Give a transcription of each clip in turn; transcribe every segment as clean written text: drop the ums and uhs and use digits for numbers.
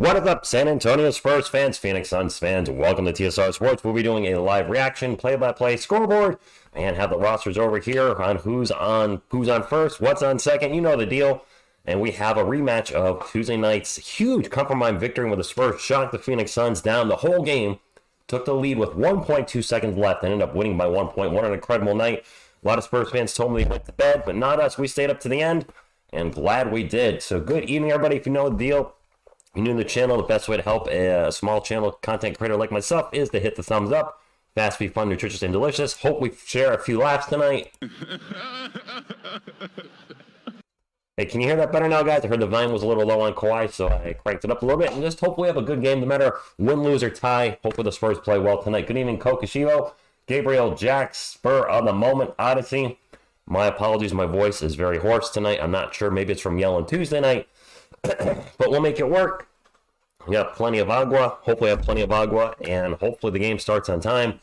What is up, San Antonio Spurs fans, Phoenix Suns fans? Welcome to TSR Sports. We'll be doing a live reaction, play-by-play scoreboard, and have the rosters over here on who's on first, what's on second. You know the deal. And we have a rematch of Tuesday night's huge compromise victory where the Spurs shocked the Phoenix Suns down the whole game, took the lead with 1.2 seconds left, and ended up winning by 1 point. What an incredible night. A lot of Spurs fans told me they went to bed, but not us. We stayed up to the end, and glad we did. So good evening, everybody. If you know the deal, if you're new to the channel, the best way to help a small channel content creator like myself is to hit the thumbs up. Fast, be fun, nutritious, and delicious. Hope we share a few laughs tonight. Hey, can you hear that better now, guys? I heard the volume was a little low on Kawhi, so I cranked it up a little bit. And just hopefully have a good game, no matter win, lose, or tie. Hopefully the Spurs play well tonight. Good evening, Kokashivo, Gabriel, Jack, Spur of the Moment, Odyssey. My apologies, my voice is very hoarse tonight. I'm not sure. Maybe it's from yelling Tuesday night. But we'll make it work. We got plenty of agua. Hopefully I have plenty of agua. And hopefully the game starts on time.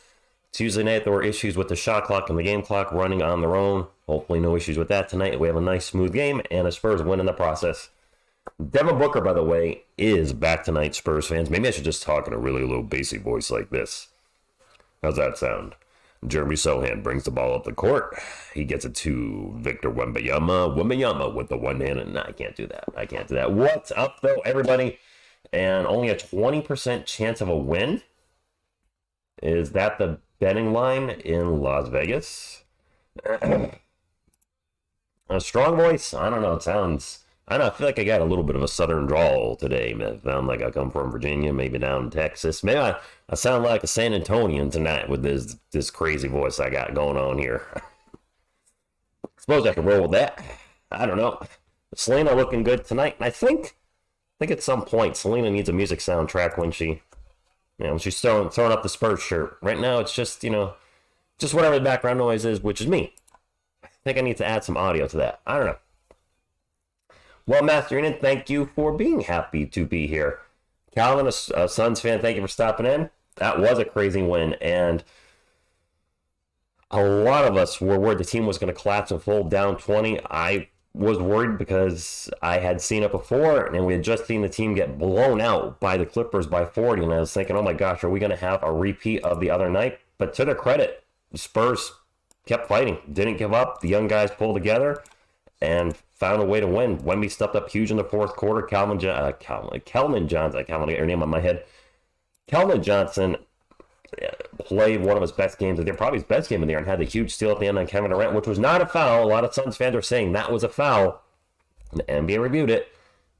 Tuesday night there were issues with the shot clock and the game clock running on their own. Hopefully no issues with that tonight. We have a nice smooth game and the Spurs win in the process. Devin Booker, by the way, is back tonight, Spurs fans. Maybe I should just talk in a really low bassy voice like this. How's that sound? Jeremy Sohan brings the ball up the court. He gets it to Victor Wembanyama with the one hand. And I can't do that. I can't do that. What's up, though, everybody? And only a 20% chance of a win. Is that the betting line in Las Vegas? A strong voice? I don't know. It sounds... I don't know. I feel like I got a little bit of a southern drawl today. Man. I sound like I come from Virginia, maybe down in Texas. Maybe I sound like a San Antonian tonight with this crazy voice I got going on here. Suppose I could roll with that. I don't know. Selena looking good tonight. And I think at some point Selena needs a music soundtrack when she's throwing up the Spurs shirt. Right now it's just, just whatever the background noise is, which is me. I think I need to add some audio to that. I don't know. Well, Master Ian, thank you for being happy to be here. Calvin, a Suns fan, thank you for stopping in. That was a crazy win, and a lot of us were worried the team was going to collapse and fold down 20. I was worried because I had seen it before, and we had just seen the team get blown out by the Clippers by 40, and I was thinking, oh my gosh, are we going to have a repeat of the other night? But to their credit, the Spurs kept fighting, didn't give up. The young guys pulled together and found a way to win. Wemby stepped up huge in the fourth quarter. Keldon Johnson, I can't get your name on my head. Keldon Johnson played one of his best games of the year, probably his best game of the year, and had the huge steal at the end on Kevin Durant, which was not a foul. A lot of Suns fans are saying that was a foul. And the NBA reviewed it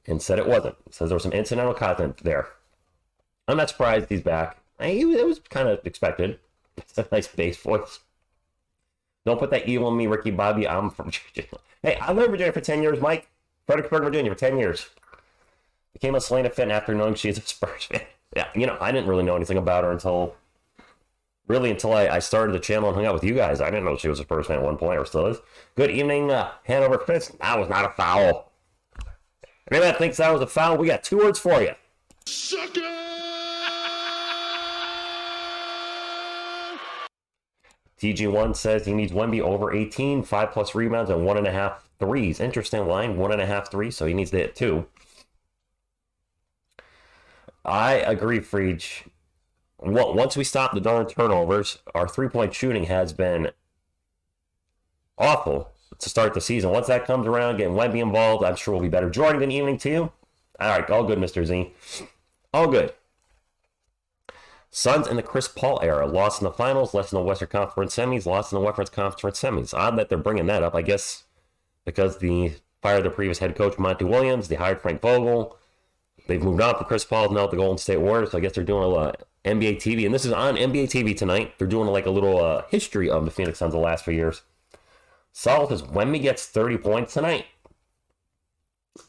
and said it wasn't. It says there was some incidental content there. I'm not surprised he's back. It was kind of expected. It's a nice bass voice. Don't put that evil on me, Ricky Bobby. I'm from Virginia. Hey, I lived in Virginia for 10 years, Mike. Fredericksburg, Virginia for 10 years. Became a Selena fan after knowing she's a Spurs fan. Yeah, I didn't really know anything about her until I started the channel and hung out with you guys. I didn't know she was a Spurs fan at one point, or still is. Good evening, Hanover Fitz. That was not a foul. Anybody thinks that was a foul? We got two words for you. Sucker! TG1 says he needs Wemby over 18, 5+ rebounds, and 1.5 threes. Interesting line, 1.5 threes, so he needs to hit 2. I agree, Freech. Well, once we stop the darn turnovers, our three-point shooting has been awful to start the season. Once that comes around, getting Wemby involved, I'm sure we'll be better. Jordan, good evening to you. All right, all good, Mr. Z. All good. Suns in the Chris Paul era, lost in the finals, lost in the Western Conference semis, lost in the Western Conference semis. Odd that they're bringing that up, I guess, because they fired their previous head coach, Monty Williams. They hired Frank Vogel. They've moved on from Chris Paul, now at the Golden State Warriors. So I guess they're doing a NBA TV, and this is on NBA TV tonight. They're doing like a little history of the Phoenix Suns the last few years. Solid as Wemby gets 30 points tonight.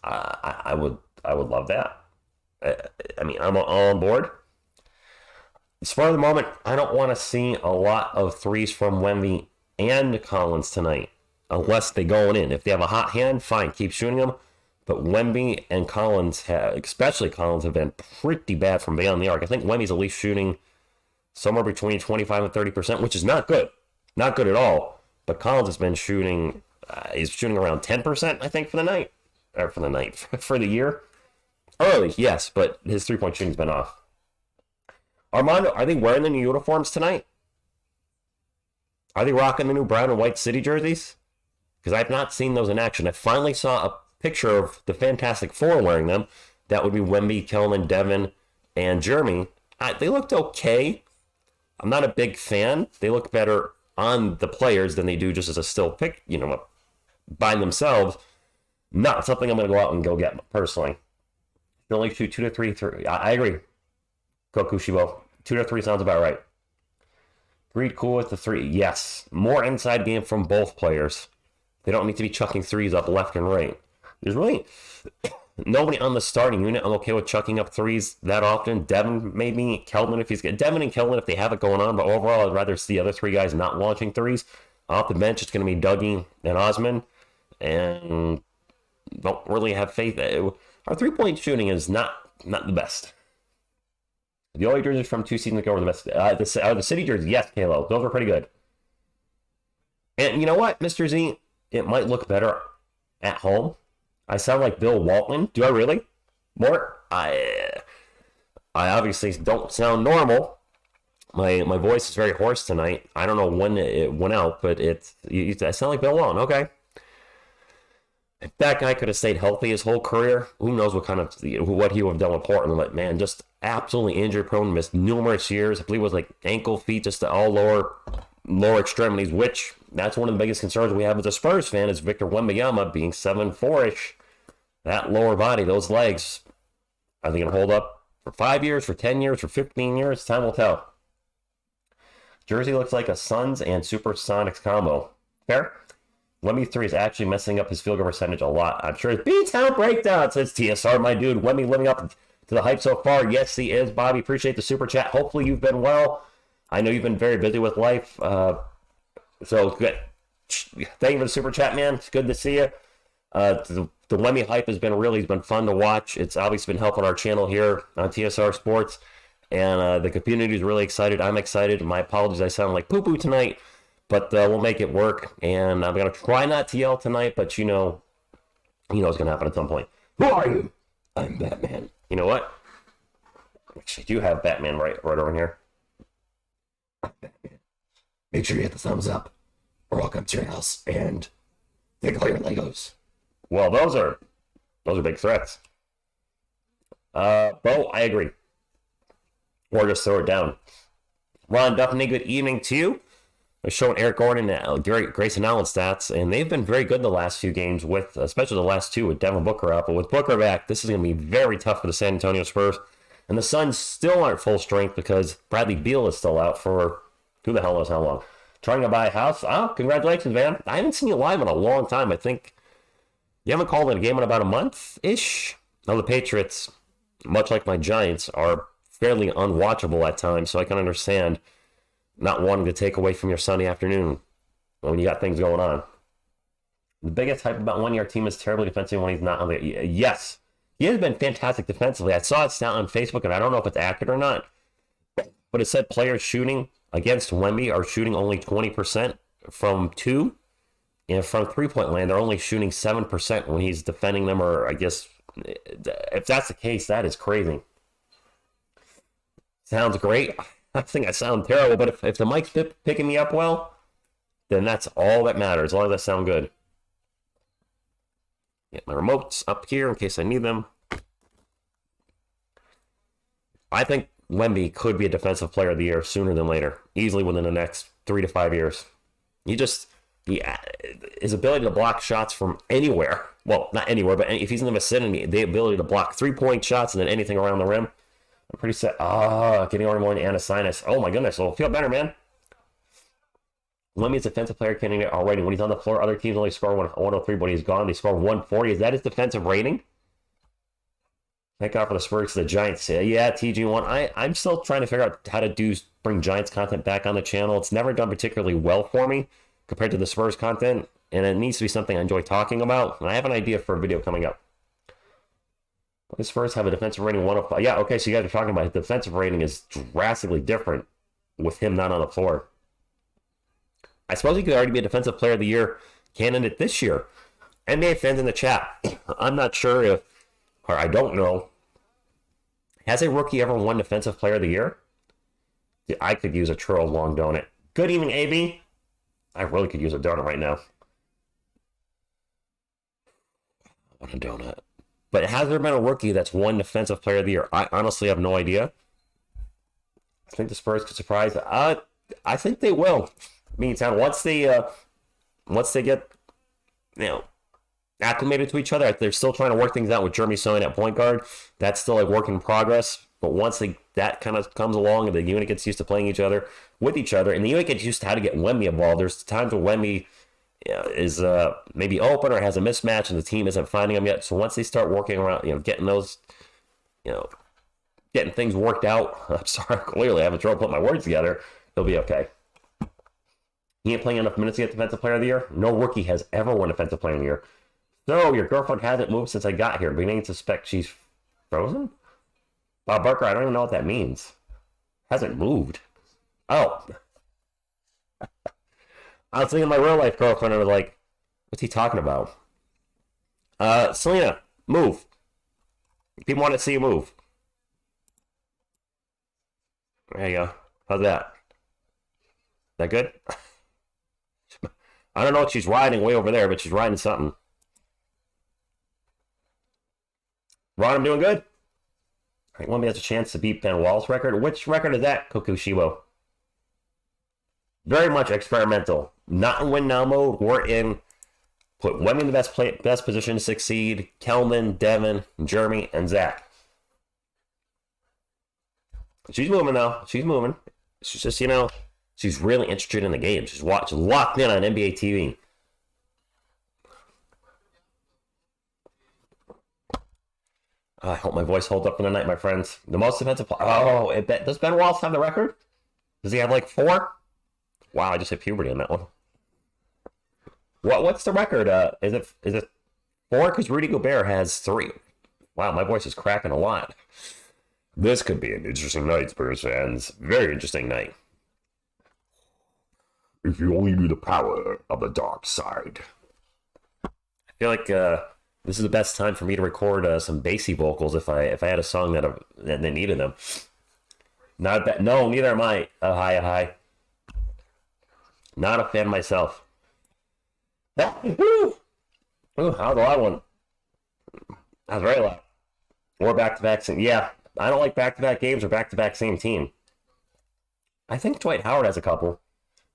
I would love that. I'm all on board. For the moment, I don't want to see a lot of threes from Wemby and Collins tonight, unless they go in. If they have a hot hand, fine, keep shooting them. But Wemby and Collins, especially Collins, have been pretty bad from beyond the arc. I think Wemby's at least shooting somewhere between 25 and 30%, which is not good. Not good at all. But Collins has been shooting, he's shooting around 10%, I think, for the night. Or for the year. Early, yes, but his three-point shooting's been off. Armando, are they wearing the new uniforms tonight? Are they rocking the new brown and white City jerseys? Because I've not seen those in action. I finally saw a picture of the Fantastic Four wearing them. That would be Wemby, Kelman, Devin, and Jeremy. They looked okay. I'm not a big fan. They look better on the players than they do just as a still pick, by themselves. Not something I'm going to go out and go get personally. They'll only shoot 2 to 3. I agree. Kokushibo. 2 to 3 sounds about right. 3 cool with the 3. Yes. More inside game from both players. They don't need to be chucking threes up left and right. There's really nobody on the starting unit. I'm okay with chucking up threes that often. Devin, maybe. Kelman, if he's good. Devin and Kelman, if they have it going on. But overall, I'd rather see the other 3 guys not launching threes. Off the bench, it's going to be Dougie and Osman. And don't really have faith. Our three-point shooting is not the best. The only jerseys from 2 seasons ago were the best. The City jerseys, yes, Kalo. Those are pretty good. And you know what, Mr. Z? It might look better at home. I sound like Bill Walton. Do I really? More? I obviously don't sound normal. My voice is very hoarse tonight. I don't know when it went out, but I sound like Bill Walton. Okay. If that guy could have stayed healthy his whole career, who knows what he would have done with Portland. Like, man, just absolutely injury prone, missed numerous years. I believe it was like ankle, feet, just all lower extremities, which that's one of the biggest concerns we have as a Spurs fan is Victor Wembanyama being 7'4"-ish. That lower body, those legs, are they going to hold up for 5 years, for 10 years, for 15 years? Time will tell. Jersey looks like a Suns and Supersonics combo. Fair? Wemby 3 is actually messing up his field goal percentage a lot. I'm sure it's B-Town Breakdown, says TSR, my dude. Wemby living up to the hype so far. Yes, he is, Bobby. Appreciate the super chat. Hopefully you've been well. I know you've been very busy with life. So good. Thank you for the super chat, man. It's good to see you. The Wemby hype has been fun to watch. It's obviously been helping our channel here on TSR Sports. And the community is really excited. I'm excited. My apologies, I sound like poo-poo tonight. But we'll make it work, and I'm going to try not to yell tonight, but you know it's going to happen at some point. Who are you? I'm Batman. You know what? Actually, do have Batman right over here. Batman. Make sure you hit the thumbs up, or I'll come to your house and take all your Legos. Well, those are big threats. Bo, I agree. Or just throw it down. Ron Duffney, good evening to you. They're showing Eric Gordon and Grayson Allen stats, and they've been very good the last few games, especially the last 2 with Devin Booker out. But with Booker back, this is going to be very tough for the San Antonio Spurs. And the Suns still aren't full strength because Bradley Beal is still out for who the hell knows how long. Trying to buy a house. Oh, congratulations, man. I haven't seen you live in a long time. I think you haven't called in a game in about a month-ish. Now, the Patriots, much like my Giants, are fairly unwatchable at times, so I can understand not wanting to take away from your Sunday afternoon when you got things going on. The biggest hype about one-year team is terribly defensive when he's not on the... Yes, he has been fantastic defensively. I saw it stat on Facebook, and I don't know if it's accurate or not, but it said players shooting against Wemby are shooting only 20% from 2, and from three-point land, they're only shooting 7% when he's defending them, or I guess, if that's the case, that is crazy. Sounds great. I think I sound terrible, but if the mic's picking me up well, then that's all that matters, as long as I sound good. Get my remotes up here in case I need them. I think Wemby could be a defensive player of the year sooner than later, easily within the next 3 to 5 years. His ability to block shots from anywhere, well, not anywhere, but if he's in the vicinity, the ability to block 3-point shots and then anything around the rim. I'm pretty set. Getting over more than sinus. Oh my goodness. Well, feel better, man. Wemby's defensive player candidate already. When he's on the floor, other teams only score 103, but he's gone. They score 140. Is that his defensive rating? Thank God for the Spurs. The Giants. Yeah, TG1. I'm still trying to figure out how to bring Giants content back on the channel. It's never done particularly well for me compared to the Spurs content, and it needs to be something I enjoy talking about. And I have an idea for a video coming up. The Spurs have a defensive rating 105. Yeah, okay, so you guys are talking about his defensive rating is drastically different with him not on the floor. I suppose he could already be a defensive player of the year candidate this year. NBA fans in the chat, I'm not sure if, or I don't know Has a rookie ever won Defensive Player of the Year? I could use a churro long donut. Good evening, AB. I really could use a donut right now. I want a donut. But has there been a rookie that's won Defensive Player of the Year? I honestly have no idea. I think the Spurs could surprise. I think they will. Meantime, once they get, acclimated to each other, they're still trying to work things out with Jeremy Sohan at point guard. That's still a work in progress. But once that kind of comes along and the unit gets used to playing with each other, and the unit gets used to how to get Wemby involved, there's times where Wemby is maybe open or has a mismatch and the team isn't finding him yet. So once they start working around, getting those, getting things worked out, I'm sorry, clearly I haven't trouble putting my words together, he'll be okay. He ain't playing enough minutes to get Defensive Player of the Year. No rookie has ever won Defensive Player of the Year. So your girlfriend hasn't moved since I got here. Beginning to suspect she's frozen? Bob Barker, I don't even know what that means. Hasn't moved. Oh. I was thinking of my real life girlfriend and I was like, what's he talking about? Selena, move. People want to see you move. There you go. How's that? That good? I don't know what she's riding way over there, but she's riding something. Ron, I'm doing good. All right, Wemby has a chance to beat Ben Wall's record. Which record is that, Kokushibo? Very much experimental. Not in win now mode. We're in put Wemby in the best position to succeed. Kelman, Devin, Jeremy, and Zach. She's moving though. She's moving. She's just, she's really interested in the game. She's locked in on NBA TV. I hope my voice holds up for the night, my friends. The most defensive player. Oh, does Ben Wallace have the record? Does he have like 4? Wow, I just hit puberty on that one. What's the record? Is it 4? Because Rudy Gobert has 3. Wow, my voice is cracking a lot. This could be an interesting night, Spurs fans. Very interesting night. If you only knew the power of the dark side. I feel like this is the best time for me to record some bassy vocals if I had a song that needed them. Not bad. No, neither am I. Hi. Not a fan myself. Ooh, that was a loud one. That was very loud. Or back-to-back. Yeah, I don't like back-to-back games or back-to-back same team. I think Dwight Howard has a couple.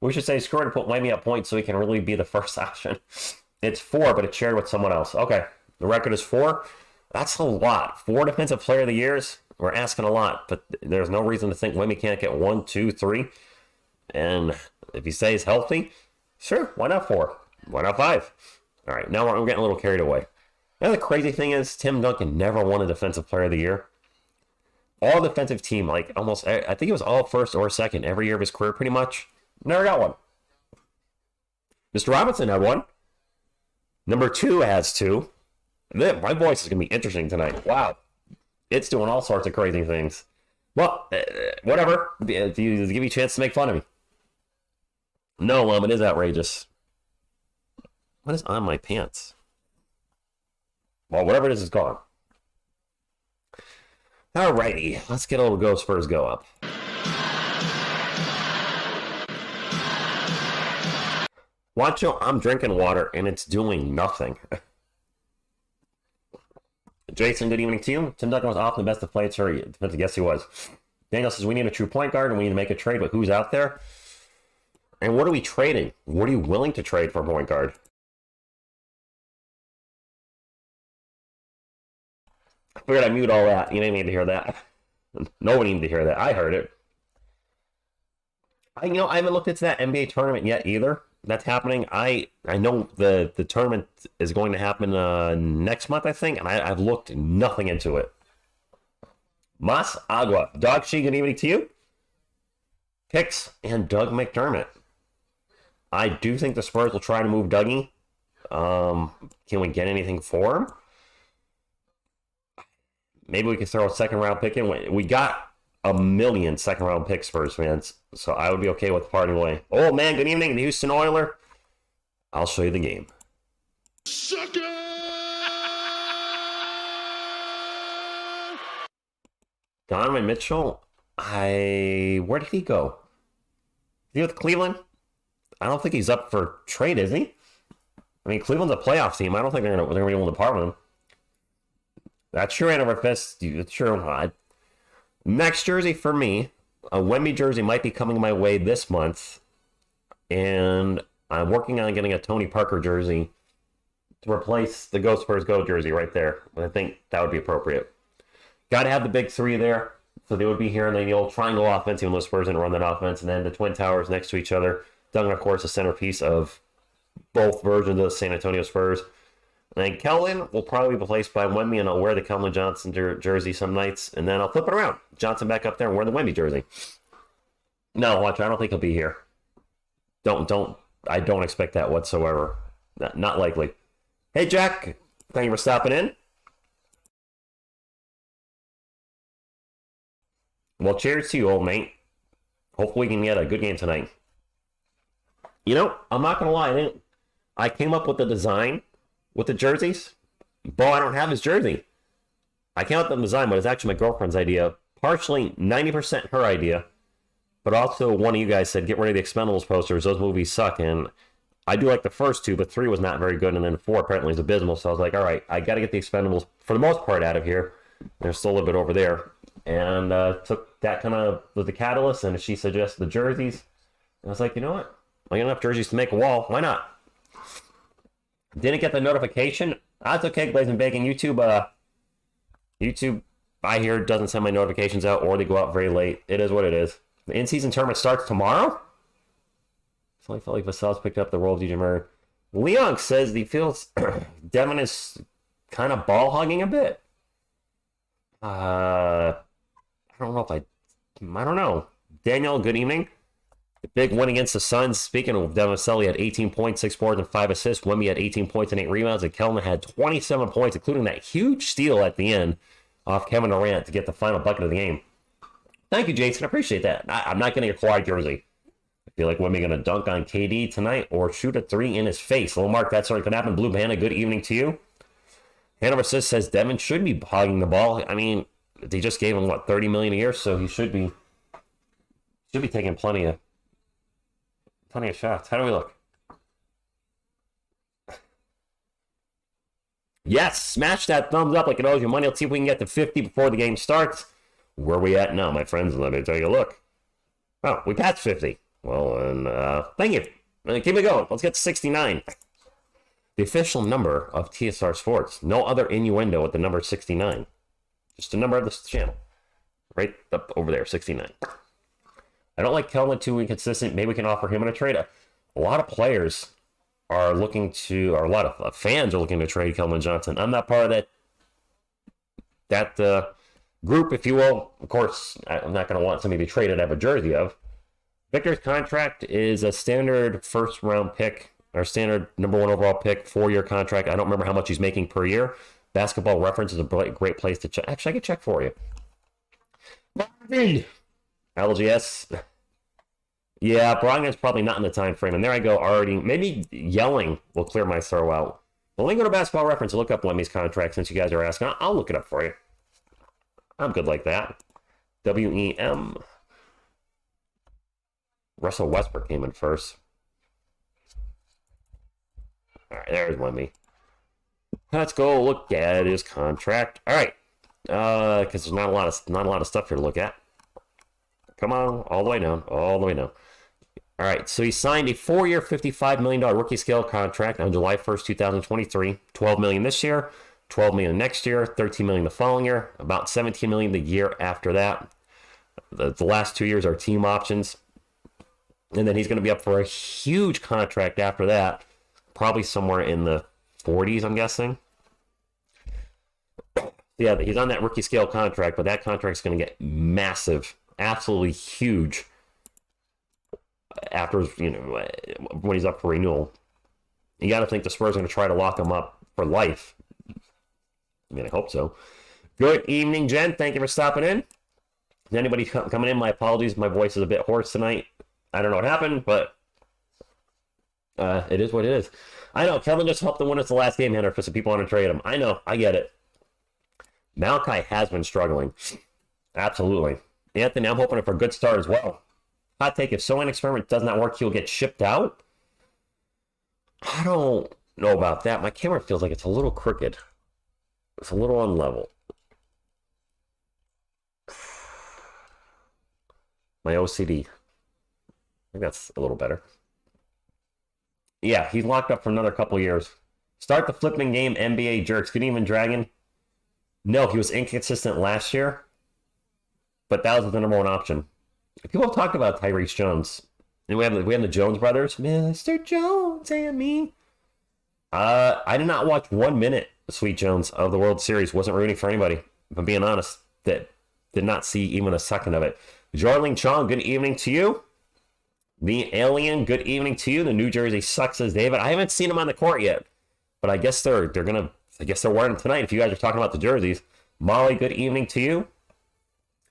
We should say score to put Wemby at point so he can really be the first option. It's 4, but it's shared with someone else. Okay, the record is 4. That's a lot. 4 Defensive Player of the Years. We're asking a lot, but there's no reason to think Wemby can't get 1, 2, 3. And if he stays healthy, sure, why not 4? Why not 5? All right, now we're getting a little carried away. Now the crazy thing is Tim Duncan never won a Defensive Player of the Year. All defensive team, like almost, I think it was all first or second every year of his career pretty much. Never got one. Mr. Robinson had 1. Number 2 has 2. My voice is going to be interesting tonight. Wow. It's doing all sorts of crazy things. Well, whatever. Give you a chance to make fun of me. No, it is outrageous. What is on my pants? Well, whatever it is gone. Alrighty. Let's get a little Go Spurs Go up. Watcho, I'm drinking water and it's doing nothing. Jason, good evening to you. Tim Duncan was often the best to play. Sorry, depends. Yes, he was. Daniel says we need a true point guard and we need to make a trade, but who's out there? And what are we trading? What are you willing to trade for a point guard? I figured I'd mute all that. You didn't need to hear that. Nobody needed to hear that. I heard it. I haven't looked into that NBA tournament yet either. That's happening. I know the tournament is going to happen next month, I think, and I've looked nothing into it. Mas Agua. Dog She, good evening to you. Picks and Doug McDermott. I do think the Spurs will try to move Dougie. Can we get anything for him? Maybe we can throw a second-round pick in. We got a million second-round picks, Spurs fans, so I would be okay with parting away. Oh, man, good evening, the Houston Oiler. I'll show you the game. Sucker! Donovan Mitchell, where did he go? Is he with Cleveland? I don't think he's up for trade, is he? I mean, Cleveland's a playoff team. I don't think they're gonna be able to part with him. That's true, Anna Fest. That's true. Next jersey for me, a Wemby jersey might be coming my way this month, and I'm working on getting a Tony Parker jersey to replace the Go Spurs Go jersey right there. I think that would be appropriate. Got to have the big three there, so they would be here, and then the old triangle offense, even though Spurs didn't run that offense, and then the Twin Towers next to each other. Duncan, of course, the centerpiece of both versions of the San Antonio Spurs. And then Kellen will probably be replaced by Wemby, and I'll wear the Kellen Johnson jersey some nights, and then I'll flip it around. Johnson back up there and wear the Wemby jersey. No, watch, I don't think he'll be here. I don't expect that whatsoever. Not likely. Hey, Jack, thank you for stopping in. Well, cheers to you, old mate. Hopefully we can get a good game tonight. You know, I'm not going to lie. I came up with the design with the jerseys. Bo, I don't have his jersey. I came up with the design, but it's actually my girlfriend's idea. Partially 90% her idea, but also one of you guys said, get rid of the Expendables posters. Those movies suck. And I do like the first two, but 3 was not very good. And then 4 apparently is abysmal. So I was like, all right, I got to get the Expendables for the most part out of here. There's still a little bit over there. And took that kind of was the catalyst. And she suggested the jerseys. And I was like, you know what? I got enough jerseys to make a wall. Why not? Didn't get the notification. That's okay, Blazing Bacon. YouTube, I hear, doesn't send my notifications out, or they go out very late. It is what it is. The in-season tournament starts tomorrow? So I felt like Vassell's picked up the role of DJ Murray. Leon says he feels Devin is kind of ball hugging a bit. I don't know. Daniel, good evening. The big win against the Suns. Speaking of Devin Vassell, he had 18 points, 6 boards, and 5 assists. Wemby had 18 points and 8 rebounds, and Kellman had 27 points, including that huge steal at the end off Kevin Durant to get the final bucket of the game. Thank you, Jason. I appreciate that. I'm not getting a Kawhi jersey. I feel like Wemby going to dunk on KD tonight or shoot a 3 in his face. Little Mark, that's certainly going to happen. Blue Panda, good evening to you. Hanover says Devin should be hogging the ball. I mean, they just gave him, $30 million a year, so he should be taking plenty of shots. How do we look? Yes, smash that thumbs up like it owes you money. Let's see if we can get to 50 before the game starts. Where are we at now, my friends? Let me take a look. Oh, we passed 50. Well, and thank you. Keep it going. Let's get to 69. The official number of TSR Sports. No other innuendo with the number 69. Just the number of this channel. Right up over there, 69. I don't like Kelman too inconsistent. Maybe we can offer him in a trade. A lot of players are looking to, or a lot of fans are looking to trade Kelman Johnson. I'm not part of that group, if you will. Of course, I'm not going to want somebody to trade and have a jersey of. Victor's contract is a standard first-round pick, or standard number 1 overall pick, 4-year contract. I don't remember how much he's making per year. Basketball Reference is a great place to check. Actually, I can check for you. Marvin! LGS. Yeah, Brogdon's probably not in the time frame. And there I go, already. Maybe yelling will clear my throw out. But let me go to Basketball Reference and look up Wemmy's contract since you guys are asking. I'll look it up for you. I'm good like that. WEM. Russell Westbrook came in first. All right, there's Wemby. Let's go look at his contract. All right, because there's not a lot of stuff here to look at. Come on, all the way down, all the way down. All right, so he signed a 4-year, $55 million rookie scale contract on July 1st, 2023. $12 million this year, $12 million next year, $13 million the following year, about $17 million the year after that. The last 2 years are team options. And then he's going to be up for a huge contract after that, probably somewhere in the 40s, I'm guessing. Yeah, he's on that rookie scale contract, but that contract's going to get massive, absolutely huge after, when he's up for renewal. You got to think the Spurs are going to try to lock him up for life. I mean, I hope so. Good evening, Jen. Thank you for stopping in. Is anybody coming in? My apologies. My voice is a bit hoarse tonight. I don't know what happened, but it is what it is. I know, Kevin just helped them win us the last game, Hunter, for some people want to trade him. I know, I get it. Malachi has been struggling. Absolutely. Anthony, I'm hoping for a good start as well. Hot take, if Sohan experiment does not work, he'll get shipped out. I don't know about that. My camera feels like it's a little crooked. It's a little unlevel. My OCD. I think that's a little better. Yeah, he's locked up for another couple years. Start the flipping game, NBA jerks. Good evening, Dragon. No, he was inconsistent last year, but that was the number one option. People have talked about Tyrese Jones. And we have the Jones brothers, Mr. Jones and me. I did not watch 1 minute of Sweet Jones of the World Series. Wasn't rooting for anybody. If I'm being honest, that did not see even a second of it. Jarling Chong, good evening to you. The Alien, good evening to you. The New Jersey sucks, says David. I haven't seen him on the court yet, but I guess they're wearing them tonight. If you guys are talking about the jerseys, Molly, good evening to you.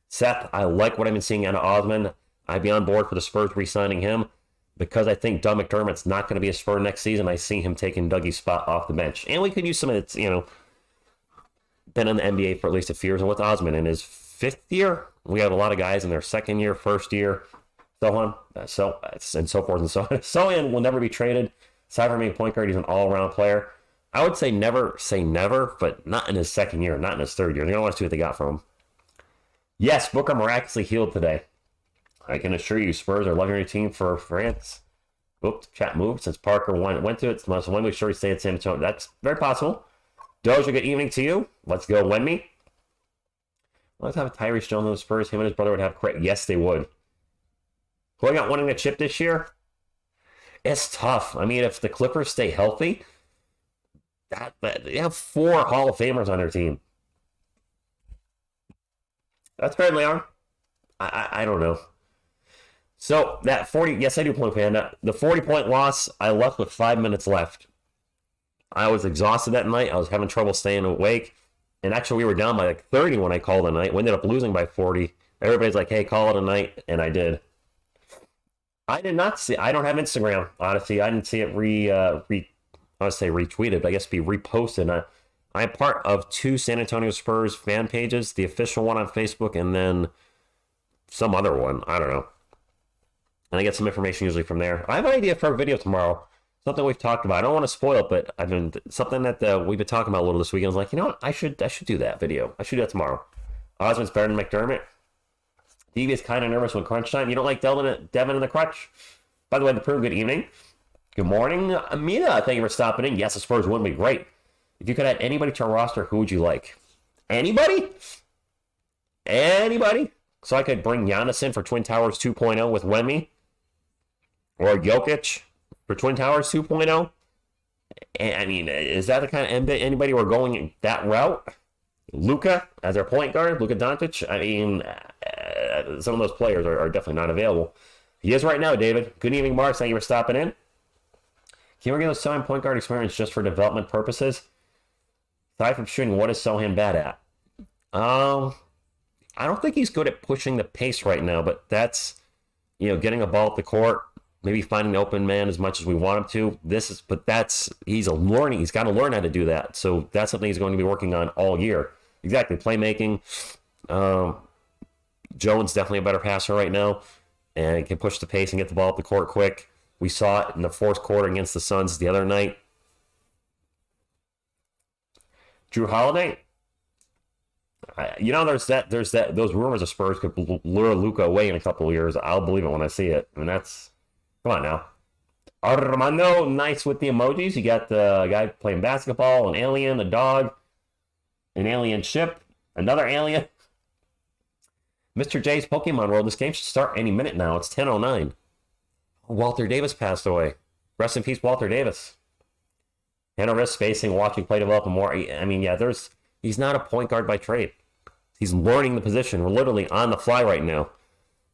Seth, I like what I've been seeing out of Osman. I'd be on board for the Spurs re-signing him because I think Doug McDermott's not going to be a Spur next season. I see him taking Dougie's spot off the bench, and we could use some of its, been in the NBA for at least a few years, and with Osman in his 5th year, we have a lot of guys in their 2nd year, 1st year, so on, and so forth and so on. Sohan will never be traded. Aside from being point guard, he's an all-around player. I would say never, but not in his 2nd year, not in his 3rd year. They're going to want to see what they got from him. Yes, Booker miraculously healed today. I can assure you, Spurs are loving your team for France. Oops, chat moved since Parker went to it. Must Wemby sure he stay at San Antonio. That's very possible. Doja, good evening to you. Let's go, Wemby. Let's have a Tyrese Jones on the Spurs. Him and his brother would have credit. Yes, they would. Who I got winning the chip this year? It's tough. I mean, if the Clippers stay healthy, they have 4 Hall of Famers on their team. That's fair, Leon. I don't know. So that 40, yes, I do point fan. The 40-point loss, I left with 5 minutes left. I was exhausted that night. I was having trouble staying awake. And actually, we were down by like 30 when I called the night. We ended up losing by 40. Everybody's like, hey, call it a night. And I did. I did not see, I don't have Instagram, honestly. I didn't see it I would say retweeted, but I guess be reposted. I'm part of 2 San Antonio Spurs fan pages, the official one on Facebook, and then some other one. I don't know. And I get some information usually from there. I have an idea for a video tomorrow. Something we've talked about. I don't want to spoil it, but I've been something that we've been talking about a little this weekend. I was like, you know what? I should do that video. I should do that tomorrow. Osman's better than McDermott. Stevie is kind of nervous when crunch time. You don't like Devin in the crutch? By the way, the Prune, good evening. Good morning, Amina. Thank you for stopping in. Yes, the Spurs wouldn't be great. If you could add anybody to a roster, who would you like? Anybody? Anybody? So I could bring Giannis in for Twin Towers 2.0 with Wemby. Or Jokic for Twin Towers 2.0. I mean, is that the kind of anybody we're going that route? Luka as our point guard, Luka Doncic. I mean, some of those players are definitely not available. He is right now, David. Good evening, Mark. Thank you for stopping in. Can we get a Sohan point guard experience just for development purposes? Aside from shooting, what is Sohan bad at? I don't think he's good at pushing the pace right now, but that's, getting a ball at the court, maybe finding the open man as much as we want him to. He's got to learn how to do that. So that's something he's going to be working on all year. Exactly, playmaking. Jones definitely a better passer right now, and can push the pace and get the ball up the court quick. We saw it in the 4th quarter against the Suns the other night. Drew Holiday. There's those rumors of Spurs could lure Luka away in a couple of years. I'll believe it when I see it. I mean, come on now. Armando, nice with the emojis. You got the guy playing basketball, an alien, a dog, an alien ship, another alien. Mr. J's Pokemon World. This game should start any minute now. It's 10:09. Walter Davis passed away. Rest in peace, Walter Davis. Hand on wrist spacing, watching play develop more. I mean, yeah, he's not a point guard by trade. He's learning the position. We're literally on the fly right now.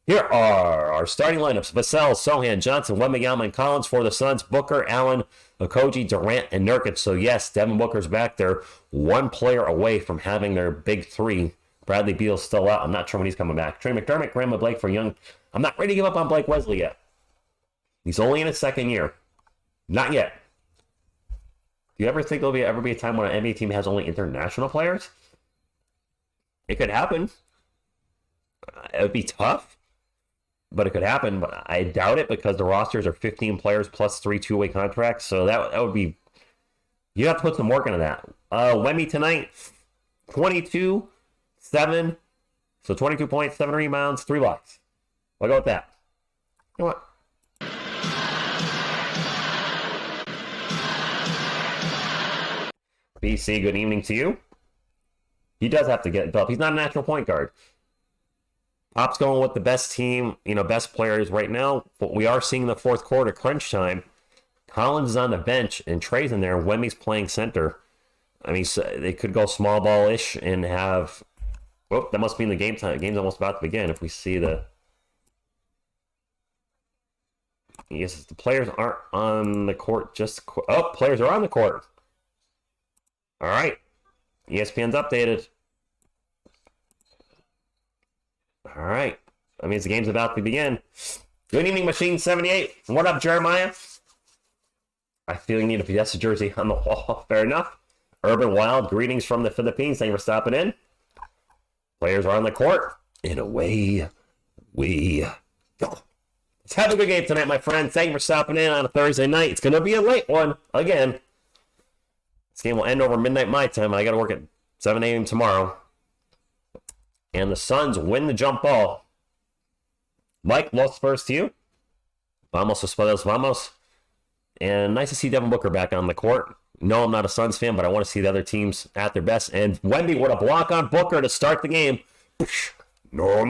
Here are our starting lineups. Vassell, Sohan, Johnson, Wembanyama, and Collins for the Suns. Booker, Allen, Okogie, Durant, and Nurkic. So yes, Devin Booker's back there. One player away from having their big 3. Bradley Beal's still out. I'm not sure when he's coming back. Trey McDermott, Graham, Blake for Young. I'm not ready to give up on Blake Wesley yet. He's only in his 2nd year. Not yet. Do you ever think there'll ever be a time when an NBA team has only international players? It could happen. It would be tough, but it could happen. But I doubt it because the rosters are 15 players plus 3 two-way contracts. So that would be, you have to put some work into that. Wemby tonight, 22, 7. So 22 points, 7 rebounds, 3 blocks. I'll go with that. You know what? BC, good evening to you. He does have to get it up. He's not a natural point guard. Pop's going with the best team, best players right now. But we are seeing the fourth quarter crunch time. Collins is on the bench and Trey's in there. Wemby's playing center. I mean, so they could go small ball-ish and have... Oh, that must be in the game time. The game's almost about to begin if we see the... Yes, the players aren't on the court. Players are on the court. All right. ESPN's updated. All right. That means the game's about to begin. Good evening, Machine 78. What up, Jeremiah? I feel you need a Fiesta jersey on the wall. Fair enough. Urban Wild, greetings from the Philippines. Thank you for stopping in. Players are on the court. And away we go. Let's have a good game tonight, my friends. Thank you for stopping in on a Thursday night. It's going to be a late one again. This game will end over midnight my time. I got to work at 7 a.m. tomorrow. And the Suns win the jump ball. Mike, los Spurs to you. Vamos, Espados, vamos. And nice to see Devin Booker back on the court. No, I'm not a Suns fan, but I want to see the other teams at their best. And Wemby with a block on Booker to start the game. No.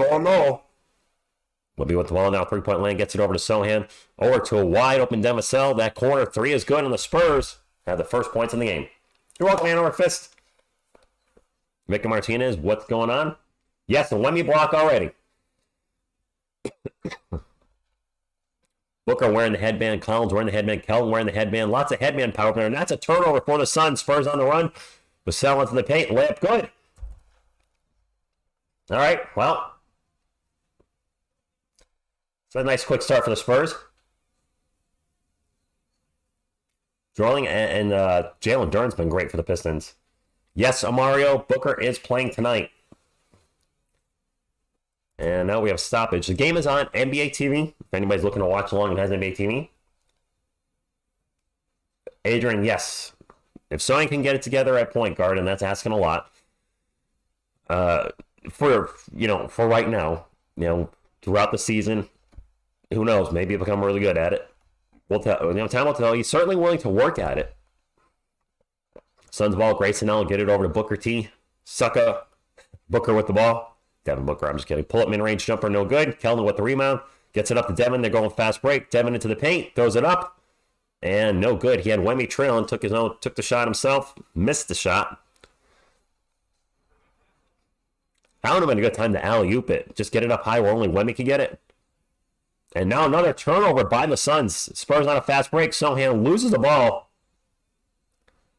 Wemby with the ball now. 3-point lane. Gets it over to Sohan. Over to a wide open Demisel. That corner 3 is good, and the Spurs have the first points in the game. You're welcome, man. Over fist. Victor Martinez, what's going on? Yes, a Wemby block already. Booker wearing the headband. Collins wearing the headband. Kelton wearing the headband. Lots of headband power there. And that's a turnover for the Suns. Spurs on the run. Vassell into the paint. Layup good. All right, well. It's a nice quick start for the Spurs. Drawing and Jalen Duren's been great for the Pistons. Yes, Amario, Booker is playing tonight. And now we have stoppage. The game is on NBA TV. If anybody's looking to watch along and has NBA TV. Adrian, yes. If Sohan can get it together at point guard, and that's asking a lot. For right now, throughout the season, who knows? Maybe he'll become really good at it. We'll tell. Time will tell. He's certainly willing to work at it. Suns ball. Grayson Allen get it over to Booker T. Sucka. Booker with the ball. Devin Booker. I'm just kidding. Pull up mid-range jumper. No good. Keldon with the rebound. Gets it up to Devin. They're going fast break. Devin into the paint. Throws it up. And no good. He had Wemby trailing. Took the shot himself. Missed the shot. That would have been a good time to alley-oop it. Just get it up high where only Wemby can get it. And now another turnover by the Suns. Spurs on a fast break. Sohan loses the ball.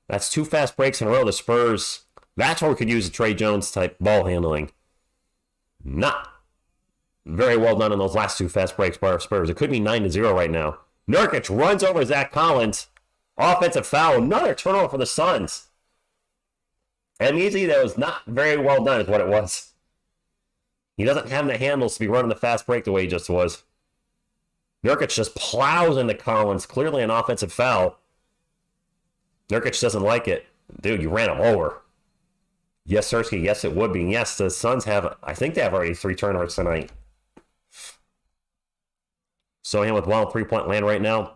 That's 2 fast breaks in a row. The Spurs, that's where we could use a Trey Jones type ball handling. Not very well done on those last 2 fast breaks by our Spurs. It could be 9-0 right now. Nurkic runs over Zach Collins. Offensive foul. Another turnover for the Suns. And easy, that was not very well done is what it was. He doesn't have the handles to be running the fast break the way he just was. Nurkic just plows into Collins. Clearly an offensive foul. Nurkic doesn't like it. Dude, you ran him over. Yes, Sersky. Yes, it would be. Yes, the Suns I think they have already 3 turnovers tonight. Sohan with wild 3-point land right now.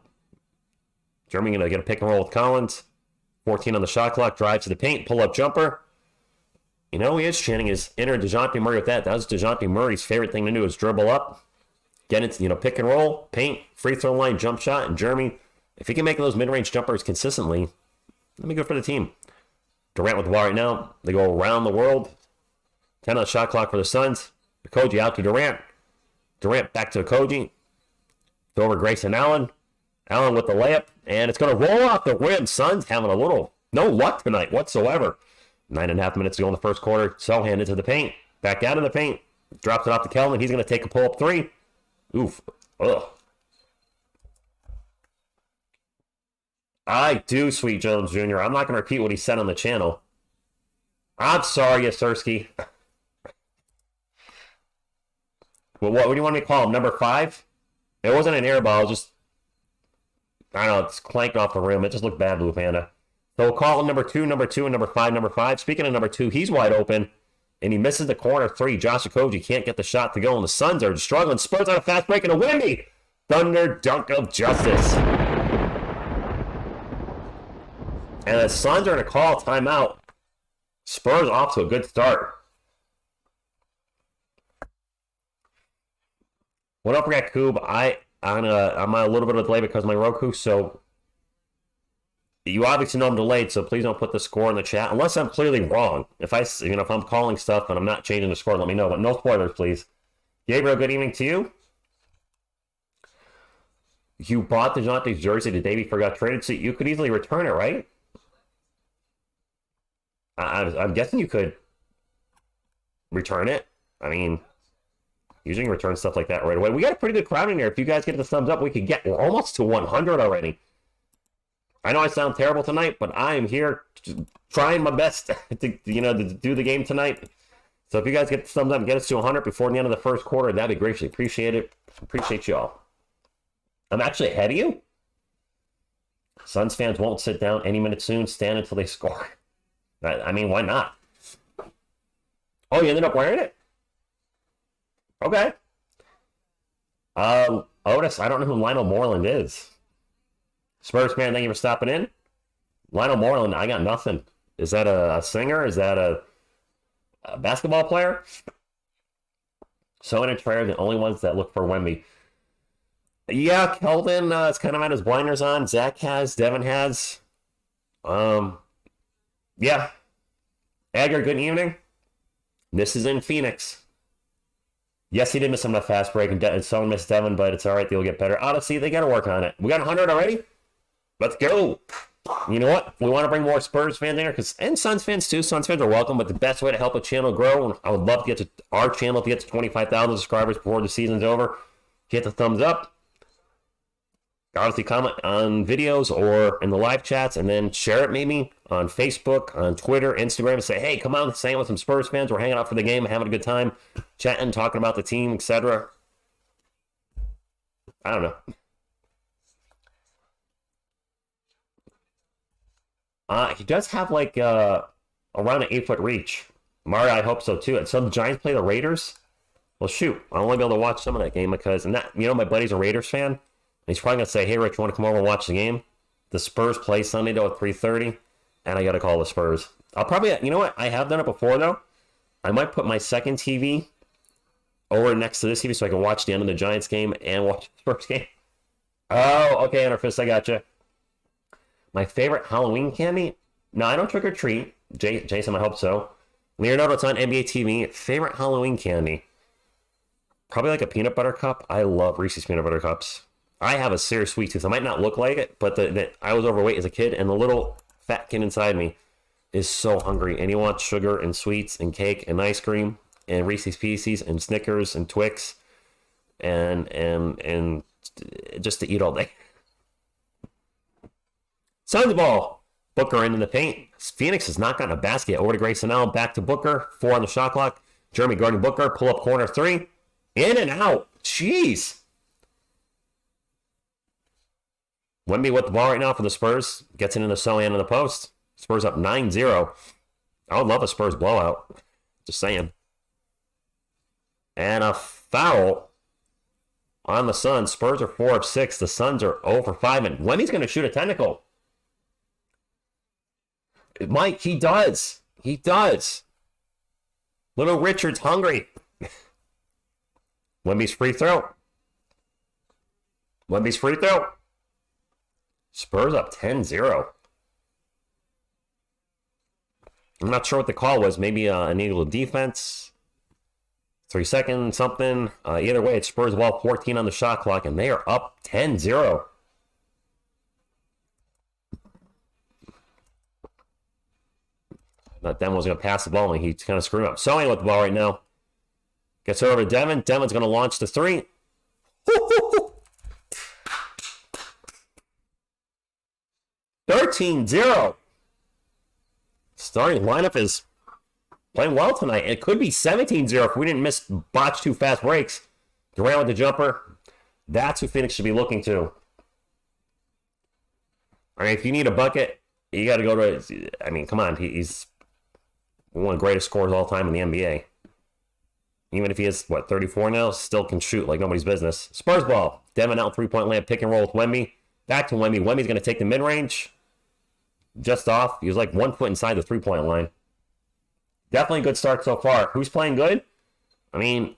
Germany going to get a pick and roll with Collins. 14 on the shot clock. Drive to the paint. Pull-up jumper. He is chanting his inner DeJounte Murray with that. That was DeJounte Murray's favorite thing to do is dribble up. Get it, pick and roll, paint, free throw line, jump shot, and Jeremy, if he can make those mid-range jumpers consistently, that'd be good for the team. Durant with the ball right now. They go around the world. 10 on the shot clock for the Suns. Koji out to Durant. Durant back to Koji. Throw over Grayson Allen. Allen with the layup, and it's going to roll off the rim. Suns having a little no luck tonight whatsoever. 9.5 minutes to go in the first quarter. Sohan into the paint. Back out of the paint. Drops it off to Kelvin. He's going to take a pull-up 3. Oof. Ugh. I do, Sweet Jones Jr. I'm not going to repeat what he said on the channel. I'm sorry, Yasursky. Well, what do you want me to call him? Number 5? It wasn't an air ball. Just, I don't know. It's clanked off the rim. It just looked bad, Blue Panda. So we'll call him number 2, and number 5. Speaking of number 2, he's wide open. And he misses the corner 3. Josh Okogie can't get the shot to go. And the Suns are struggling. Spurs on a fast break and a Wemby. Thunder dunk of justice. And the Suns are going to call timeout. Spurs off to a good start. Well, don't forget, Coob. I'm a little bit of a delay because of my Roku, so you obviously know I'm delayed, so please don't put the score in the chat unless I'm clearly wrong. If I'm calling stuff and I'm not changing the score, let me know. But no spoilers, please. Gabriel, good evening to you. You bought DeJounte's jersey the day before got traded, so you could easily return it, right? I'm guessing you could return it. I mean, usually return stuff like that right away. We got a pretty good crowd in here. If you guys get the thumbs up, we could get almost to 100 already. I know I sound terrible tonight, but I am here trying my best to do the game tonight. So if you guys get the thumbs up and get us to 100 before the end of the first quarter, that'd be greatly appreciated. Appreciate y'all. I'm actually ahead of you. Suns fans won't sit down any minute soon. Stand until they score. I mean, why not? Oh, you ended up wearing it? Okay. Otis, I don't know who Lionel Moreland is. Spurs fan, thank you for stopping in. Lionel Moreland, I got nothing. Is that a singer? Is that a basketball player? So and Trey are the only ones that look for Wemby. Yeah, Kelvin is kind of had his blinders on. Zach has. Devin has. Yeah. Edgar, good evening. This is in Phoenix. Yes, he did miss some of the fast break, and someone missed Devin, but it's all right. They'll get better. Honestly, they got to work on it. We got 100 already? Let's go. You know what? We want to bring more Spurs fans in here, and Suns fans too. Suns fans are welcome, but the best way to help a channel grow, I would love to get to our channel to get to 25,000 subscribers before the season's over. Hit the thumbs up. Obviously, comment on videos or in the live chats, and then share it maybe on Facebook, on Twitter, Instagram, and say, hey, come on, hang out with some Spurs fans. We're hanging out for the game, having a good time, chatting, talking about the team, etc. I don't know. He does have like around an 8-foot reach. Mario, I hope so too. And so the Giants play the Raiders. Well, shoot, I'll only be able to watch some of that game because, my buddy's a Raiders fan. He's probably going to say, hey, Rich, you want to come over and watch the game? The Spurs play Sunday, though, at 3:30, and I got to call the Spurs. I'll probably, you know what? I have done it before, though. I might put my second TV over next to this TV so I can watch the end of the Giants game and watch the Spurs game. Oh, okay, Interfist, I gotcha. My favorite Halloween candy? No, I don't trick or treat. Jason, I hope so. Leonardo, it's on NBA TV. Favorite Halloween candy? Probably like a peanut butter cup. I love Reese's peanut butter cups. I have a serious sweet tooth. I might not look like it, but I was overweight as a kid, and the little fat kid inside me is so hungry, and he wants sugar and sweets and cake and ice cream and Reese's Pieces and Snickers and Twix and just to eat all day. Suns ball. Booker into the paint. Phoenix has not gotten a basket. Over to Grayson Allen. Back to Booker. 4 on the shot clock. Jeremy guarding Booker. Pull up corner 3. In and out. Jeez. Wemby with the ball right now for the Spurs. Gets it into Sohan in the post. Spurs up 9-0. I would love a Spurs blowout. Just saying. And a foul on the Suns. Spurs are 4 of 6. The Suns are 0 for 5. And Wemby's going to shoot a technical. Mike, he does. He does. Little Richard's hungry. Wemby's free throw. Wemby's free throw. Spurs up 10-0. I'm not sure what the call was. Maybe an illegal defense. 3 seconds, something. Either way, it's Spurs ball, 14 on the shot clock, and they are up 10-0. That Devin was going to pass the ball, and he's kind of screwing up. Sewing with the ball right now. Gets over to Devin. Devin's going to launch the 3. 13-0. Starting lineup is playing well tonight. It could be 17-0 if we didn't botch 2 fast breaks. Durant with the jumper. That's who Phoenix should be looking to. I mean, if you need a bucket, you got to go to... I mean, come on. He's one of the greatest scorers of all time in the NBA. Even if he is, 34 now, still can shoot like nobody's business. Spurs ball. Devin out three-point land, pick and roll with Wemby. Back to Wemby. Wemby's going to take the mid-range. Just off. He was like 1 foot inside the three-point line. Definitely a good start so far. Who's playing good? I mean,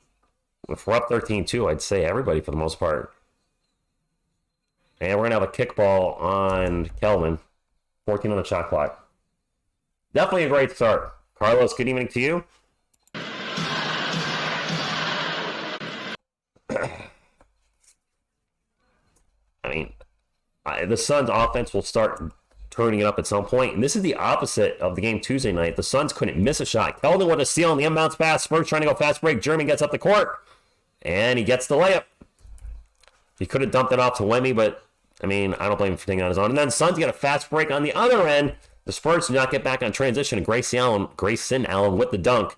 if we're up 13-2, I'd say everybody for the most part. And we're going to have a kickball on Kelvin. 14 on the shot clock. Definitely a great start. Carlos, good evening to you. I mean, the Suns' offense will start turning it up at some point. And this is the opposite of the game Tuesday night. The Suns couldn't miss a shot. Keldon with a steal on the inbounds pass. Spurs trying to go fast break. Jeremy gets up the court. And he gets the layup. He could have dumped it off to Wemby, but, I mean, I don't blame him for taking it on his own. And then Suns get a fast break on the other end. The Spurs do not get back on transition. And Grayson Allen with the dunk.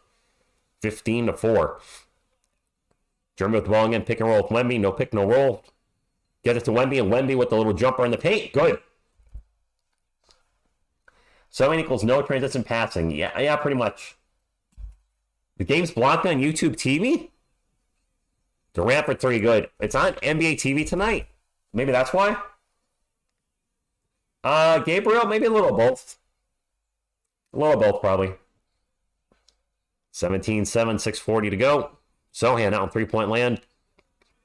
15-4. Jeremy with the ball again. Pick and roll with Wemby. No pick, no roll. Get it to Wemby. And Wemby with the little jumper in the paint. Good. 7 equals no transition passing. Yeah, pretty much. The game's blocked on YouTube TV? Durant for 3, good. It's on NBA TV tonight. Maybe that's why? Gabriel, maybe a little of both. A little of both, probably. 17-7, 6:40 to go. Sohan out on three-point land.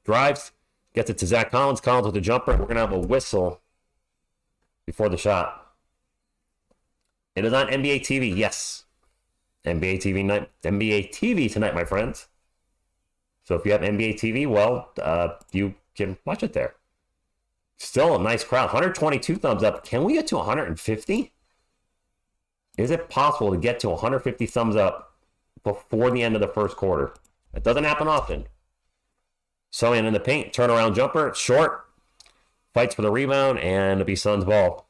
Drives. Gets it to Zach Collins. Collins with the jumper. We're going to have a whistle before the shot. It is on NBA TV, yes. NBA TV tonight, my friends. So if you have NBA TV, well, you can watch it there. Still a nice crowd. 122 thumbs up. Can we get to 150? Is it possible to get to 150 thumbs up before the end of the first quarter? It doesn't happen often. So in the paint, turnaround jumper, short. Fights for the rebound, and it'll be Suns ball.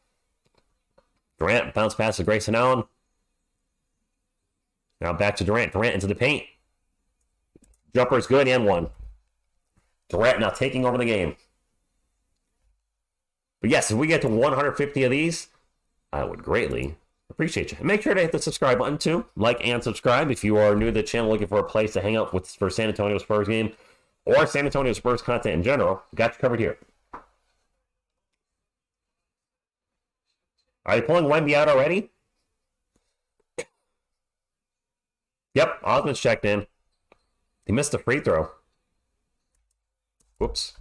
Durant bounce pass to Grayson Allen. Now back to Durant. Durant into the paint. Jumper's good and one. Durant now taking over the game. But yes, if we get to 150 of these, I would greatly appreciate you. And make sure to hit the subscribe button too. Like and subscribe if you are new to the channel looking for a place to hang out with for San Antonio Spurs game or San Antonio Spurs content in general. Got you covered here. Are you pulling Wemby out already? Yep, Osmond's checked in. He missed a free throw. Whoops.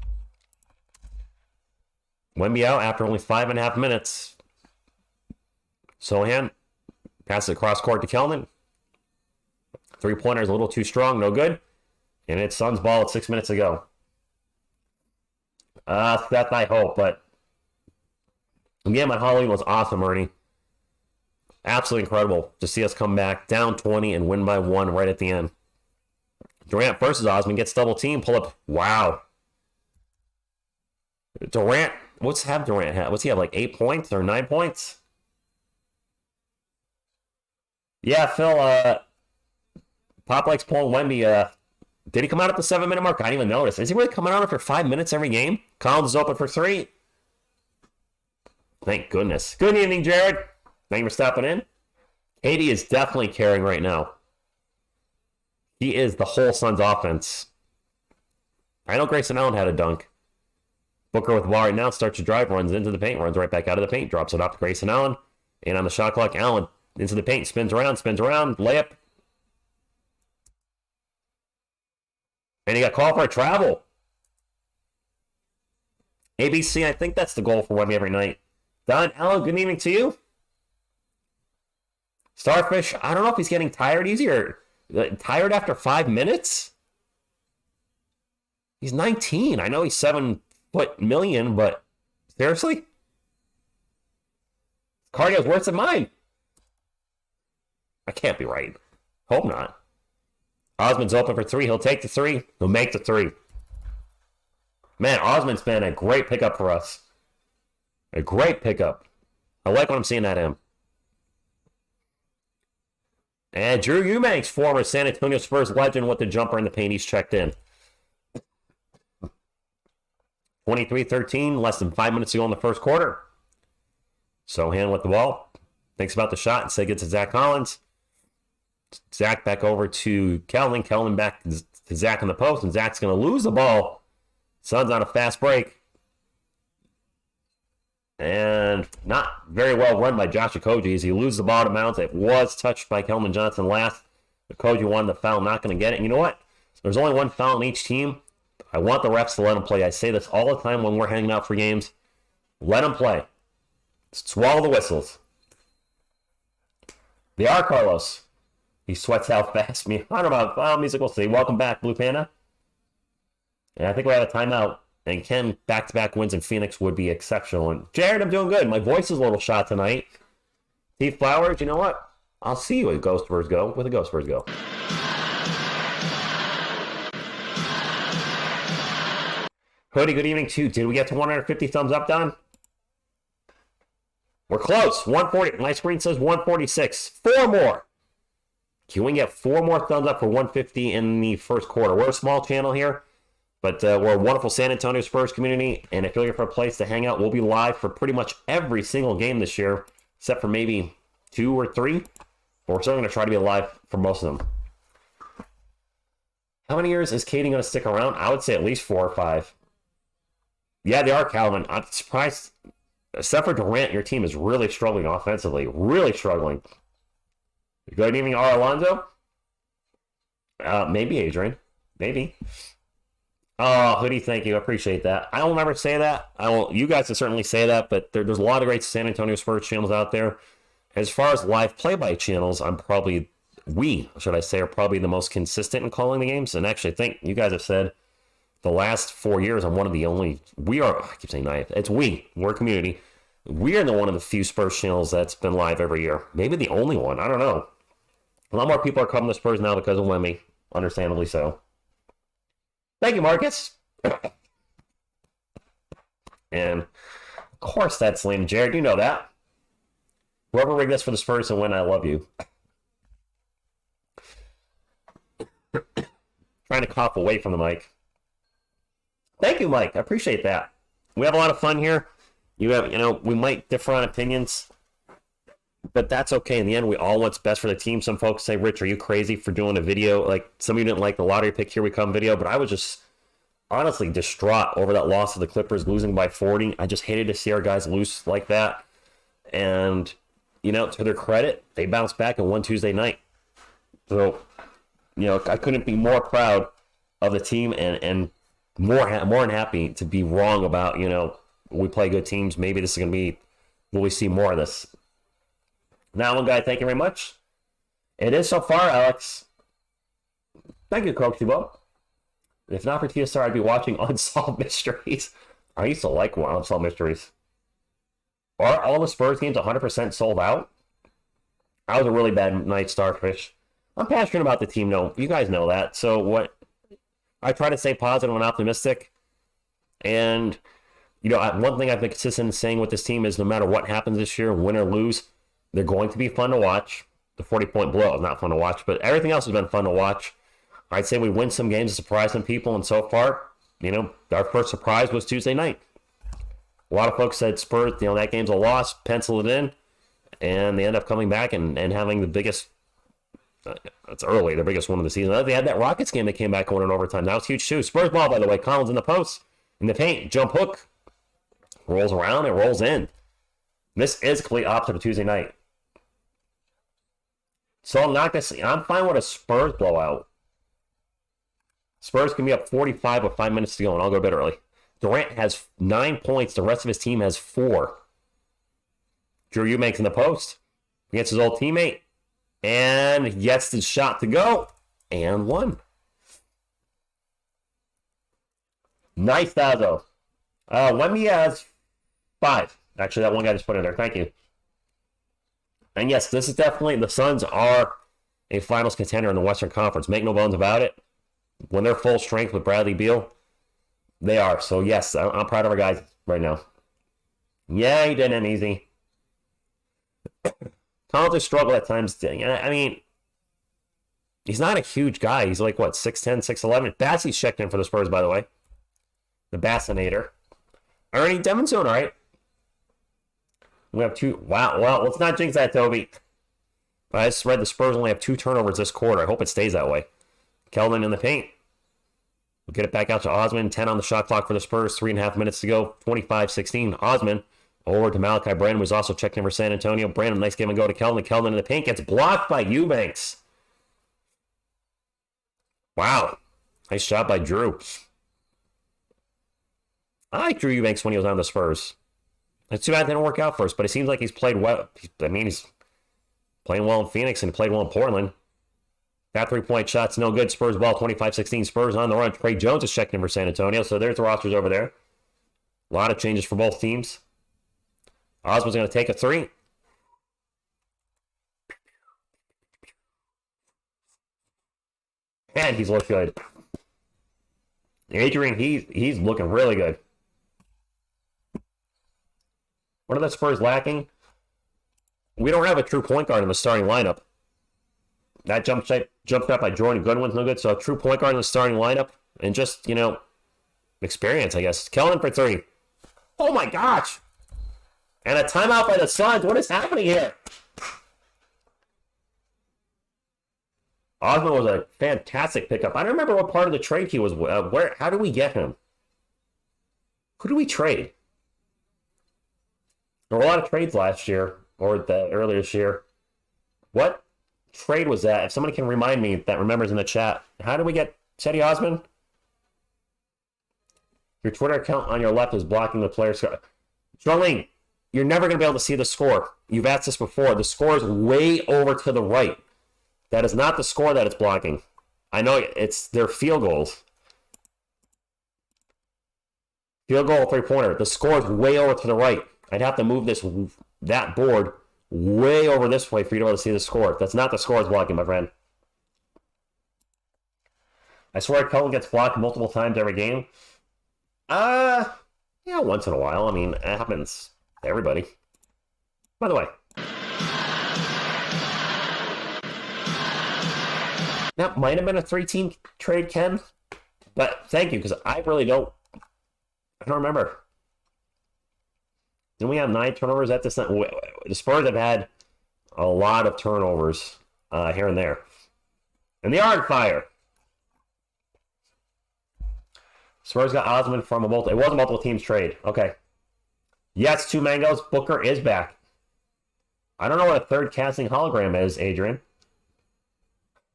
Wemby out after only 5.5 minutes. Sohan passes across court to Kelman. Three-pointer is a little too strong, no good. And it's Suns ball at 6 minutes to go. That I hope, but again, my Halloween was awesome, Ernie. Absolutely incredible to see us come back down 20 and win by 1 right at the end. Durant versus Osmond gets double team, pull up. Wow. Durant, what's Durant have? What's he have, like 8 points or 9 points? Yeah, Phil, Pop likes pulling Wemby. Did he come out at the 7-minute mark? I didn't even notice. Is he really coming out after 5 minutes every game? Collins is open for 3. Thank goodness. Good evening, Jared. Thank you for stopping in. Katie is definitely carrying right now. He is the whole Suns offense. I know Grayson Allen had a dunk. Booker with the ball right now, starts to drive, runs into the paint, runs right back out of the paint, drops it off to Grayson Allen. And on the shot clock, Allen into the paint, spins around, layup. And he got called for a travel. ABC, I think that's the goal for Wemby every night. Don Allen, good evening to you. Starfish, I don't know if he's getting tired easier. Tired after 5 minutes? He's 19. I know he's 7 foot million, but seriously? Cardio's worse than mine. I can't be right. Hope not. Osmond's open for 3. He'll take the 3. He'll make the 3. Man, Osmond's been a great pickup for us. A great pickup. I like what I'm seeing at him. And Drew Eubanks, former San Antonio Spurs legend with the jumper in the paint, he's checked in. 23-13, less than 5 minutes to go in the first quarter. Sohan with the ball. Thinks about the shot. Instead gets to Zach Collins. Zach back over to Kellen. Kellen back to Zach in the post. And Zach's going to lose the ball. Suns on a fast break. And not very well run by Josh Okogie as he loses the ball to Mounds. It was touched by Kelman Johnson last. Okogie wanted the foul, not going to get it. And you know what? There's only one foul on each team. I want the refs to let them play. I say this all the time when we're hanging out for games. Let them play. Swallow the whistles. They are Carlos. He sweats out fast. I don't know about music. We'll see. Welcome back, Blue Panda. And I think we have a timeout. And Ken, back-to-back wins in Phoenix would be exceptional. And Jared, I'm doing good. My voice is a little shot tonight. Steve Flowers, you know what? I'll see you with Ghost Spurs Go. Where the Ghost Spurs go. Hoodie, good evening too. Did we get to 150 thumbs up, Don? We're close. 140. My screen says 146. 4 more. Can we get 4 more thumbs up for 150 in the first quarter? We're a small channel here. But we're a wonderful San Antonio Spurs community, and if you're looking for a place to hang out, we'll be live for pretty much every single game this year, except for maybe 2 or 3. But we're still going to try to be live for most of them. How many years is Katie going to stick around? I would say at least 4 or 5. Yeah, they are, Calvin. I'm surprised. Except for Durant, your team is really struggling offensively. Really struggling. Good evening, R. Alonzo. Maybe Adrian. Maybe. Oh, Hoodie, thank you. I appreciate that. I will never say that. You guys can certainly say that, but there's a lot of great San Antonio Spurs channels out there. As far as live play-by channels, are probably the most consistent in calling the games. And actually, I think you guys have said the last 4 years, I'm one of the only. I keep saying we're a community. We are one of the few Spurs channels that's been live every year. Maybe the only one. I don't know. A lot more people are coming to Spurs now because of Wemmy. Understandably so. Thank you, Marcus. And, of course, that's Lane and Jared. You know that. Whoever rigged this for the Spurs and win, I love you. Trying to cough away from the mic. Thank you, Mike. I appreciate that. We have a lot of fun here. We might differ on opinions, but that's okay. In the end, we all want what's best for the team. Some folks say, Rich, are you crazy for doing a video? Like, some of you didn't like the lottery pick, here we come video, but I was just honestly distraught over that loss of the Clippers losing by 40. I just hated to see our guys lose like that. And, to their credit, they bounced back and won Tuesday night. So, I couldn't be more proud of the team and more than happy to be wrong about, we play good teams. Maybe this is going to be, will we see more of this? Now, one guy, thank you very much. It is so far, Alex. Thank you, Coach Thibault. If not for TSR, I'd be watching Unsolved Mysteries. I used to like Unsolved Mysteries. Are all the Spurs games 100% sold out? I was a really bad night, Starfish. I'm passionate about the team, though. You guys know that. So what? I try to stay positive and optimistic. And, one thing I've been consistent in saying with this team is no matter what happens this year, win or lose, they're going to be fun to watch. The 40-point blowout is not fun to watch, but everything else has been fun to watch. I'd say we win some games to surprise some people, and so far, our first surprise was Tuesday night. A lot of folks said Spurs, that game's a loss, pencil it in, and they end up coming back and having the biggest, it's early, the biggest one of the season. They had that Rockets game that came back going in overtime. That was huge too. Spurs ball, by the way, Collins in the post, in the paint, jump hook, rolls around, and rolls in. This is complete opposite of Tuesday night. So I'm fine with a Spurs blowout. Spurs can be up 45 with 5 minutes to go, and I'll go a bit early. Durant has 9 points. The rest of his team has 4. Drew Eubanks in the post against his old teammate. And gets the shot to go. And 1. Nice, Dazo. Wemby has 5. Actually, that one guy just put in there. Thank you. And yes, this is definitely, the Suns are a finals contender in the Western Conference. Make no bones about it. When they're full strength with Bradley Beal, they are. So yes, I'm proud of our guys right now. Yeah, he did it easy. Collins has struggled at times. I mean, he's not a huge guy. He's like, what, 6'10", 6'11"? Bassey's checked in for the Spurs, by the way. The Bassinator. Ernie Demon's doing all right. We have 2. Wow. Well, let's not jinx that, Toby. I just read the Spurs only have 2 turnovers this quarter. I hope it stays that way. Keldon in the paint. We'll get it back out to Osman. 10 on the shot clock for the Spurs. 3.5 minutes to go. 25-16. Osman over to Malachi Brandon, who's also checked in for San Antonio. Brandon, nice give and go to Keldon. Keldon in the paint gets blocked by Eubanks. Wow. Nice shot by Drew. I like Drew Eubanks when he was on the Spurs. It's too bad it didn't work out for us, but it seems like he's played well. I mean, he's playing well in Phoenix and played well in Portland. That 3-point shot's no good. Spurs ball, 25-16. Spurs on the run. Trey Jones is checking in for San Antonio, so there's the rosters over there. A lot of changes for both teams. Osman's going to take a 3. And he's looked good. Adrian, he's looking really good. What are the Spurs lacking? We don't have a true point guard in the starting lineup. That jump shot by Jordan Goodwin's no good. So a true point guard in the starting lineup. And just, experience, I guess. Keldon for 3. Oh my gosh. And a timeout by the Suns. What is happening here? Osman was a fantastic pickup. I don't remember what part of the trade he was. How did we get him? Who did we trade? There were a lot of trades last year, or earlier this year. What trade was that? If somebody can remind me that remembers in the chat. How did we get Cedi Osman? Your Twitter account on your left is blocking the player's score. Charlene, you're never going to be able to see the score. You've asked this before. The score is way over to the right. That is not the score that it's blocking. I know it's their field goals. Field goal, 3-pointer. The score is way over to the right. I'd have to move that board way over this way for you to be able to see the score. That's not the score it's blocking, my friend. I swear Keldon gets blocked multiple times every game. Yeah, once in a while. I mean, it happens to everybody. By the way, that might have been a 3-team trade, Ken. But thank you, because I really don't. I don't remember. Didn't we have 9 turnovers at this time? The Spurs have had a lot of turnovers here and there. And the Ard Fire. Spurs got Osman from it was a multiple teams trade. Okay. Yes, 2 mangoes. Booker is back. I don't know what a third casting hologram is, Adrian.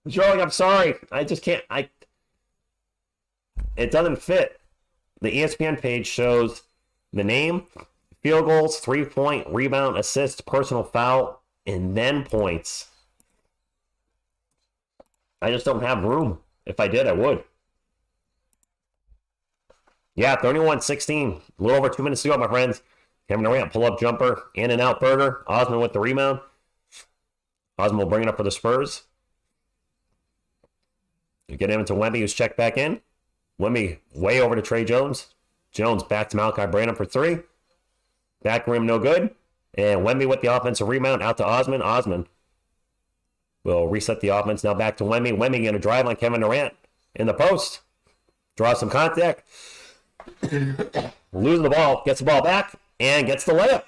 Joey, I'm sorry. I just can't. It doesn't fit. The ESPN page shows the name, field goals, 3-point, rebound, assist, personal foul, and then points. I just don't have room. If I did, I would. Yeah, 31-16. A little over 2 minutes to go, my friends. Kevin Durant, pull-up jumper, in and out burger. Osman with the rebound. Osman will bring it up for the Spurs. You get him into Wemby, who's checked back in. Wemby way over to Trey Jones. Jones back to Malachi Brandon for 3. Back rim, no good. And Wemby with the offensive rebound out to Osman. Osman will reset the offense. Now back to Wemby. Wemby going to drive on Kevin Durant in the post. Draw some contact. Losing the ball. Gets the ball back. And gets the layup.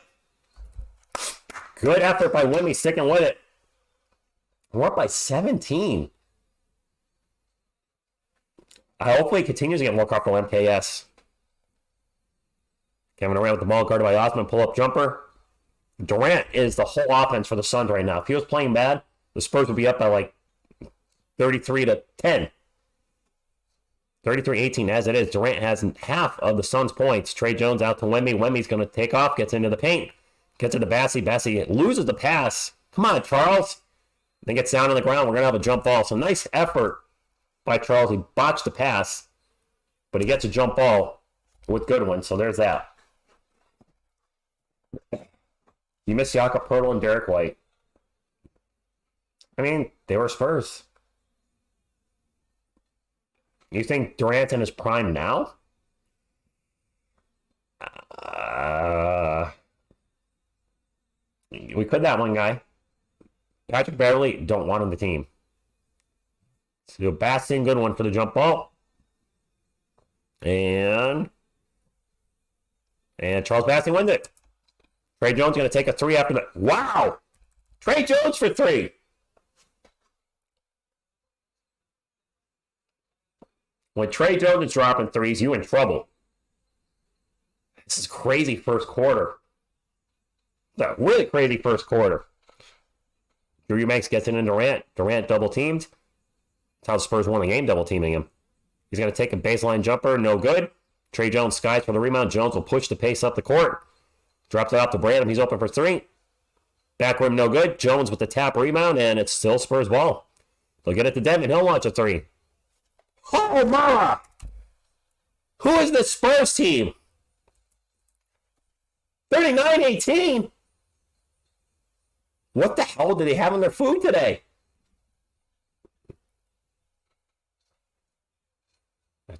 Good effort by Wemby, sticking with it. We're up by 17. Hopefully, he continues to get more comfortable MKS. Kevin Durant with the ball, guarded by Osman, pull-up jumper. Durant is the whole offense for the Suns right now. If he was playing bad, the Spurs would be up by like 33-10. 33-18 as it is. Durant has half of the Suns' points. Trey Jones out to Wemby. Wemby's going to take off, gets into the paint. Gets it to Bassey. Bassey loses the pass. Come on, Charles. Then gets down on the ground. We're going to have a jump ball. So nice effort by Charles. He botched the pass, but he gets a jump ball with Goodwin. So there's that. You missed Jakob Poeltl and Derek White. I mean, they were Spurs. You think Durant's in his prime now? We could that one guy. Patrick Beverly, don't want on the team. So Bastion, good one for the jump ball. And And Charles Bassey wins it. Trey Jones going to take a three after that. Wow! Trey Jones for three. When Trey Jones is dropping threes, you in trouble. This is crazy first quarter. It's a really crazy first quarter. Drew Eubanks gets it in Durant. Durant double teamed. That's how the Spurs won the game, double teaming him. He's going to take a baseline jumper. No good. Trey Jones skies for the rebound. Jones will push the pace up the court. Drops it out to Brandon. He's open for three. Back rim, no good. Jones with the tap rebound, and it's still Spurs ball. They'll get it to Devin. He'll launch a three. Oh, mama! Who is this Spurs team? 39-18? What the hell do they have in their food today?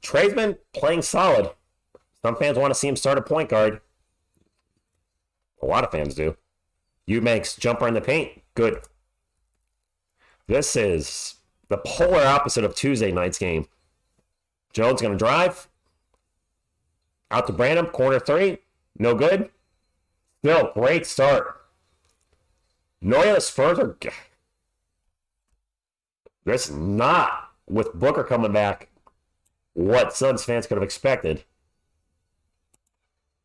Trey's been playing solid. Some fans want to see him start a point guard. A lot of fans do. Eubanks jumper in the paint. Good. This is the polar opposite of Tuesday night's game. Jones going to drive. Out to Branham. Corner three. No good. Still, great start. Noya, the Spurs are... This is not, with Booker coming back, what Suns fans could have expected.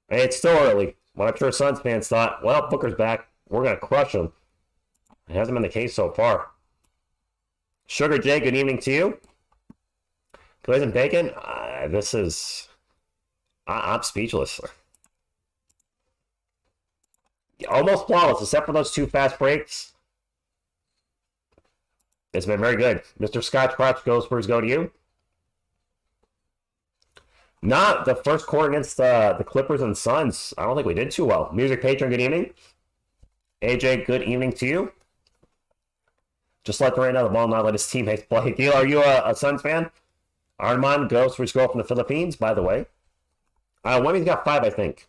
Hey, it's still early, but I'm sure Suns fans thought, well, Booker's back. We're going to crush him. It hasn't been the case so far. Sugar J, good evening to you. Glaze and Bacon, this is... I'm speechless. Almost flawless, except for those two fast breaks. It's been very good. Mr. Scotch Crotch, Go Spurs, go to you. Not the first quarter against the Clippers and Suns. I don't think we did too well. Music Patron, good evening. AJ, good evening to you. Just let the rain out of the ball, not let his teammates play. Gil, are you a Suns fan? Armand, Go Spurs, go from the Philippines, by the way. Wemmy's got 5, I think.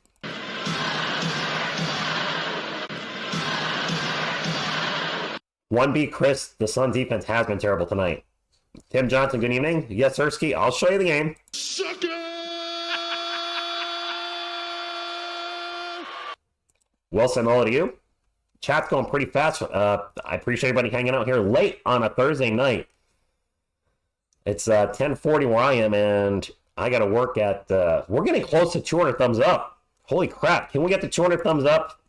One B, Chris, the Suns defense has been terrible tonight. Tim Johnson, good evening. Yes, Ersky, I'll show you the game. Sucker! Wilson, all to you. Chat's going pretty fast. I appreciate everybody hanging out here late on a Thursday night. It's 10:40 where I am, and I got to work at... we're getting close to 200 thumbs up. Holy crap. Can we get to 200 thumbs up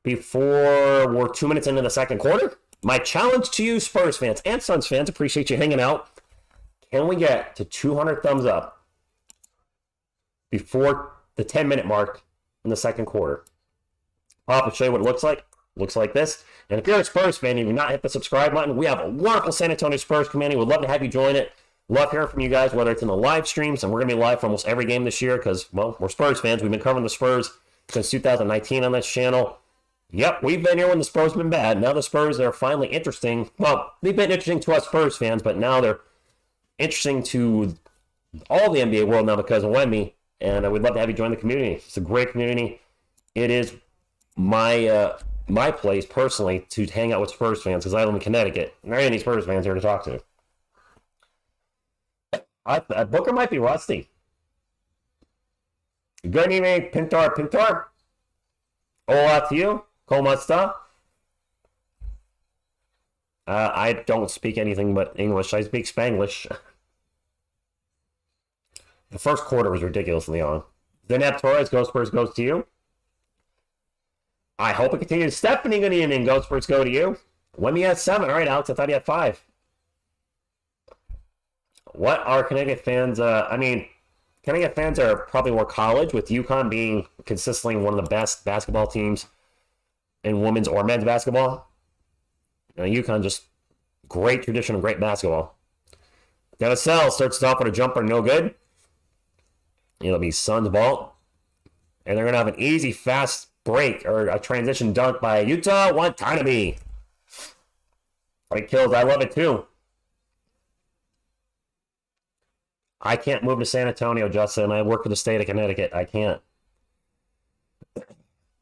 before we're 2 minutes into the second quarter? My challenge to you, Spurs fans and Suns fans, appreciate you hanging out. Can we get to 200 thumbs up before the 10-minute mark in the second quarter? I'll show you what it looks like. Looks like this. And if you're a Spurs fan and you've not hit the subscribe button, we have a wonderful San Antonio Spurs community. We'd love to have you join it. Love hearing from you guys, whether it's in the live streams, and we're going to be live for almost every game this year because, well, we're Spurs fans. We've been covering the Spurs since 2019 on this channel. Yep, we've been here when the Spurs have been bad. Now the Spurs are finally interesting. Well, they've been interesting to us Spurs fans, but now they're interesting to all the NBA world now because of Wemby. And we'd love to have you join the community. It's a great community. It is my place, personally, to hang out with Spurs fans because I live in Connecticut. There ain't any Spurs fans here to talk to. Booker might be rusty. Good evening, Pintar. Hola to you. ¿Cómo está? I don't speak anything but English. I speak Spanglish. The first quarter was ridiculously long. Zenap Torres, Ghost Spurs goes to you. I hope it continues. Stephanie, good evening. Ghost Spurs go to you. When he had 7. All right, Alex, I thought he had 5. What are Connecticut fans? Connecticut fans are probably more college, with UConn being consistently one of the best basketball teams in women's or men's basketball. UConn just great tradition of great basketball. Dennisell starts off with a jumper, no good. It'll be Suns ball. And they're going to have an easy, fast break or a transition dunk by Utah Watanabe. Great kills. I love it too. I can't move to San Antonio, Justin. I work for the state of Connecticut. I can't.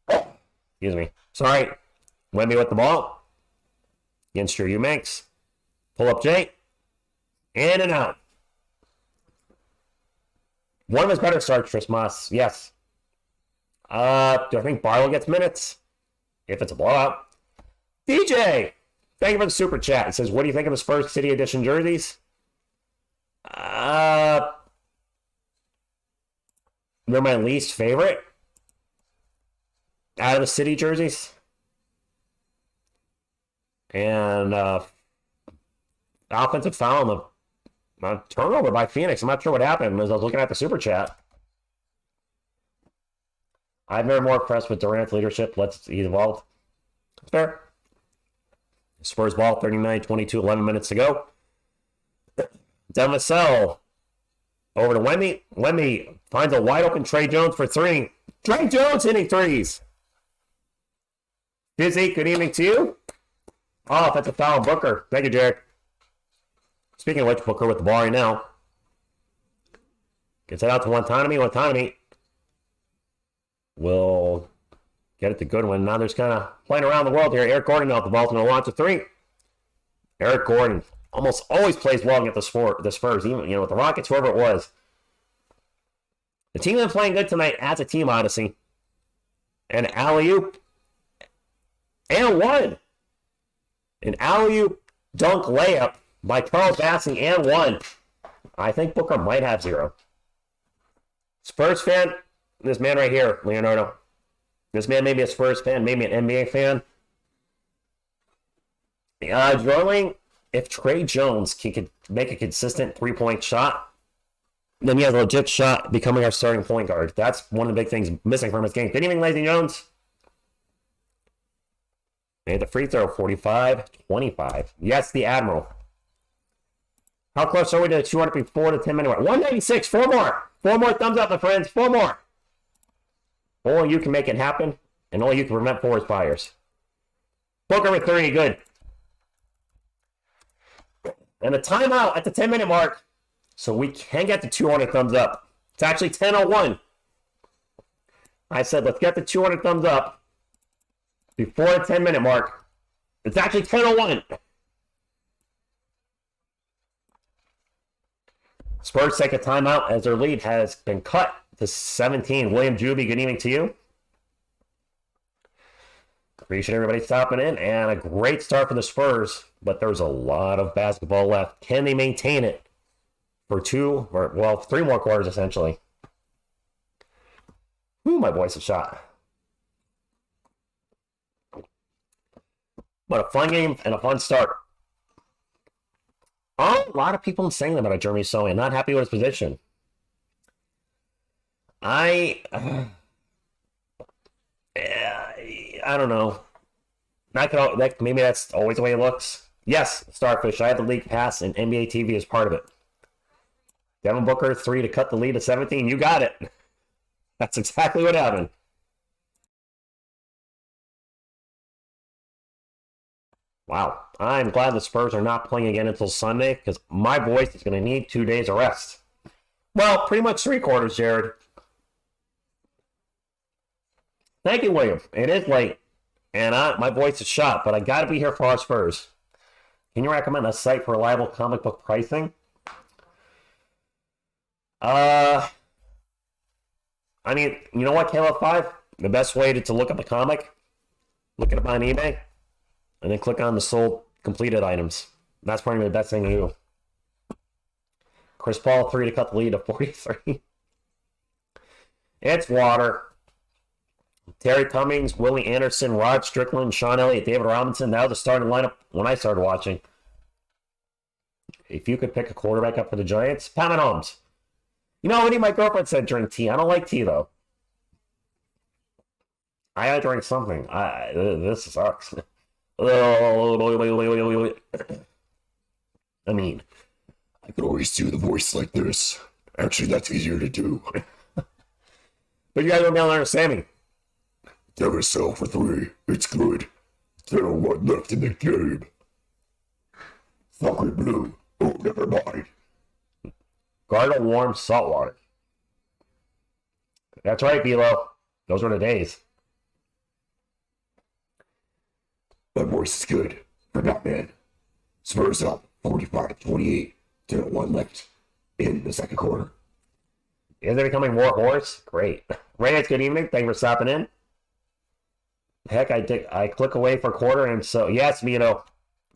Excuse me. Sorry. Wemby with the ball. Against Drew Eubanks. Pull up Jay. In and out. One of his better starts, Tris Moss. Yes. Do I think Barlow gets minutes? If it's a blowout. DJ! Thank you for the super chat. It says, what do you think of the Spurs City Edition jerseys? They're my least favorite out of the City jerseys. And offensive foul on the turnover by Phoenix. I'm not sure what happened as I was looking at the super chat. I'm very more impressed with Durant's leadership. He's involved. Fair. Spurs ball, 39-22, 11 minutes to go. Devin Vassell over to Wemby. Wemby finds a wide open Trey Jones for three. Trey Jones hitting threes. Fizzy, good evening to you. Oh, that's a foul on Booker. Thank you, Jared. Speaking of which, Booker with the ball right now. Gets it out to Wantanami. Wantanami will get it to Goodwin. Now there's kind of playing around the world here. Eric Gordon out the ball to launch a three. Eric Gordon almost always plays well against the Spurs, even with the Rockets, whoever it was. The team that's playing good tonight as a team, Odyssey. And alley-oop. And one. An alley-oop dunk layup by Charles Bassey and one. I think Booker might have zero. Spurs fan, this man right here, Leonardo. This man may be a Spurs fan, maybe an NBA fan. Drawing, if Trey Jones can make a consistent three-point shot, then he has a legit shot becoming our starting point guard. That's one of the big things missing from his game. Good evening, Lazy Jones. Made the free throw, 45-25. Yes, the Admiral. How close are we to 200 before the 10-minute mark? 196, four more. Four more thumbs up, my friends. Four more. Only you can make it happen, and only you can prevent forest fires. Booker with 30, good. And a timeout at the 10-minute mark, so we can get to 200 thumbs up. It's actually 10:01. I said, let's get to 200 thumbs up before the 10-minute mark. It's actually 10:01. Spurs take a timeout as their lead has been cut to 17. William Juby, good evening to you. Appreciate everybody stopping in. And a great start for the Spurs, but there's a lot of basketball left. Can they maintain it for three more quarters, essentially? Ooh, my voice is shot. But a fun game and a fun start. A lot of people saying about Jeremy Sohan, not happy with his position. I don't know. Maybe that's always the way it looks. Yes, Starfish, I have the league pass and NBA TV as part of it. Devin Booker, 3 to cut the lead to 17. You got it. That's exactly what happened. Wow. I'm glad the Spurs are not playing again until Sunday because my voice is going to need 2 days of rest. Well, pretty much 3 quarters, Jared. Thank you, William. It is late, and my voice is shot, but I got to be here for our Spurs. Can you recommend a site for reliable comic book pricing? I mean, you know what, Caleb 5? The best way to look up a comic, look it up on eBay, and then click on the sold completed items. That's probably the best thing to do. Chris Paul, 3 to cut the lead to 43. It's water. Terry Cummings, Willie Anderson, Rod Strickland, Sean Elliott, David Robinson. That was the starting lineup when I started watching. If you could pick a quarterback up for the Giants, Pat Mahomes. You know, my girlfriend said drink tea. I don't like tea, though. I gotta drink something. This sucks. I mean, I could always do the voice like this. Actually, that's easier to do. But you guys don't understand me. Devin Vassell for 3. It's good. 10:01 left in the game. Fucking blue. Oh, never mind. Gargle warm salt water. That's right, Bilo. Those were the days. My voice is good. For Batman. Spurs up 45-28. 10:01 left in the second quarter. Is it becoming more hoarse? Great. Reyes, good evening. Thank you for stopping in. Heck, I click away for a quarter, and so, yes, Mino.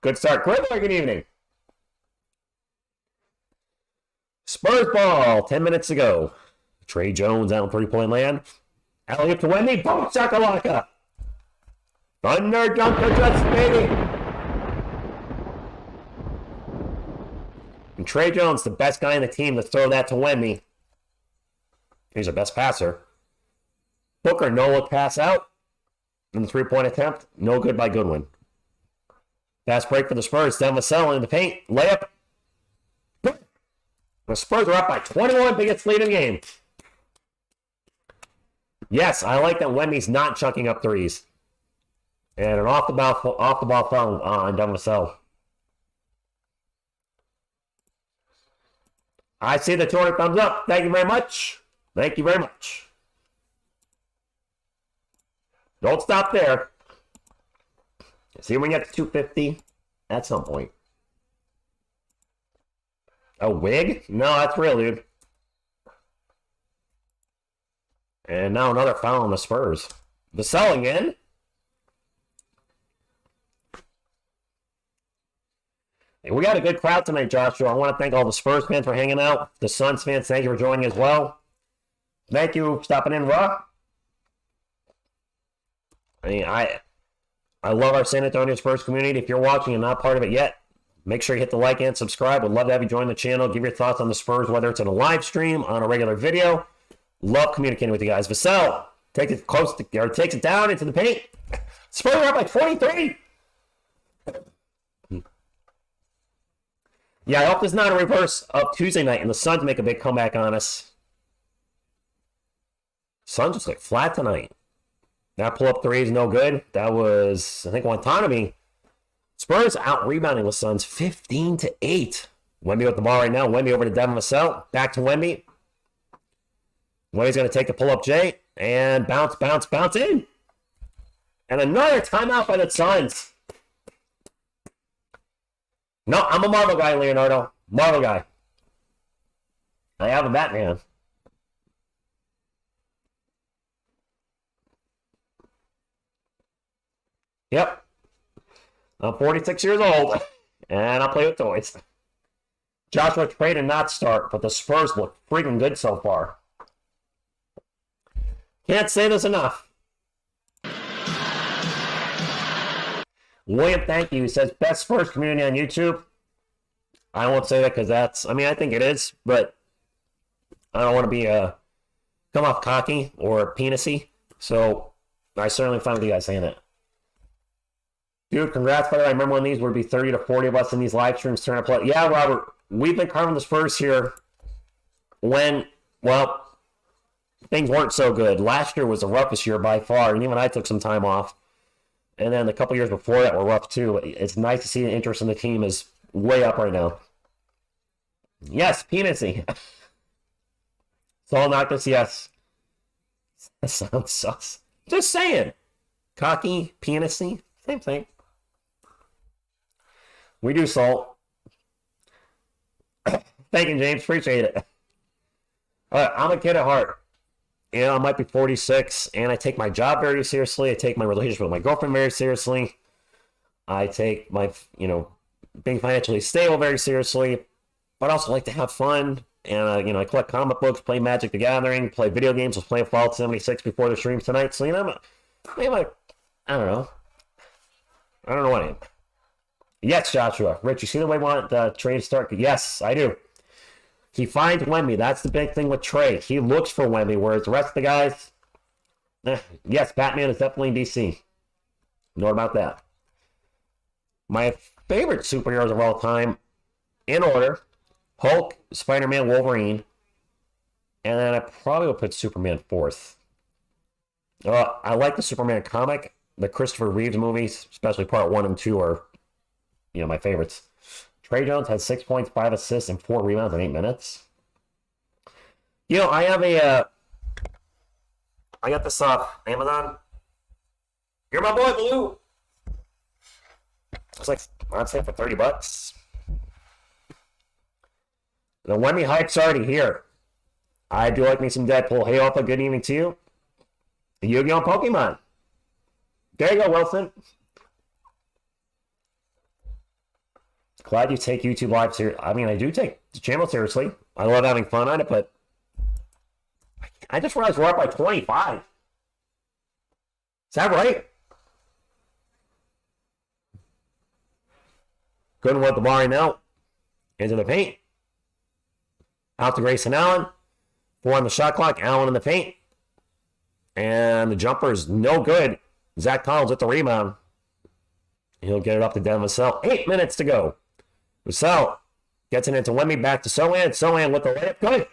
Good start. Gridlock, good evening. Spurs ball, 10 minutes ago. Trey Jones out in three-point land. Alley-oop to Wendy. Boom, shakalaka. Thunder dunker just baby. And Trey Jones, the best guy in the team, to throw that to Wemby. He's our best passer. Booker, no look pass out. And the three-point attempt, no good by Goodwin. Fast break for the Spurs. Devin Vassell in the paint. Layup. The Spurs are up by 21, biggest lead in the game. Yes, I like that Wemby's not chucking up threes. And an off the ball foul on Devin Vassell. I see the 200 thumbs up. Thank you very much. Thank you very much. Don't stop there. See when we get to 250 at some point. A wig? No, that's real, dude. And now another foul on the Spurs. Vassell again. We got a good crowd tonight, Joshua. I want to thank all the Spurs fans for hanging out. The Suns fans, thank you for joining as well. Thank you for stopping in, Raw. I mean, I love our San Antonio Spurs community. If you're watching and not part of it yet, make sure you hit the like and subscribe. Would love to have you join the channel. Give your thoughts on the Spurs, whether it's in a live stream, on a regular video. Love communicating with you guys. Vassell takes it down into the paint. Spurs are up by 23. Yeah, I hope there's not a reverse of Tuesday night and the Suns make a big comeback on us. Suns just look flat tonight. That pull-up three is no good. That was, I think, Guantanamo. Spurs out-rebounding the Suns 15-8. Wemby with the ball right now. Wemby over to Devin Vassell. Back to Wemby. Wemby's going to take the pull-up J. And bounce in. And another timeout by the Suns. No, I'm a Marvel guy, Leonardo. Marvel guy. I have a Batman. Yep. I'm 46 years old, and I play with toys. Joshua Trey did not start, but the Spurs look freaking good so far. Can't say this enough. William, thank you. He says, best Spurs community on YouTube. I won't say that because I think it is, but I don't want to be come off cocky or penisy. So I certainly find you guys saying it. Dude, congrats, by the way. I remember when these would be 30 to 40 of us in these live streams turn to play. Yeah, Robert, we've been covering the Spurs here when, well, things weren't so good. Last year was the roughest year by far, and even I took some time off. And then the couple years before that were rough too. It's nice to see the interest in the team is way up right now. Yes, penisy. Saul Noctis, yes. That sounds sus. Just saying. Cocky, penisy, same thing. We do, Salt. Thank you, James. Appreciate it. I'm a kid at heart. You know, I might be 46, and I take my job very seriously. I take my relationship with my girlfriend very seriously. I take my, being financially stable very seriously, but I also like to have fun. And, I collect comic books, play Magic the Gathering, play video games. I was playing Fallout 76 before the stream tonight. So, I don't know. I don't know what I am. Yes, Joshua. Rich, you see the way we want the trade to start? Yes, I do. He finds Wemby. That's the big thing with Trey. He looks for Wemby, whereas the rest of the guys, yes, Batman is definitely DC. No about that. My favorite superheroes of all time, in order, Hulk, Spider-Man, Wolverine, and then I probably would put Superman fourth. I like the Superman comic. The Christopher Reeves movies, especially part 1 and 2, are, my favorites. Trey Jones had 6 points, 5 assists, and 4 rebounds in 8 minutes. I have I got this off Amazon. You're my boy, Blue. It's like, I'd say for $30. The Wemby hype's already here. I do like me some Deadpool. Hey, Alpha, good evening to you. Yu-Gi-Oh! Pokemon. There you go, Wilson. Glad you take YouTube Live seriously. I mean, I do take the channel seriously. I love having fun on it, but I just realized we're up by 25. Is that right? Good one with the bar now. Into the paint. Out to Grayson Allen. 4 on the shot clock. Allen in the paint. And the jumper is no good. Zach Collins with the rebound. He'll get it up to Devin Vassell. 8 minutes to go. Vassell gets it into Wemby, back to Sohan. Sohan with the layup. Good.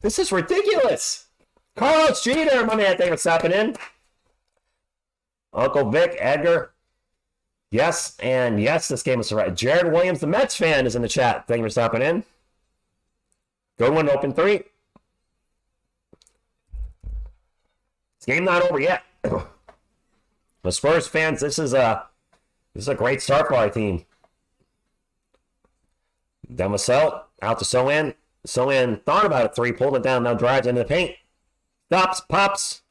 This is ridiculous. Carlos Jeter, my man, thank you for stopping in. Uncle Vic, Edgar. Yes, and yes, this game is right. Jared Williams, the Mets fan, is in the chat. Thank you for stopping in. Good one, open 3. This game not over yet. The Spurs fans, this is a great start for our team. Demasel out to Sohan. Sohan thought about it. 3, pulled it down, now drives into the paint. Stops, pops.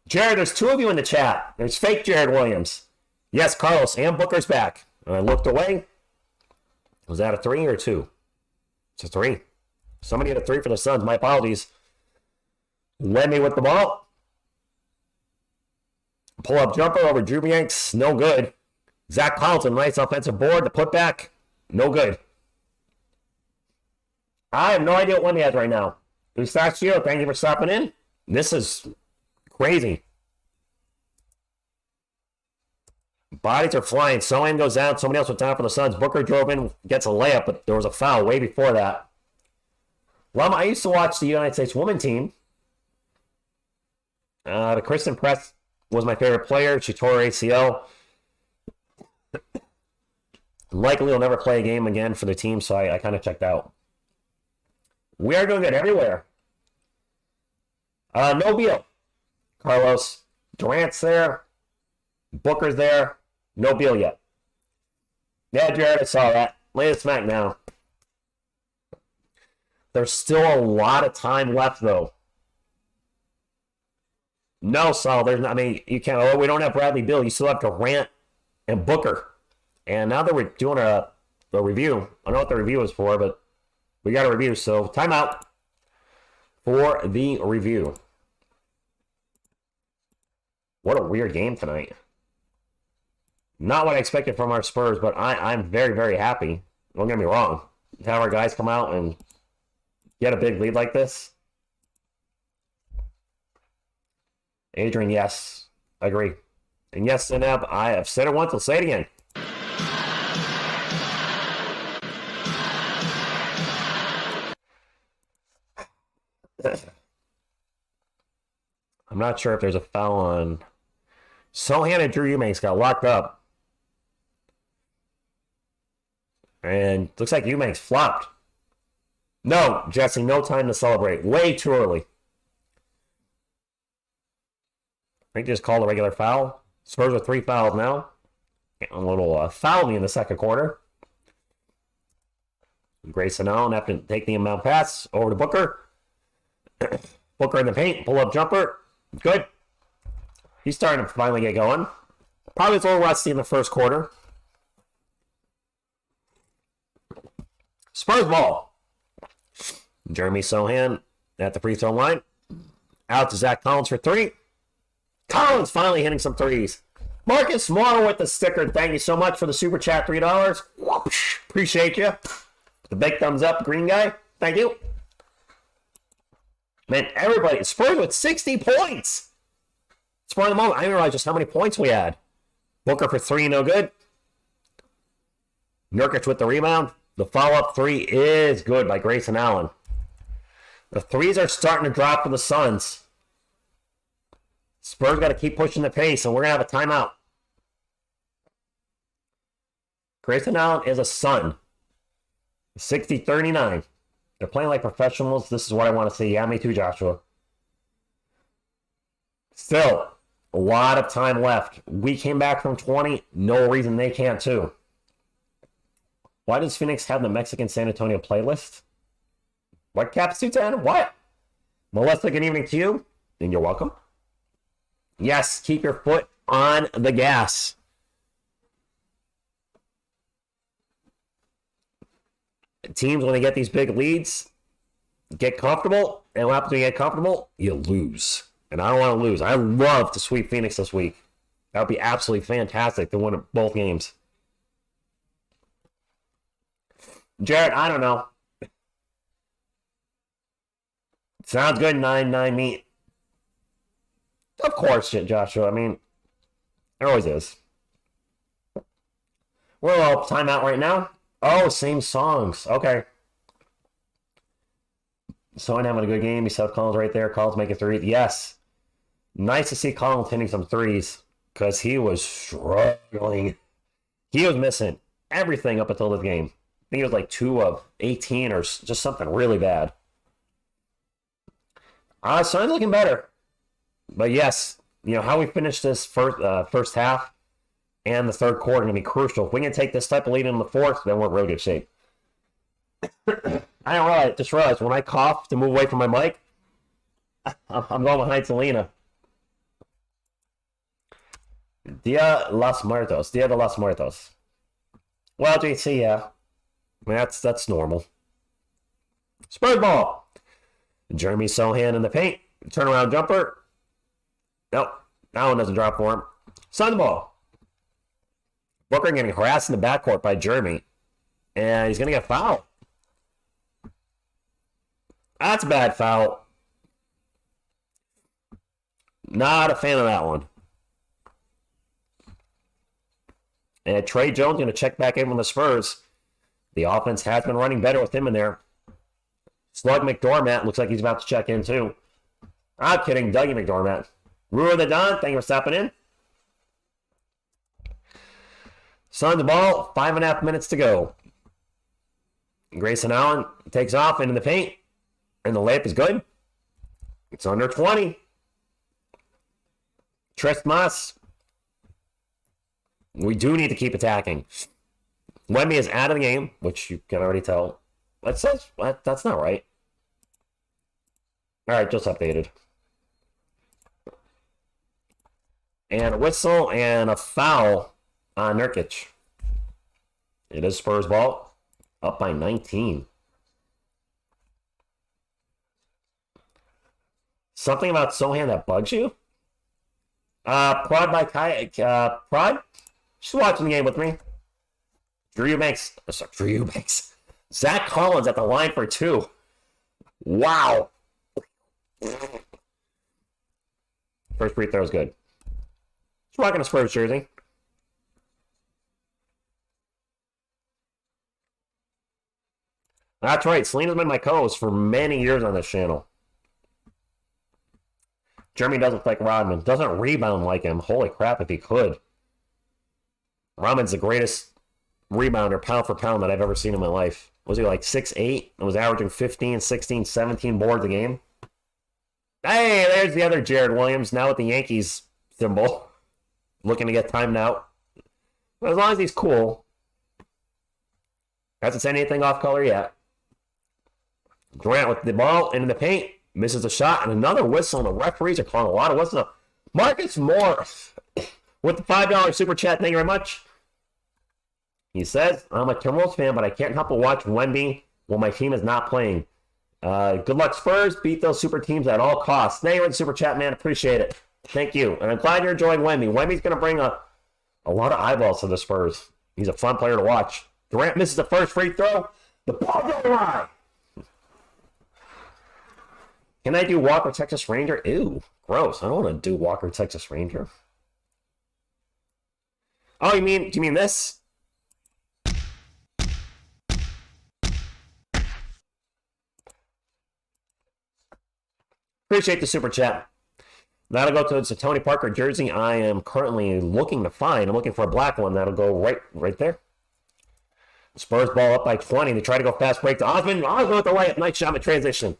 Jared, there's 2 of you in the chat. There's fake Jared Williams. Yes, Carlos and Booker's back. And I looked away. Was that a 3 or 2? It's a 3. Somebody had a 3 for the Suns. My apologies. Wemby with the ball. Pull-up jumper over Drew Yanks. No good. Zach Collins, nice offensive board. The putback. No good. I have no idea what Wemby has right now. Eustachio, thank you for stopping in. This is crazy. Bodies are flying. Sohan goes down. Somebody else went down for the Suns. Booker drove in, gets a layup, but there was a foul way before that. Well, I used to watch the United States women team. The Kristen Press was my favorite player. She tore her ACL. Likely will never play a game again for the team, so I kind of checked out. We are doing good everywhere. No Beal. Carlos Durant's there. Booker's there. No Beal yet. Yeah, Jared, I saw that. Lay the smack now. There's still a lot of time left, though. No, Saul, there's not. I mean, you can't. Oh, we don't have Bradley Beal. You still have Durant and Booker. And now that we're doing a review, I don't know what the review is for, but we got a review. So, timeout for the review. What a weird game tonight. Not what I expected from our Spurs, but I'm very, very happy. Don't get me wrong. To have our guys come out and get a big lead like this. Adrian, yes. I agree. And yes, Zineb, I have said it once, I'll say it again. I'm not sure if there's a foul on Sohan and Drew Eubanks got locked up. And looks like Eubanks flopped. No, Jesse, no time to celebrate. Way too early. I think they just called a regular foul. Spurs with 3 fouls now. A little foul me in the second quarter. Grayson Allen have to take the inbound pass over to Booker. Booker in the paint, pull-up jumper. Good. He's starting to finally get going. Probably a little rusty in the first quarter. Spurs ball. Jeremy Sohan at the free throw line. Out to Zach Collins for 3. Collins finally hitting some threes. Marcus Morrow with the sticker. Thank you so much for the super chat, $3. Whoosh. Appreciate you. The big thumbs up, green guy. Thank you. Man, everybody. Spurs with 60 points. Spurs of the moment. I didn't realize just how many points we had. Booker for 3, no good. Nurkic with the rebound. The follow-up 3 is good by Grayson Allen. The threes are starting to drop for the Suns. Spurs got to keep pushing the pace, and we're going to have a timeout. Grayson Allen is a Sun. 60-39. They're playing like professionals. This is what I want to see. Yeah, me too, Joshua. Still, a lot of time left. We came back from 20. No reason they can't, too. Why does Phoenix have the Mexican San Antonio playlist? What caps 210? What? Melissa, good evening to you. And you're welcome. Yes, keep your foot on the gas. Teams, when they get these big leads, get comfortable. And what happens when you get comfortable? You lose. And I don't want to lose. I love to sweep Phoenix this week. That would be absolutely fantastic to win both games. Jared, I don't know. Sounds good, 9-9 meet. Of course, Joshua. I mean, there always is. We're all timeout right now. Oh, same songs. Okay. Someone having a good game. He said Collins right there. Collins making three. Yes. Nice to see Collins hitting some threes because he was struggling. He was missing everything up until this game. I think he was like 2 of 18 or just something really bad. Son's looking better. But yes, you know, how we finish this first half and the third quarter going to be crucial. If we can take this type of lead in the fourth, then we're in really good shape. I just realized when I cough to move away from my mic, I'm going behind Selena. Dia de los Muertos. Well, JC, yeah. I mean, that's normal. Spurs ball. Jeremy Sohan in the paint. Turnaround jumper. Nope. That one doesn't drop for him. Sun ball. Booker getting harassed in the backcourt by Jeremy. And he's going to get fouled. That's a bad foul. Not a fan of that one. And Trey Jones going to check back in with the Spurs. The offense has been running better with him in there. Slug McDormand looks like he's about to check in too. I'm kidding, Dougie McDormand. Ruler the Don, thank you for stopping in. Suns ball, 5.5 minutes to go. Grayson Allen takes off into the paint, and the layup is good. It's under 20. Trist Moss. We do need to keep attacking. Wemby is out of the game, which you can already tell. That's not right. All right, just updated. And a whistle and a foul on Nurkic. It is Spurs ball, up by 19. Something about Sohan that bugs you? Prod by Kai. Prod? Just watching the game with me. Drew Eubanks. Zach Collins at the line for 2. Wow. First free throw is good. Just rocking a Spurs jersey. That's right. Selena's been my co-host for many years on this channel. Jeremy doesn't look like Rodman. Doesn't rebound like him. Holy crap, if he could. Rodman's the greatest rebounder pound for pound that I've ever seen in my life. Was he like 6'8" and was averaging 15, 16, 17 boards a game? Hey, there's the other Jared Williams, now with the Yankees symbol. Looking to get timed out. But as long as he's cool. Hasn't said anything off color yet. Durant with the ball into the paint. Misses a shot and another whistle. And the referees are calling a lot of whistles. Marcus Moore with the $5 super chat. Thank you very much. He says, I'm a Timberwolves fan, but I can't help but watch Wemby when my team is not playing. Good luck, Spurs. Beat those super teams at all costs. Thank you for the super chat, man. Appreciate it. Thank you. And I'm glad you're enjoying Wemby. Wemby's going to bring a lot of eyeballs to the Spurs. He's a fun player to watch. Durant misses the first free throw. The ball goes high. Can I do Walker, Texas Ranger? Ew, gross. I don't want to do Walker, Texas Ranger. Oh, do you mean this? Appreciate the super chat. That'll go to it's a Tony Parker jersey I am currently looking to find. I'm looking for a black one. That'll go right there. Spurs ball up by 20. They try to go fast break to Osman. Osman with the layup. Nice shot in transition.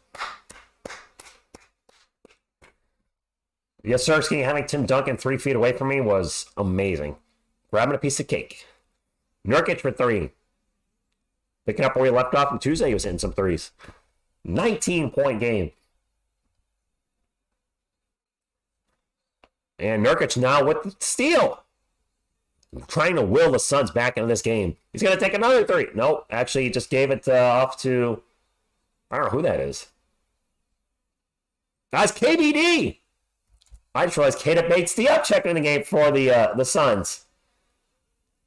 Yes, sir. Having Tim Duncan 3 feet away from me was amazing. Grabbing a piece of cake. Nurkic for 3. Picking up where he left off on Tuesday, he was hitting some threes. 19-point game. And Nurkic now with the steal. Trying to will the Suns back into this game. He's going to take another three. Nope. Actually, he just gave it off to... I don't know who that is. That's KBD. I just realized Kata Bates the up checking in the game for the Suns.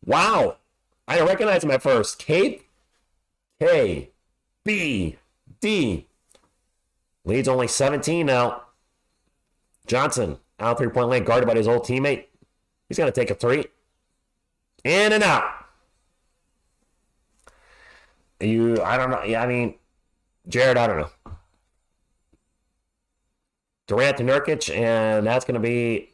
Wow. I didn't recognize him at first. K-B-D. Leads only 17 now. Johnson out 3-point lane, guarded by his old teammate. He's going to take a three. In and out. I don't know. Yeah, I mean, Jared, I don't know. Durant to Nurkic, and that's going to be...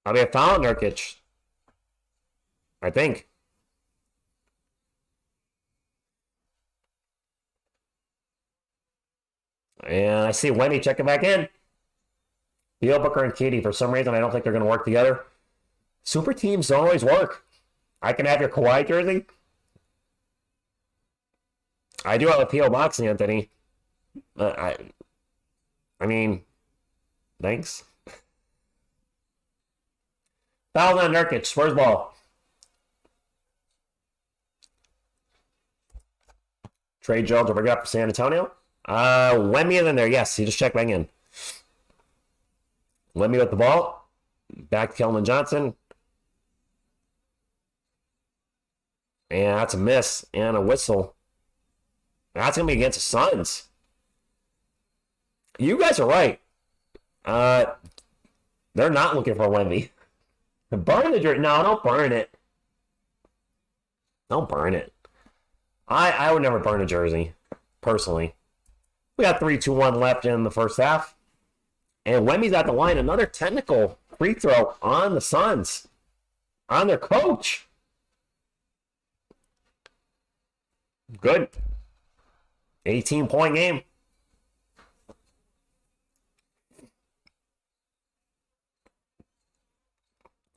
I'll be a foul on Nurkic. I think. And I see Wendy checking back in. Beal, Booker, and Katie. For some reason, I don't think they're going to work together. Super teams don't always work. I can have your Kawhi jersey. I do have a P.O. box, Anthony. I mean, thanks. Foul on Nurkic. Spurs ball. Trey Jones will bring it up for San Antonio. Wemby is in there. Yes, he just checked back in. Wemby with the ball. Back to Keldon Johnson. And that's a miss and a whistle. That's going to be against the Suns. You guys are right. They're not looking for Wemby. Burn the jersey. No, don't burn it. Don't burn it. I would never burn a jersey, personally. We got 3-2-1 left in the first half. And Wemby's at the line. Another technical free throw on the Suns. On their coach. Good. 18-point game.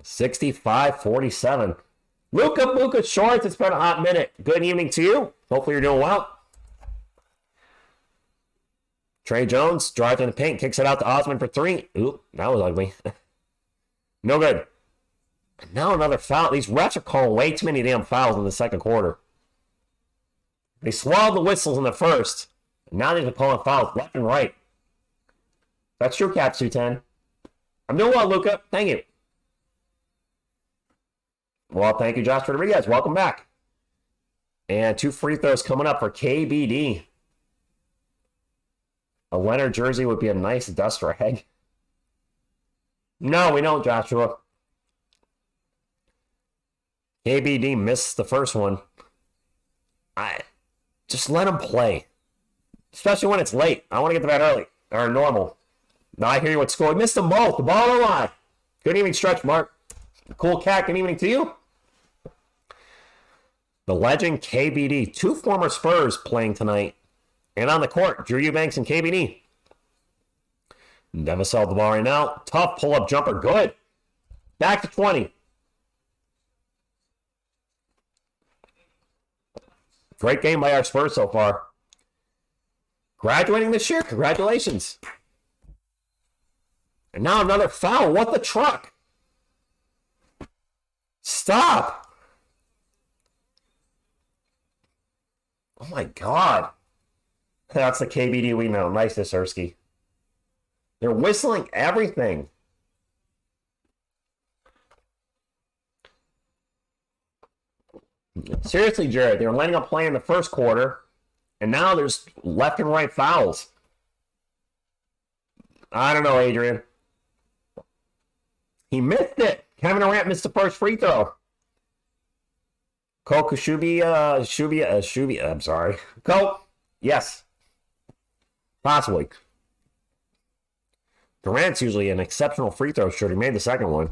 $65-47. Luka Shorts, it's been a hot minute. Good evening to you. Hopefully you're doing well. Trey Jones drives in the paint, kicks it out to Osman for three. Oop, that was ugly. No good. And now another foul. These refs are calling way too many damn fouls in the second quarter. They swallowed the whistles in the first. And now they're calling fouls left and right. That's true, Caps 210. I'm doing well, Luka. Thank you. Well, thank you, Josh Rodriguez. Welcome back. And 2 free throws coming up for KBD. A Leonard jersey would be a nice dust rag. No, we don't, Joshua. KBD missed the first one. Just let him play. Especially when it's late. I want to get to bed early. Or normal. Now I hear you with score. Missed them both. The ball on the line. Good evening, Stretch Mark. Cool cat. Good evening to you. The legend KBD. 2 former Spurs playing tonight. And on the court, Drew Eubanks and KBD. Devasel the ball right now. Tough pull-up jumper. Good. Back to 20. Great game by our Spurs so far. Graduating this year. Congratulations. And now another foul. What the truck? Stop. Oh my God. That's the KBD we know. Nice, Sikorsky. They're whistling everything. Seriously, Jared, they were letting up play in the first quarter, and now there's left and right fouls. I don't know, Adrian. He missed it. Kevin Durant missed the first free throw. Cole Shubi, I'm sorry. Cole, yes. Possibly. Durant's usually an exceptional free throw shooter. He made the second one.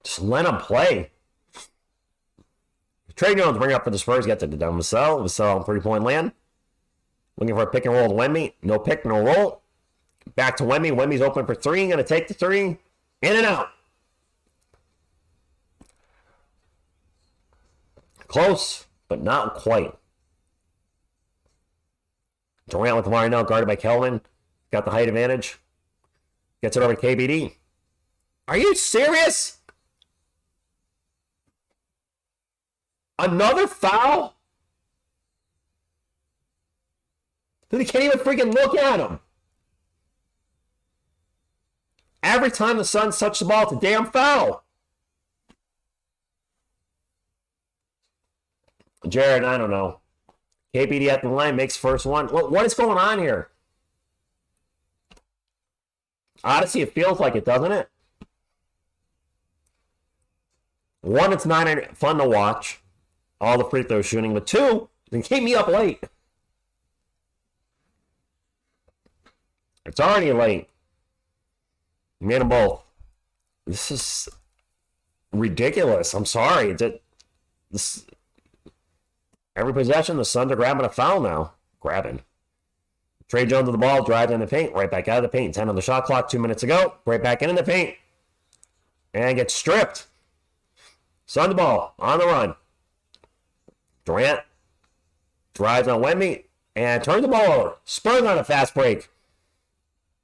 Just let him play. Trey Jones bring up for the Spurs. Gets it to Vassell. Vassell on 3-point land. Looking for a pick and roll to Wemby. No pick, no roll. Back to Wemby. Wemby's open for three. Going to take the three. In and out. Close, but not quite. Durant with the line now, guarded by Kelvin. Got the height advantage. Gets it over to KBD. Are you serious? Another foul? Dude, he can't even freaking look at him. Every time the Suns touch the ball, it's a damn foul. Jared, I don't know. KBD at the line makes first one. What is going on here? Odyssey, it feels like it, doesn't it? One, it's not fun to watch. All the free throw shooting. But two, they keep me up late. It's already late. You made them both. This is ridiculous. I'm sorry. Every possession, the Suns are grabbing a foul now. Grabbing. Trey Jones with the ball, drives in the paint, right back out of the paint. 10 on the shot clock, 2 minutes ago. Right back in the paint. And gets stripped. Sun the ball, on the run. Durant drives on Wemby and turns the ball over. Spurs on a fast break.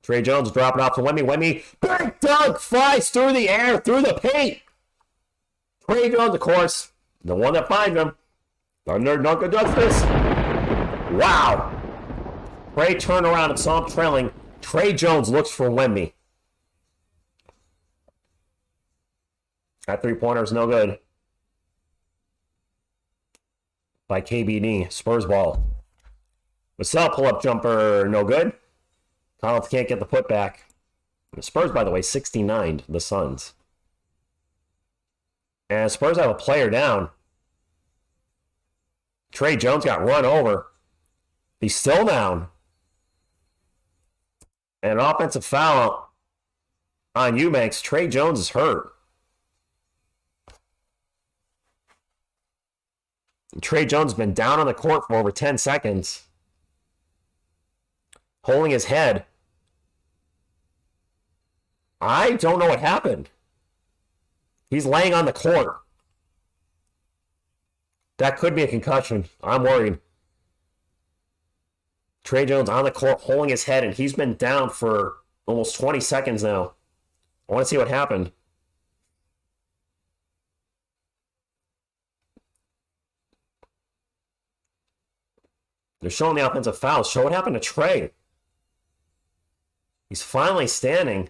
Trey Jones dropping off to Wemby. Wemby, big dunk, flies through the air, through the paint. Trey Jones, of course, the one that finds him. Thunder Dunker does this. Wow. Trey turned around and saw him trailing. Trey Jones looks for Wemby. That three-pointer is no good. By KBD. Spurs ball. Vassell pull-up jumper, no good. Collins can't get the putback. The Spurs, by the way, 69 to the Suns. And Spurs have a player down. Trey Jones got run over. He's still down. And an offensive foul on Eubanks. Trey Jones is hurt. Trey Jones has been down on the court for over 10 seconds. Holding his head. I don't know what happened. He's laying on the court. That could be a concussion. I'm worried. Trey Jones on the court holding his head, and he's been down for almost 20 seconds now. I want to see what happened. They're showing the offensive foul. Show what happened to Trey. He's finally standing.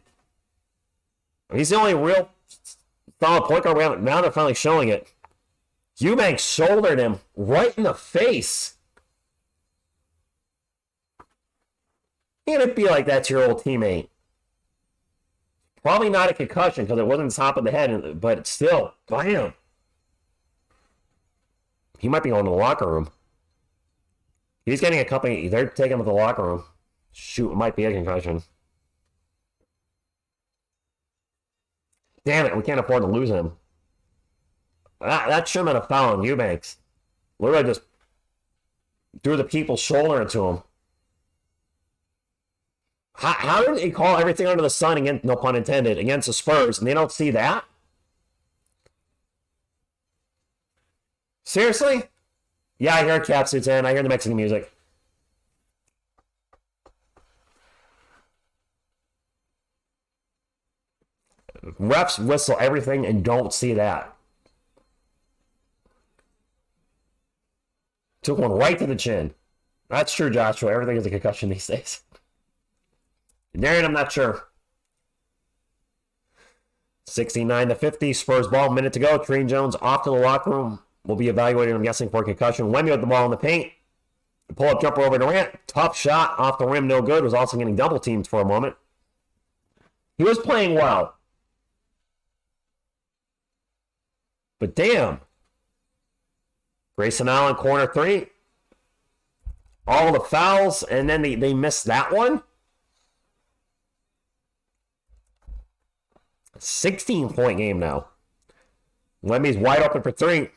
He's the only real solid point guard we have. Now they're finally showing it. Eubanks shouldered him right in the face. You can't be like that to your old teammate. Probably not a concussion because it wasn't the top of the head, but still, bam. He might be going to the locker room. He's getting a company. They're taking him to the locker room. Shoot, it might be a concussion. Damn it, we can't afford to lose him. That shouldn't have been a foul on Eubanks. Literally just threw the people's shoulder into him. How did he call everything under the sun, against, no pun intended, against the Spurs, and they don't see that? Seriously? Yeah, I hear cap suits in. I hear the Mexican music. Refs whistle everything and don't see that. Took one right to the chin. That's true, Joshua. Everything is a concussion these days. Darian, I'm not sure. 69-50. Spurs ball. Minute to go. Trey Jones off to the locker room. Will be evaluated, I'm guessing, for a concussion. Wemby with the ball in the paint. The pull-up jumper over Durant. Tough shot off the rim. No good. Was also getting double teamed for a moment. He was playing well. But damn. Grayson Allen, corner three. All the fouls, and then they missed that one. 16-point game now. Wemby's wide open for three.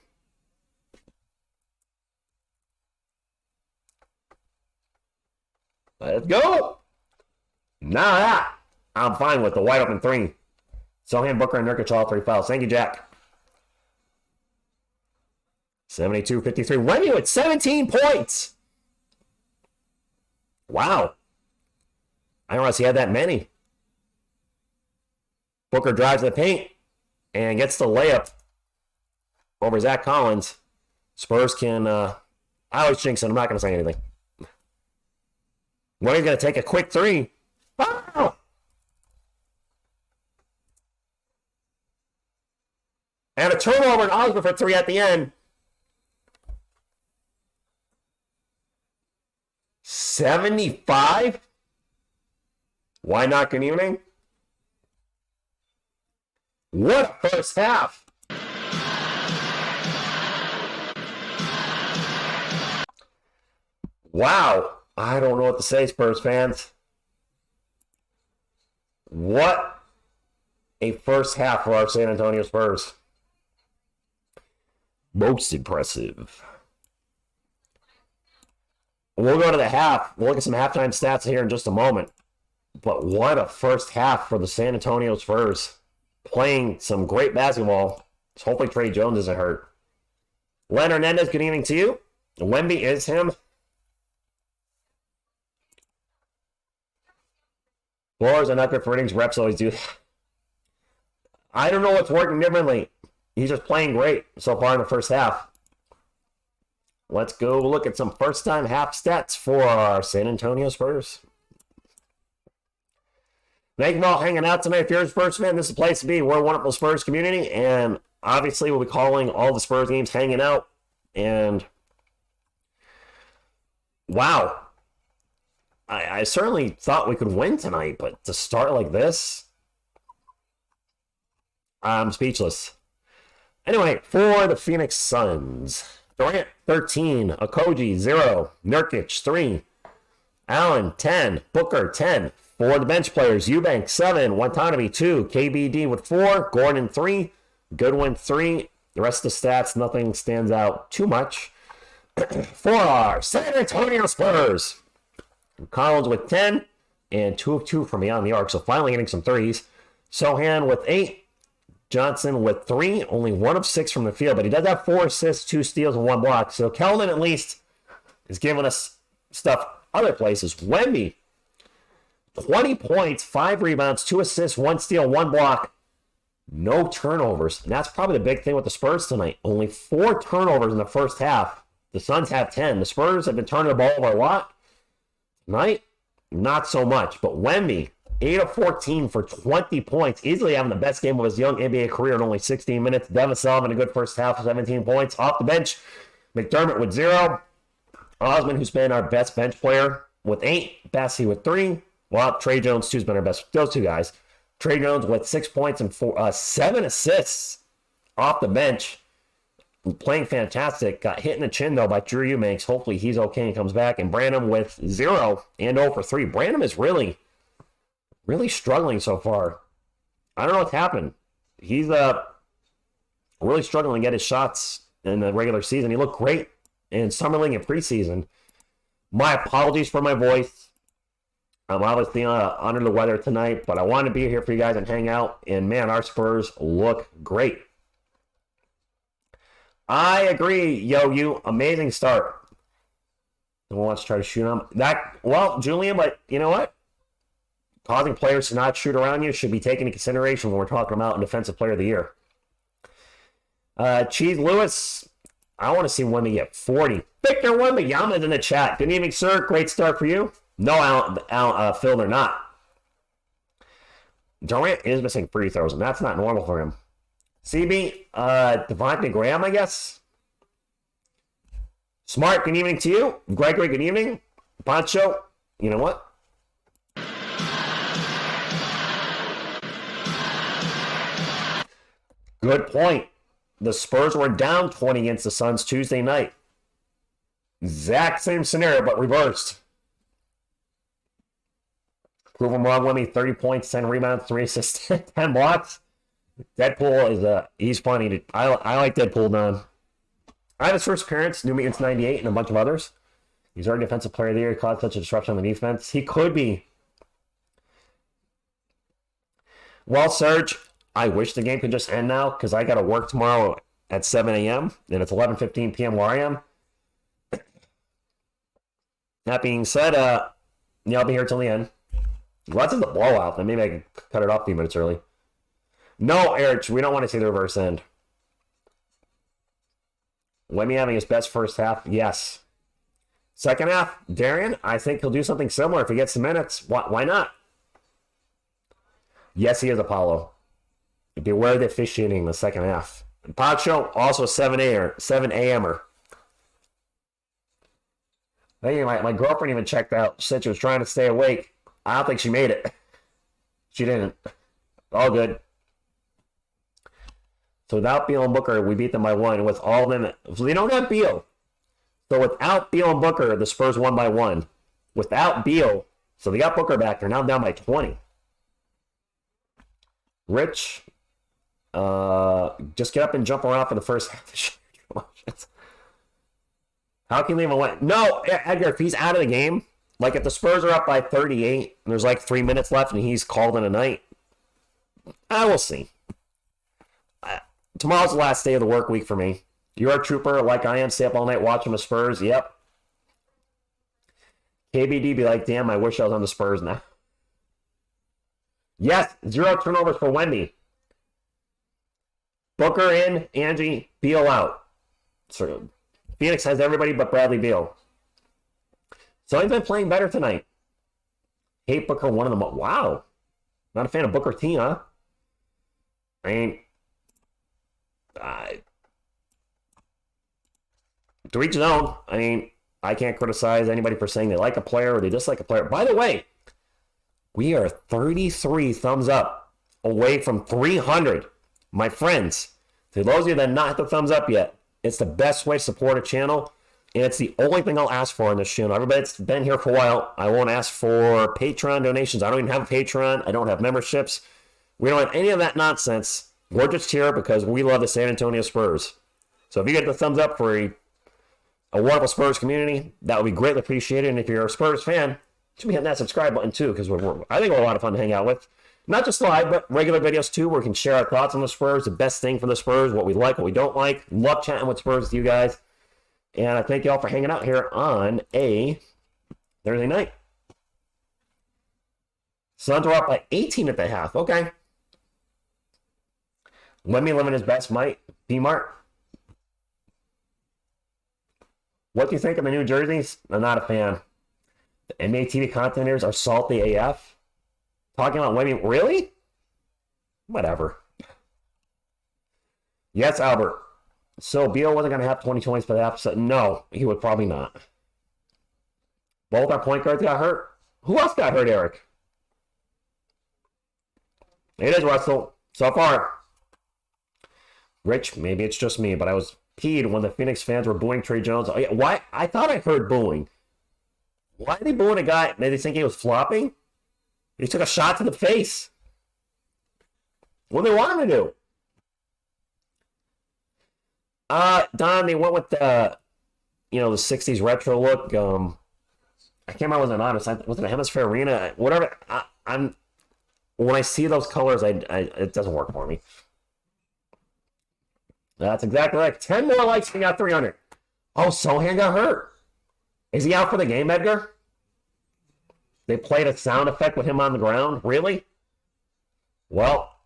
Let's go. Nah, I'm fine with the wide open three. Sohan, Booker, and Nurkic all 3 fouls. Thank you, Jack. 72-53. Wemby with 17 points. Wow. I don't realize he had that many. Booker drives the paint and gets the layup over Zach Collins. Spurs can, I always jinx it. I'm not going to say anything. Wemby's going to take a quick three. Oh! And a turnover and Osborne for 3 at the end. 75? Why not good evening? What a first half. Wow. I don't know what to say, Spurs fans. What a first half for our San Antonio Spurs. Most impressive. We'll go to the half. We'll look at some halftime stats here in just a moment. But what a first half for the San Antonio Spurs. Playing some great basketball. Hopefully Trey Jones isn't hurt. Len Hernandez, good evening to you. Wemby is him. Floors are not good for ratings. Reps always do. I don't know what's working differently. He's just playing great so far in the first half. Let's go look at some first-time half stats for our San Antonio Spurs. Thank you all hanging out tonight. If you're a Spurs fan, this is the place to be. We're a wonderful Spurs community, and obviously we'll be calling all the Spurs games hanging out. And wow, I certainly thought we could win tonight, but to start like this, I'm speechless. Anyway, for the Phoenix Suns, Durant 13, Okogie 0, Nurkic 3, Allen 10, Booker 10. For the bench players, Eubank 7, Watanabe 2, KBD with 4, Gordon 3, Goodwin 3. The rest of the stats, nothing stands out too much. For our San Antonio Spurs, Collins with 10, and 2 of 2 from beyond the arc, so finally getting some threes. Sohan with 8, Johnson with 3, only 1 of 6 from the field, but he does have 4 assists, 2 steals, and 1 block. So Keldon at least is giving us stuff other places. Wemby, 20 points, 5 rebounds, 2 assists, 1 steal, 1 block. No turnovers. And that's probably the big thing with the Spurs tonight. Only 4 turnovers in the first half. The Suns have 10. The Spurs have been turning the ball over a lot. Tonight, not so much. But Wemby, 8 of 14 for 20 points. Easily having the best game of his young NBA career in only 16 minutes. Devin Sullivan, a good first half, 17 points. Off the bench, McDermott with 0. Osman, who's been our best bench player, with 8. Bassey with 3. Well, Trey Jones, too, has been our best. Those 2 guys. Trey Jones with 6 points and 7 assists off the bench. Playing fantastic. Got hit in the chin, though, by Drew Eubanks. Hopefully he's okay and comes back. And Branham with 0 and 0 for 3. Branham is really struggling so far. I don't know what's happened. He's really struggling to get his shots in the regular season. He looked great in Summer League and preseason. My apologies for my voice. I'm obviously under the weather tonight, but I want to be here for you guys and hang out. And, man, our Spurs look great. I agree, you. Amazing start. No one wants to try to shoot them. Julian, but you know what? Causing players to not shoot around you should be taken into consideration when we're talking about Defensive Player of the Year. Cheese Lewis, I want to see Wemby get 40. Victor Wembanyama's in the chat. Good evening, sir. Great start for you. No, Phil, they're not. Durant is missing free throws, and that's not normal for him. CB, Devontae Graham, I guess. Smart, good evening to you. Gregory, good evening. Poncho, you know what? Good point. The Spurs were down 20 against the Suns Tuesday night. Exact same scenario, but reversed. Prove him wrong, Wemby. 30 points, 10 rebounds, 3 assists, 10 blocks. Deadpool is he's funny. I like Deadpool, Don. I have his first appearance, New Mutants 98, and a bunch of others. He's our Defensive Player of the Year. He caused such a disruption on the defense. He could be Well, Serge, I wish the game could just end now because I got to work tomorrow at 7 a.m. and it's 11:15 p.m. where I am. That being said, yeah, I'll be here till the end. Well, that's in the blowout. Then maybe I can cut it off a few minutes early. No, Eric, we don't want to see the reverse end. Wemmy having his best first half, yes. Second half, Darian, I think he'll do something similar if he gets the minutes. Why not? Yes, he is Apollo. Beware of the officiating in the second half. Pacho, also 7 a.m.er. Hey, my girlfriend even checked out. Said she was trying to stay awake. I don't think she made it. She didn't. All good. So without Beal and Booker, we beat them by 1. With all of them, so they don't have Beal. So without Beal and Booker, the Spurs won by 1. Without Beal, so they got Booker back. They're now down by 20. Rich, just get up and jump around for the first half. How can you leave him away? No, Edgar, if he's out of the game, like if the Spurs are up by 38 and there's like 3 minutes left and he's called in a night, I will see. Tomorrow's the last day of the work week for me. You're a trooper like I am. Stay up all night watching the Spurs. Yep. KBD be like, damn, I wish I was on the Spurs now. Yes, 0 turnovers for Wendy. Booker in, Angie, Beal out. So Phoenix has everybody but Bradley Beal. So he's been playing better tonight. Hate Booker, one of them. Wow. Not a fan of Booker T, huh? I mean, to each his own. I mean, I can't criticize anybody for saying they like a player or they dislike a player. By the way, we are 33 thumbs up away from 300. My friends, to those of you that not hit the thumbs up yet, it's the best way to support a channel, and it's the only thing I'll ask for on this channel. Everybody that's been here for a while, I won't ask for Patreon donations. I don't even have a Patreon. I don't have memberships. We don't have any of that nonsense. We're just here because we love the San Antonio Spurs. So if you get the thumbs up for a wonderful Spurs community, that would be greatly appreciated. And if you're a Spurs fan, you should be hitting that subscribe button too, because I think we're a lot of fun to hang out with. Not just live, but regular videos too, where we can share our thoughts on the Spurs, the best thing for the Spurs, what we like, what we don't like. Love chatting with Spurs with you guys. And I thank you all for hanging out here on a Thursday night. Suns are up by 18 at the half. Okay. Wemmy living his best, Mike. P-Mart. What do you think of the new jerseys? I'm not a fan. The NBA TV commentators are salty AF. Talking about Wemmy. Really? Whatever. Yes, Albert. So Beal wasn't going to have 20 points for the half. So no, he would probably not. Both our point guards got hurt. Who else got hurt, Eric? It is Russell. So far. Rich, maybe it's just me, but I was peed when the Phoenix fans were booing Trey Jones. Oh, yeah, why? I thought I heard booing. Why are they booing a guy? Did they think he was flopping? He took a shot to the face. What do they want him to do? Don, they went with the 60s retro look. I can't remember, wasn't honest. Was it a Hemisphere Arena? Whatever. When I see those colors, it doesn't work for me. That's exactly right. 10 more likes, we got 300. Oh, Sohan got hurt. Is he out for the game, Edgar? They played a sound effect with him on the ground? Really? Well,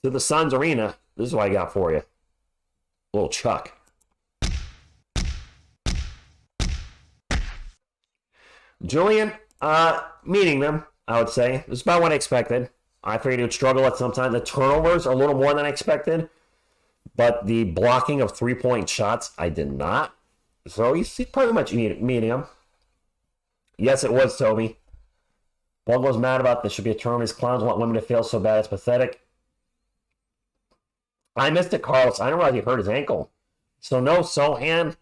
to the Suns Arena, this is what I got for you. Little Chuck. Julian, meeting them, I would say. This is about what I expected. I figured he would struggle at some time. The turnovers are a little more than I expected. But the blocking of three-point shots, I did not. So he's pretty much meeting him. Yes, it was, Toby. One was mad about this. Should be a term. These clowns want women to fail so bad. It's pathetic. I missed it, Carlos. I didn't realize he hurt his ankle. So no Sohan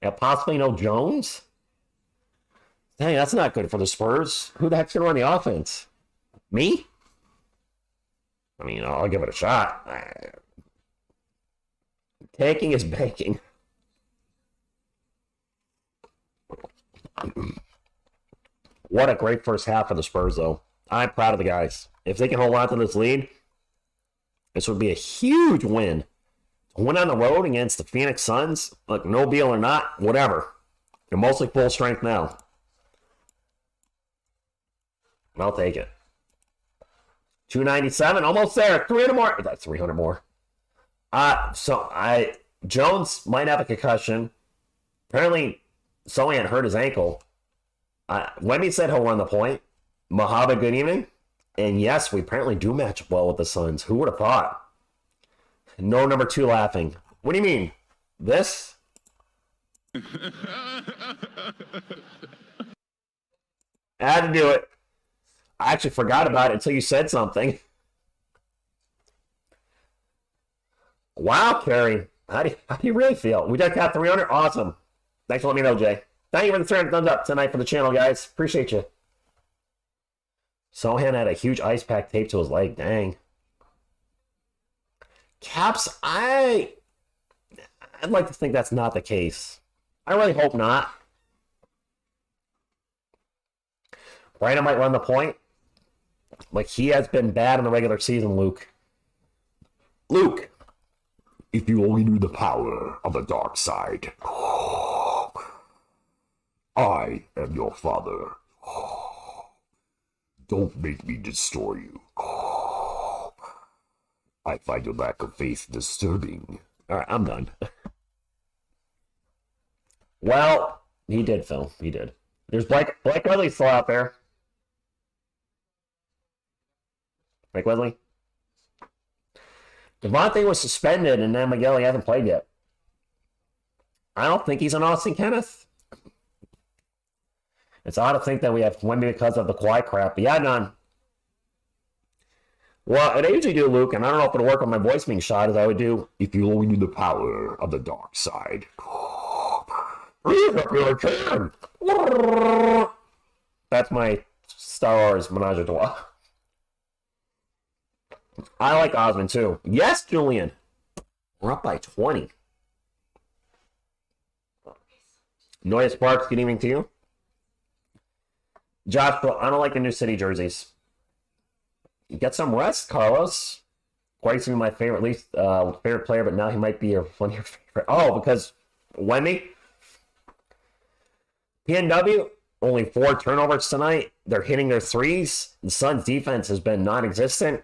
and possibly no Jones? Dang, that's not good for the Spurs. Who the heck's going to run the offense? Me? I mean, I'll give it a shot. Taking is baking. What a great first half for the Spurs, though. I'm proud of the guys. If they can hold on to this lead, this would be a huge win. A win on the road against the Phoenix Suns, look, no Beal or not, whatever. They're mostly full strength now. I'll take it. 297, almost there. 300 more. That's 300 more. Jones might have a concussion. Apparently, Sochan hurt his ankle. Wemby said he'll run the point. Mahaba, good evening. And yes, we apparently do match up well with the Suns. Who would have thought? No number 2 laughing. What do you mean? This? I had to do it. I actually forgot about it until you said something. Wow, Kerry. How do you really feel? We just got 300? Awesome. Thanks for letting me know, Jay. Thank you for the 300 thumbs up tonight for the channel, guys. Appreciate you. Sochan had a huge ice pack taped to his leg. Dang. Caps, I'd like to think that's not the case. I really hope not. Brandon might run the point. Like, he has been bad in the regular season, Luke. Luke. If you only knew the power of the dark side. I am your father. Don't make me destroy you. I find your lack of faith disturbing. All right, I'm done. Well, he did, Phil. He did. There's Blake Wesley still out there. Blake Wesley. Devontae was suspended, and then Miguel, he hasn't played yet. I don't think he's an Austin Kenneth. It's odd to think that we have Wemby because of the quiet crap. But yeah, none. Well, what I usually do, Luke, and I don't know if it'll work on my voice being shot, as I would do. If you only knew the power of the dark side. That's my Star Wars menage a trois. I like Osmond, too. Yes, Julian. We're up by 20. Noya Sparks, good evening to you. Josh, I don't like the new city jerseys. Get some rest, Carlos. Quite to be my favorite, at least favorite player, but now he might be one of your favorite. Oh, because Wemby? PNW, only 4 turnovers tonight. They're hitting their threes. The Suns' defense has been non-existent.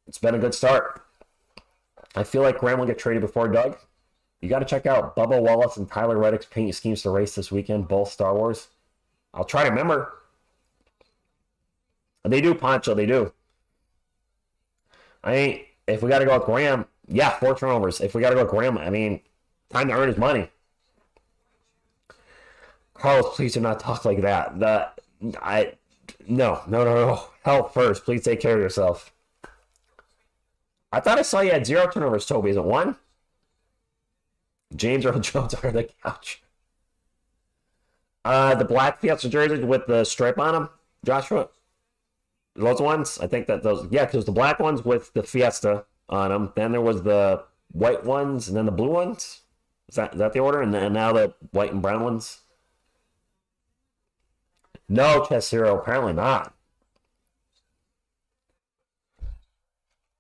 It's been a good start. I feel like Graham will get traded before Doug. You got to check out Bubba Wallace and Tyler Reddick's paint schemes to race this weekend, both Star Wars. I'll try to remember. They do, Poncho, they do. If we got to go with Graham, yeah, 4 turnovers. If we got to go with Graham, time to earn his money. Carlos, please do not talk like that. No. Health first. Please take care of yourself. I thought I saw you had 0 turnovers, Toby. Is it 1? James Earl Jones under the couch. The black Fiesta jerseys with the stripe on them, Joshua. Those ones, I think that those, yeah, because the black ones with the Fiesta on them. Then there was the white ones, and then the blue ones. Is that the order? And now the white and brown ones. No, Chess Hero, apparently not.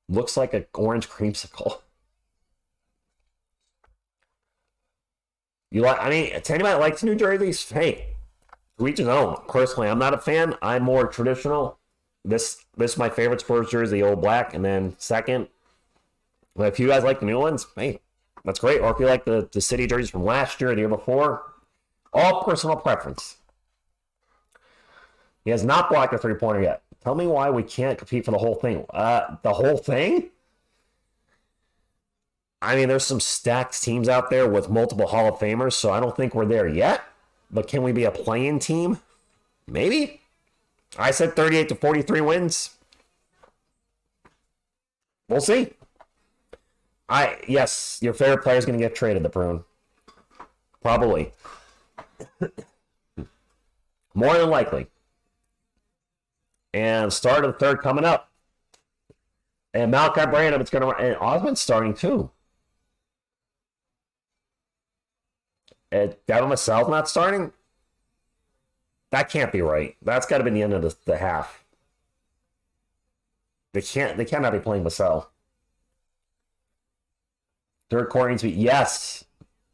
Looks like an orange creamsicle. To anybody that likes New Jerseys, hey, to each his own. Personally, I'm not a fan. I'm more traditional. This is my favorite Spurs jersey, old black. And then second, if you guys like the new ones, hey, that's great. Or if you like the city jerseys from last year or the year before, all personal preference. He has not blocked a three-pointer yet. Tell me why we can't compete for the whole thing. The whole thing? There's some stacked teams out there with multiple Hall of Famers, so I don't think we're there yet. But can we be a play-in team? Maybe. I said 38 to 43 wins. We'll see. Yes, your favorite player is going to get traded, the prune. Probably. More than likely. And start of the third coming up. And Malachi Branham, it's going to run. And Osmond's starting too. And Devin Vassell's not starting? That can't be right. That's got to be the end of the half. They cannot be playing Vassell. Third quarter needs to be, yes.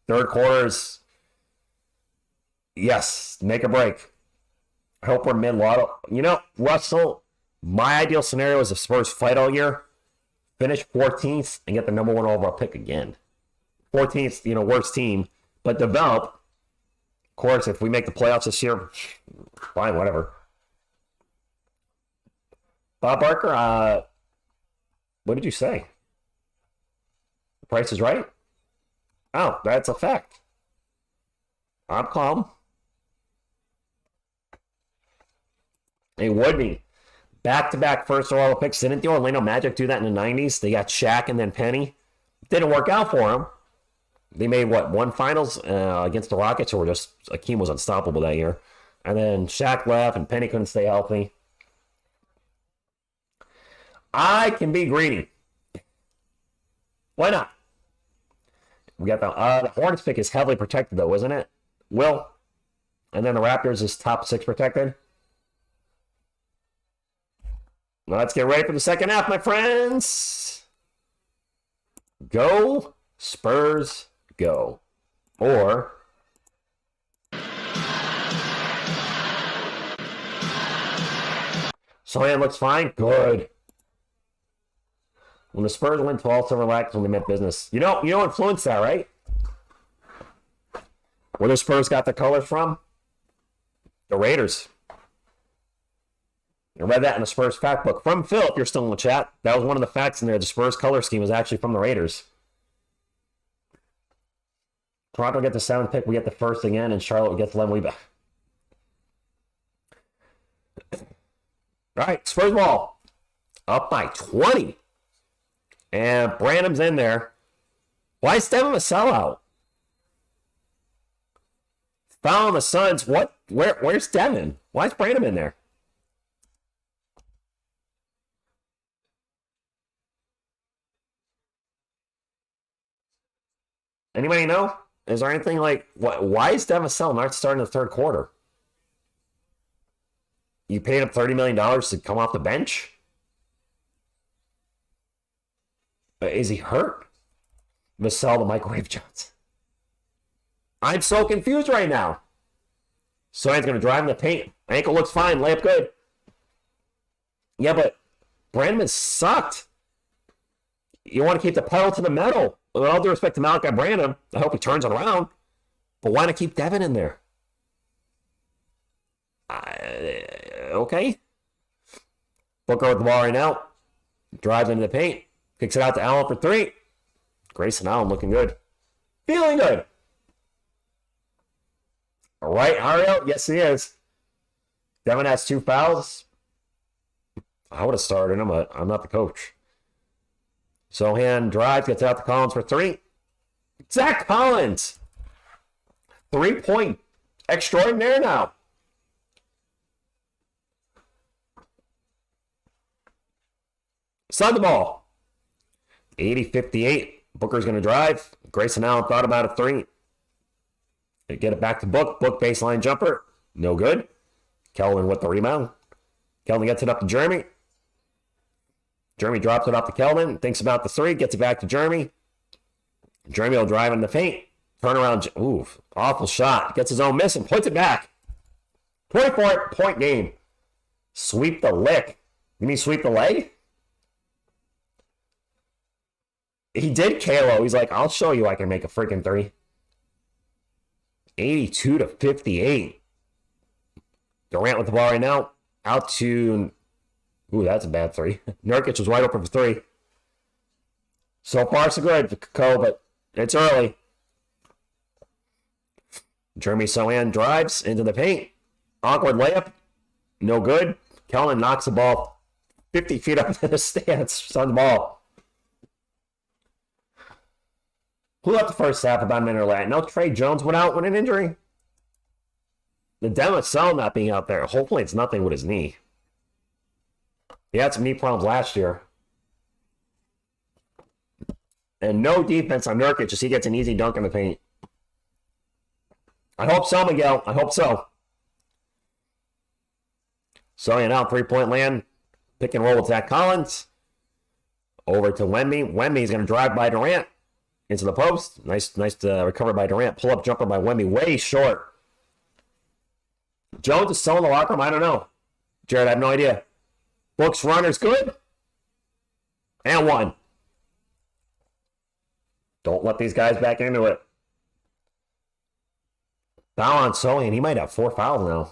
Third quarters, yes. Make a break. I hope we're mid-lotto. You know, Russell, my ideal scenario is if Spurs fight all year, finish 14th, and get the number 1 overall pick again. 14th, worst team, but develop. Of course, if we make the playoffs this year, fine, whatever. Bob Barker, what did you say? The Price is Right? Oh, that's a fact. I'm calm. It would be. Back-to-back first overall picks. Didn't the Orlando Magic do that in the 90s? They got Shaq and then Penny. Didn't work out for them. They made, one finals against the Rockets, or just Akeem was unstoppable that year. And then Shaq left, and Penny couldn't stay healthy. I can be greedy. Why not? We got the Hornets pick is heavily protected, though, isn't it? Will. And then the Raptors is top 6 protected. Let's get ready for the second half, my friends. Go, Spurs, go. Or Sohan looks fine. Good. When the Spurs win 12 to relax when they meant business. You know influence that, right? Where the Spurs got the colors from? The Raiders. I read that in the Spurs fact book. From Phil, if you're still in the chat. That was one of the facts in there. The Spurs color scheme was actually from the Raiders. Toronto get the 7th pick. We get the 1st again. And Charlotte gets 11. All right, Spurs ball. Up by 20. And Branham's in there. Why is Devin a sellout? Foul on the Suns. What? Where's Devin? Why is Branham in there? Anybody know? Is there anything like, why is Devin Vassell not starting the third quarter? You paid him $30 million to come off the bench? Is he hurt? Vassell the Microwave Johnson. I'm so confused right now. Sohan's going to drive in the paint. Ankle looks fine. Layup good. Yeah, but Brandman sucked. You want to keep the pedal to the metal. With all due respect to Malachi Branham, I hope he turns it around. But why not keep Devin in there? Okay. Booker with the ball right now. Drives into the paint. Kicks it out to Allen for 3. Grayson Allen looking good. Feeling good. All right, Ariel. Yes, he is. Devin has 2 fouls. I would have started him, but I'm not the coach. Sohan drives, gets out to Collins for 3. Zach Collins. 3-point extraordinaire now. Slide the ball. 80-58. Booker's going to drive. Grayson Allen thought about a 3. They get it back to Book. Book baseline jumper. No good. Kelvin with the rebound. Kelvin gets it up to Jeremy. Jeremy drops it off to Kelvin. Thinks about the 3. Gets it back to Jeremy. Jeremy will drive in the paint. Turnaround. Ooh, awful shot. Gets his own miss and puts it back. 24-point game. Sweep the lick. You mean sweep the leg? He did KO. He's like, I'll show you I can make a freaking 3. 82-58. Durant with the ball right now. Out to... Ooh, that's a bad 3. Nurkic was wide open for 3. So far, so good, Co, but it's early. Jeremy Sohan drives into the paint. Awkward layup. No good. Kellen knocks the ball 50 feet up to the stands. Sun's ball. Who left the first half about a minute late? No, Trey Jones went out with an injury. The Devin Vassell not being out there. Hopefully it's nothing with his knee. He had some knee problems last year. And no defense on Nurkic, just he gets an easy dunk in the paint. I hope so, Miguel. I hope so. So, now 3-point land. Pick and roll with Zach Collins. Over to Wemby. Wemby's going to drive by Durant into the post. Nice recovery by Durant. Pull-up jumper by Wemby. Way short. Jones is still in the locker room? I don't know. Jared, I have no idea. Books runners good. And one. Don't let these guys back into it. Foul on Solian. He might have 4 fouls now.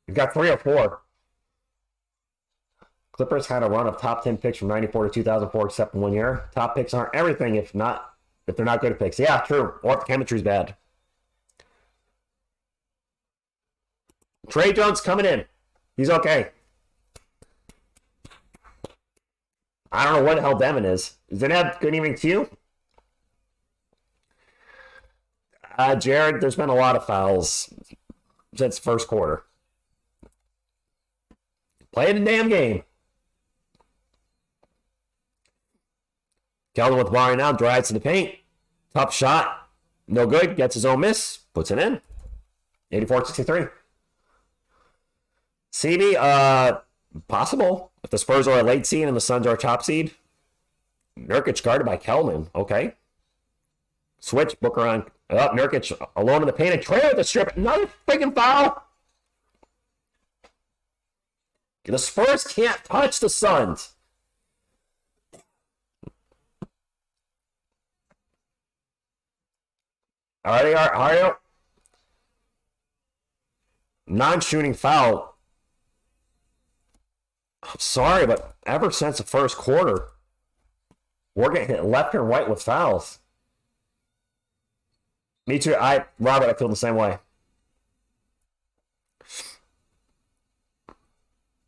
He's got 3 or 4. Clippers had a run of top 10 picks from 94 to 2004 except in 1 year. Top picks aren't everything if they're not good at picks. Yeah, true. Or if the chemistry's bad. Trey Jones coming in. He's okay. I don't know what the hell Devin is. Zineb, good evening to you. Jared, there's been a lot of fouls since first quarter. Play the damn game. Keldon with the ball right now, drives to the paint. Tough shot. No good. Gets his own miss. Puts it in. 84-63. CB, possible. If the Spurs are a late seed and the Suns are a top seed. Nurkic guarded by Keldon. Okay. Switch. Booker on. Nurkic alone in the paint. And Trey with the strip. Another freaking foul. The Spurs can't touch the Suns. Are you? Non-shooting foul. I'm sorry, but ever since the first quarter, we're getting hit left and right with fouls. Me too. Robert, I feel the same way.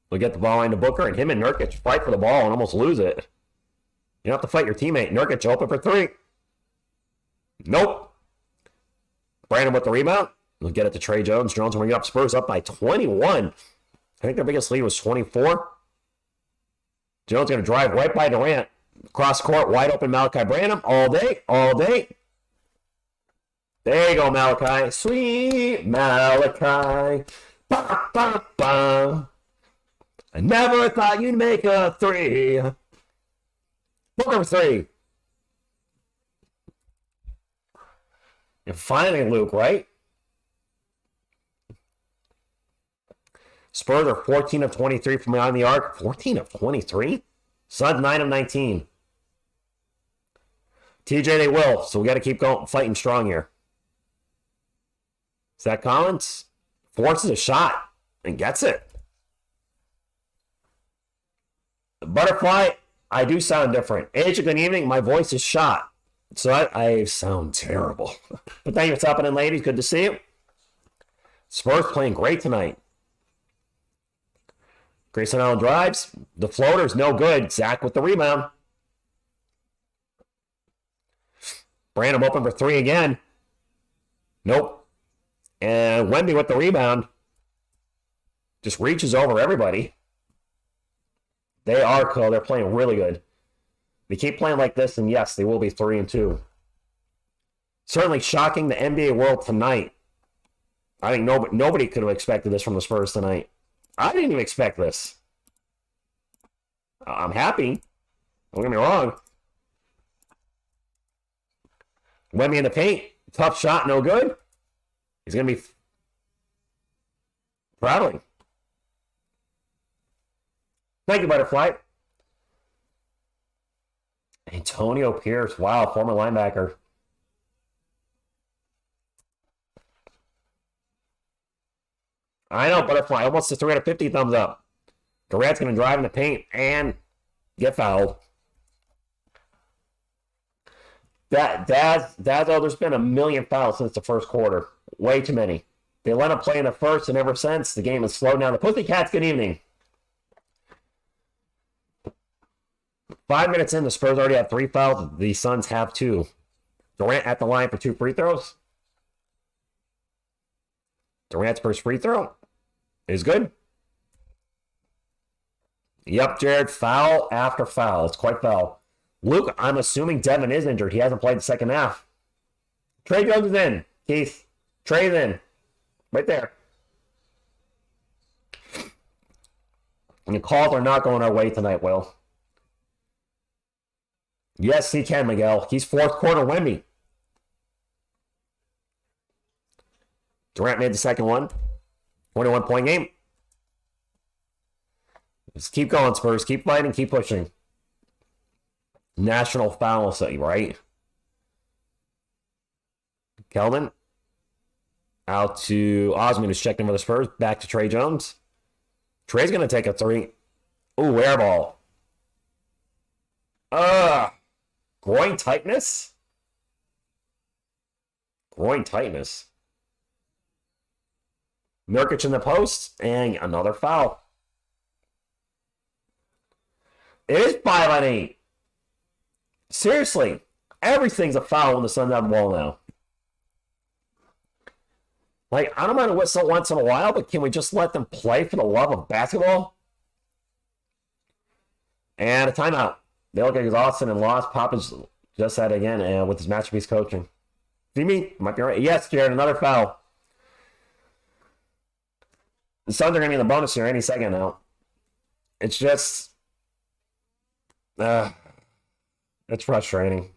We get the ball into Booker, and him and Nurkic fight for the ball and almost lose it. You don't have to fight your teammate. Nurkic open for 3. Nope. Brandon with the rebound. We'll get it to Trey Jones. Jones will bring it up. Spurs up by 21. I think their biggest lead was 24. Jones going to drive right by Durant. Cross court, wide open Malachi Branham. All day, all day. There you go, Malachi. Sweet Malachi. Ba, ba, ba. I never thought you'd make a 3. Booker 3. You're finally Luke, right? Spurs are 14 of 23 from beyond the arc. 14 of 23? Suns 9 of 19. TJ, they will. So we got to keep going, fighting strong here. Zach Collins forces a shot and gets it. Butterfly, I do sound different. Age, good evening. My voice is shot. So I sound terrible. But thank you for stopping in, ladies. Good to see you. Spurs playing great tonight. Grayson Allen drives. The floater's no good. Zach with the rebound. Brandon open for 3 again. Nope. And Wemby with the rebound. Just reaches over everybody. They are cool. They're playing really good. They keep playing like this, and yes, they will be 3-2. Certainly shocking the NBA world tonight. I think nobody could have expected this from the Spurs tonight. I didn't even expect this. I'm happy. Don't get me wrong. Wemby in the paint. Tough shot, no good. He's going to be prattling. Thank you, Butterfly. Antonio Pierce. Wow, former linebacker. I know, Butterfly. Almost a 350 thumbs up. Durant's going to drive in the paint and get fouled. There's been a million fouls since the first quarter. Way too many. They let him play in the first, and ever since, the game has slowed down. The Pussycats, good evening. 5 minutes in, the Spurs already have 3 fouls. The Suns have 2. Durant at the line for 2 free throws. Durant's first free throw is good. Yep, Jared, foul after foul. It's quite foul. Luke, I'm assuming Devin is injured. He hasn't played the second half. Trey Jones is in. Keith, Trey's in. Right there. And the calls are not going our way tonight, Will. Yes, he can, Miguel. He's fourth quarter Wemby. Durant made the second one. 21-point game. Just keep going, Spurs. Keep fighting. Keep pushing. National foul city, right? Kelvin. Out to Osman, who's checking for the Spurs. Back to Trey Jones. Trey's going to take a three. Ooh, air ball. Groin tightness? Groin tightness. Nurkic in the post, and another foul. It is 5-on-8. Seriously, everything's a foul when the Suns have the ball now. Like, I don't mind a whistle once in a while, but can we just let them play for the love of basketball? And a timeout. They look exhausted and lost. Poppins just said again with his masterpiece coaching. Jimmy, might be right. Yes, Jared, another foul. The Suns are going to be in the bonus here any second now. It's just... it's frustrating.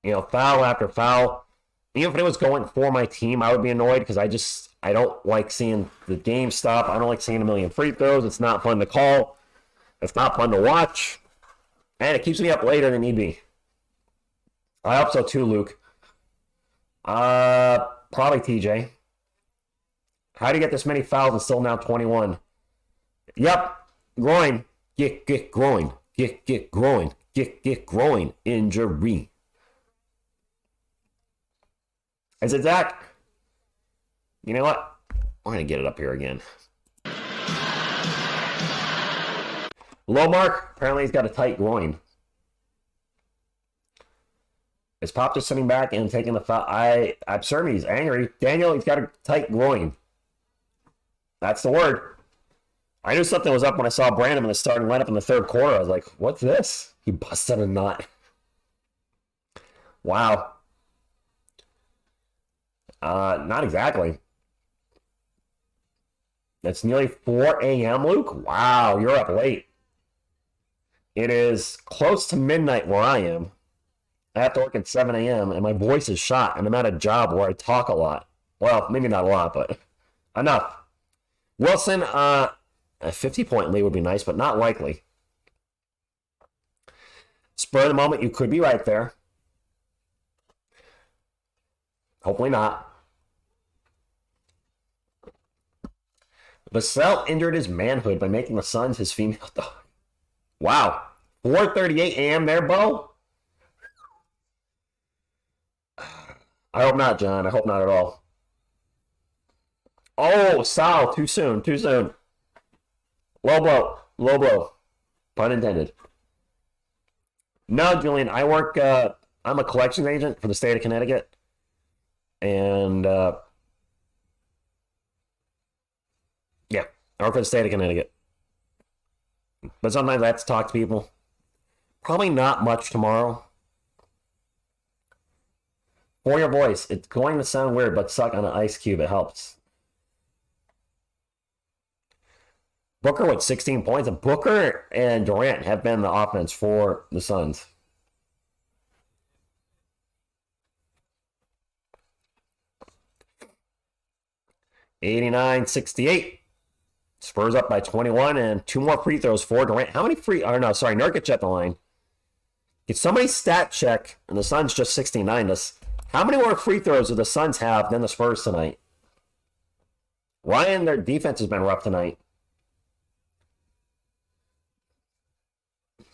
You know, foul after foul. Even if it was going for my team, I would be annoyed because I don't like seeing the game stop. I don't like seeing a million free throws. It's not fun to call. It's not fun to watch. And it keeps me up later than need be. I hope so too, Luke. Probably TJ. How do you get this many fouls and still now 21? Yep. Groin. Get groin. Get groin. Get groin. Injury. Is it Zach? You know what? We're going to get it up here again. Low mark. Apparently he's got a tight groin. Is Pop just sitting back and taking the foul? I'm certain he's angry. Daniel, he's got a tight groin. That's the word. I knew something was up when I saw Brandon in the starting lineup in the third quarter. I was like, what's this? He busted a nut. Wow. Not exactly. It's nearly 4 a.m., Luke. Wow, you're up late. It is close to midnight where I am. I have to work at 7 a.m., and my voice is shot, and I'm at a job where I talk a lot. Well, maybe not a lot, but enough. Wilson, a 50-point lead would be nice, but not likely. Spur of the moment, you could be right there. Hopefully not. Vassell injured his manhood by making the Suns his female dog. Wow. 4:38 a.m. there, Bo? I hope not, John. I hope not at all. Oh, Sal. Too soon. Too soon. Low blow. Low blow. Pun intended. No, Julian. I work... I'm a collections agent for the state of Connecticut. And... yeah. I work for the state of Connecticut. But sometimes I have to talk to people. Probably not much tomorrow. For your voice, it's going to sound weird, but suck on an ice cube. It helps. Booker with 16 points. And Booker and Durant have been the offense for the Suns. $89-68. Spurs up by 21 and 2 more free throws for Durant. How many free... Oh, no, sorry. Nurkic at the line. Get somebody stat check, and the Suns just 69 us. How many more free throws do the Suns have than the Spurs tonight? Ryan, their defense has been rough tonight.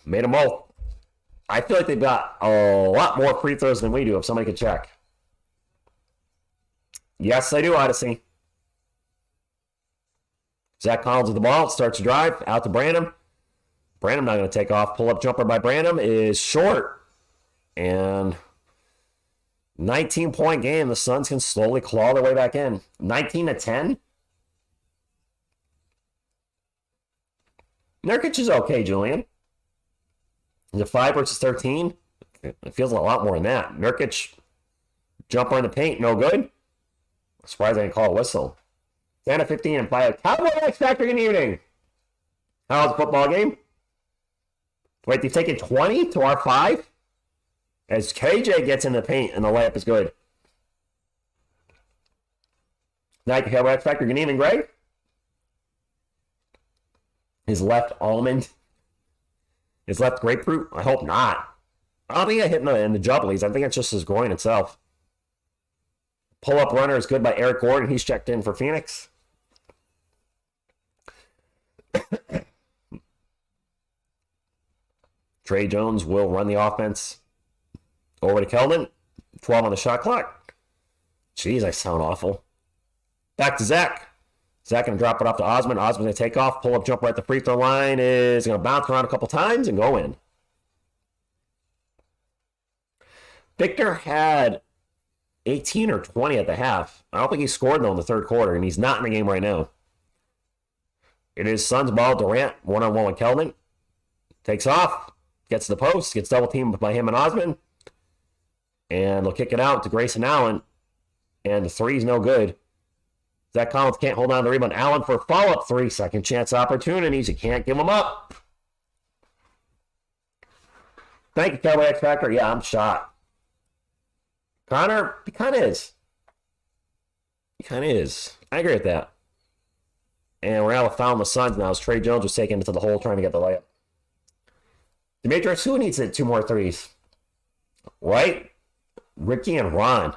Made them both. I feel like they've got a lot more free throws than we do, if somebody could check. Yes, they do, Odyssey. Zach Collins with the ball, starts to drive, out to Branham. Branham not going to take off. Pull-up jumper by Branham is short. And 19-point game. The Suns can slowly claw their way back in. 19-10. Nurkic is okay, Julian. Is it 5 versus 13? It feels a lot more than that. Nurkic, jumper in the paint, no good. I'm surprised I didn't call a whistle. 10-15 and 5. Cowboy X Factor, good evening. How's the football game? Wait, they've taken 20 to our 5? As KJ gets in the paint and the layup is good. Night Hill X Factor, good evening, Greg. His left almond. His left grapefruit? I hope not. I don't think I hit in the jubblies. I think it's just his groin itself. Pull-up runner is good by Eric Gordon. He's checked in for Phoenix. Trey Jones will run the offense over to Keldon. 12 on the shot clock. Jeez, I sound awful. Back to Zach. Zach going to drop it off to Osman. Osman going to take off. Pull-up jumper at the free throw line is going to bounce around a couple times and go in. Victor had 18 or 20 at the half. I don't think he scored, though, in the third quarter, and he's not in the game right now. It is Suns ball. Durant, one-on-one with Keldon. Takes off. Gets to the post. Gets double-teamed by him and Osman. And they'll kick it out to Grayson Allen. And the three's no good. Zach Collins can't hold on to the rebound. Allen for a follow-up three. Second chance opportunities. You can't give them up. Thank you, Cowboy X Factor. Yeah, I'm shot. Connor, he kind of is. He kind of is. I agree with that. And we're out of foul on the Suns now as Trey Jones was taking it to the hole trying to get the layup. Demetrius, who needs it? 2 more threes? Right? Ricky and Ron.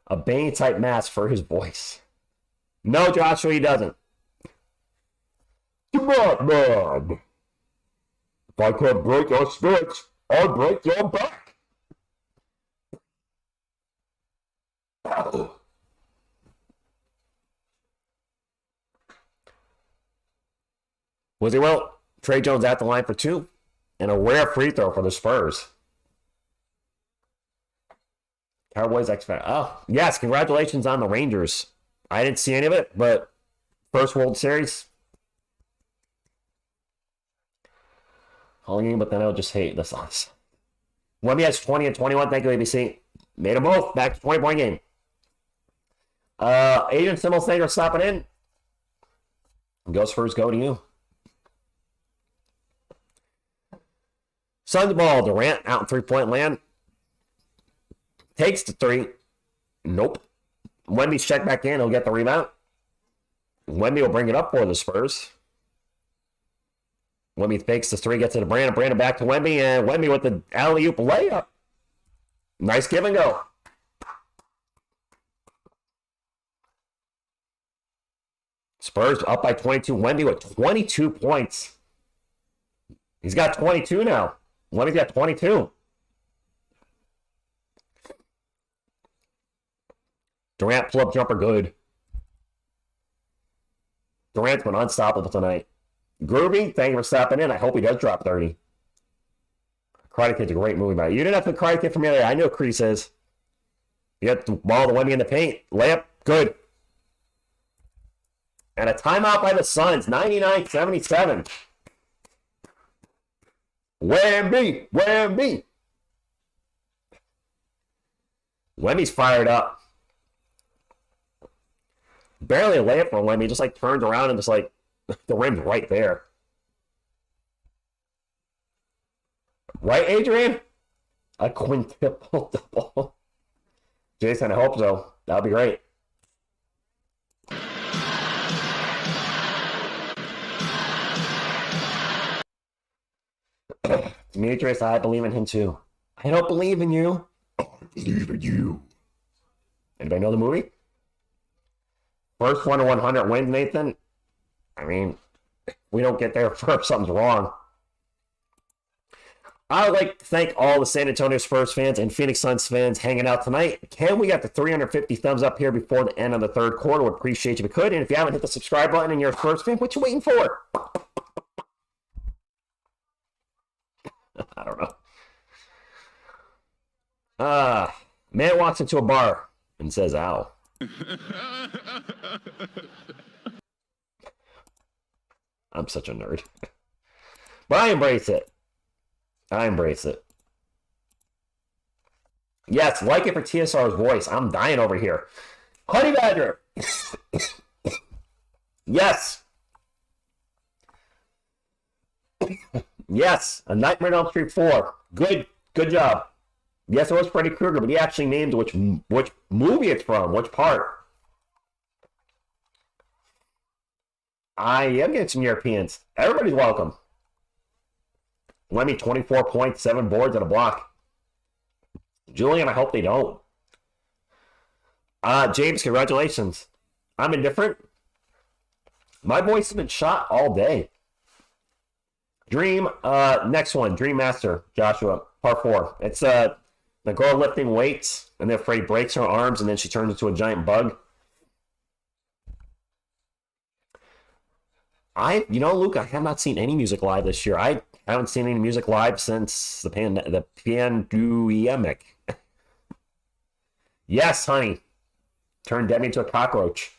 A Bane-type mask for his voice. No, Joshua, he doesn't. Come on, man. If I can't break your sticks, I'll break your back. Oh. Was he well? Trey Jones at the line for 2. And a rare free throw for the Spurs. Cowboys X Factor. Oh, yes, congratulations on the Rangers. I didn't see any of it, but first World Series. Calling in, but then I'll just hate the Suns. Wemby has 20 and 21. Thank you, ABC. Made them both. Back to 20-point game. Adrian Simmelsager stopping in. Goes first, go to you. Suns ball. Durant out in three-point land. Takes the 3. Nope. Wemby's checked back in. He'll get the rebound. Wemby will bring it up for the Spurs. Wemby fakes the 3, gets it to Brandon. Brandon back to Wemby, and Wemby with the alley-oop layup. Nice give and go. Spurs up by 22. Wemby with 22 points. He's got 22 now. Wemby's got 22. Durant pull-up jumper good. Durant's been unstoppable tonight. Groovy, thank you for stopping in. I hope he does drop 30. Karate Kid's a great movie, man. You didn't have to Karate Kid from the other. I know what Crease is. You got the ball, the Wemby in the paint. Layup, good. And a timeout by the Suns, 99-77. Wemby, Wemby. Wemby's fired up. Barely a layup for Wemby. Just like turns around and just like the rim's right there. Right, Adrian? A quintuple double. Jason, I hope so. That'll be great. Demetrius, I believe in him too. I don't believe in you. I believe in you. Anybody know the movie? First 1 to 100 wins, Nathan. I mean, we don't get there first. Something's wrong. I would like to thank all the San Antonio Spurs fans and Phoenix Suns fans hanging out tonight. Can we get the 350 thumbs up here before the end of the third quarter? Would appreciate you if you could. And if you haven't hit the subscribe button and you're a Spurs fan, what you waiting for? I don't know. Man walks into a bar and says, ow. I'm such a nerd. But I embrace it. I embrace it. Yes, like it for TSR's voice. I'm dying over here. Honey Badger. Yes. Yes, A Nightmare on Elm Street 4. Good job. Yes, it was Freddy Krueger, but he actually named which movie it's from, which part. I am getting some Europeans. Everybody's welcome. Lemmy, 24 points, 7 boards, and a block. Julian, I hope they don't. James, congratulations. I'm indifferent. My voice has been shot all day. Dream, next one, Dream Master, Joshua, part 4. It's the girl lifting weights, and then Freddy breaks her arms, and then she turns into a giant bug. Luke, I have not seen any music live this year. I haven't seen any music live since the pandemic. Yes, honey. Turned Debbie into a cockroach.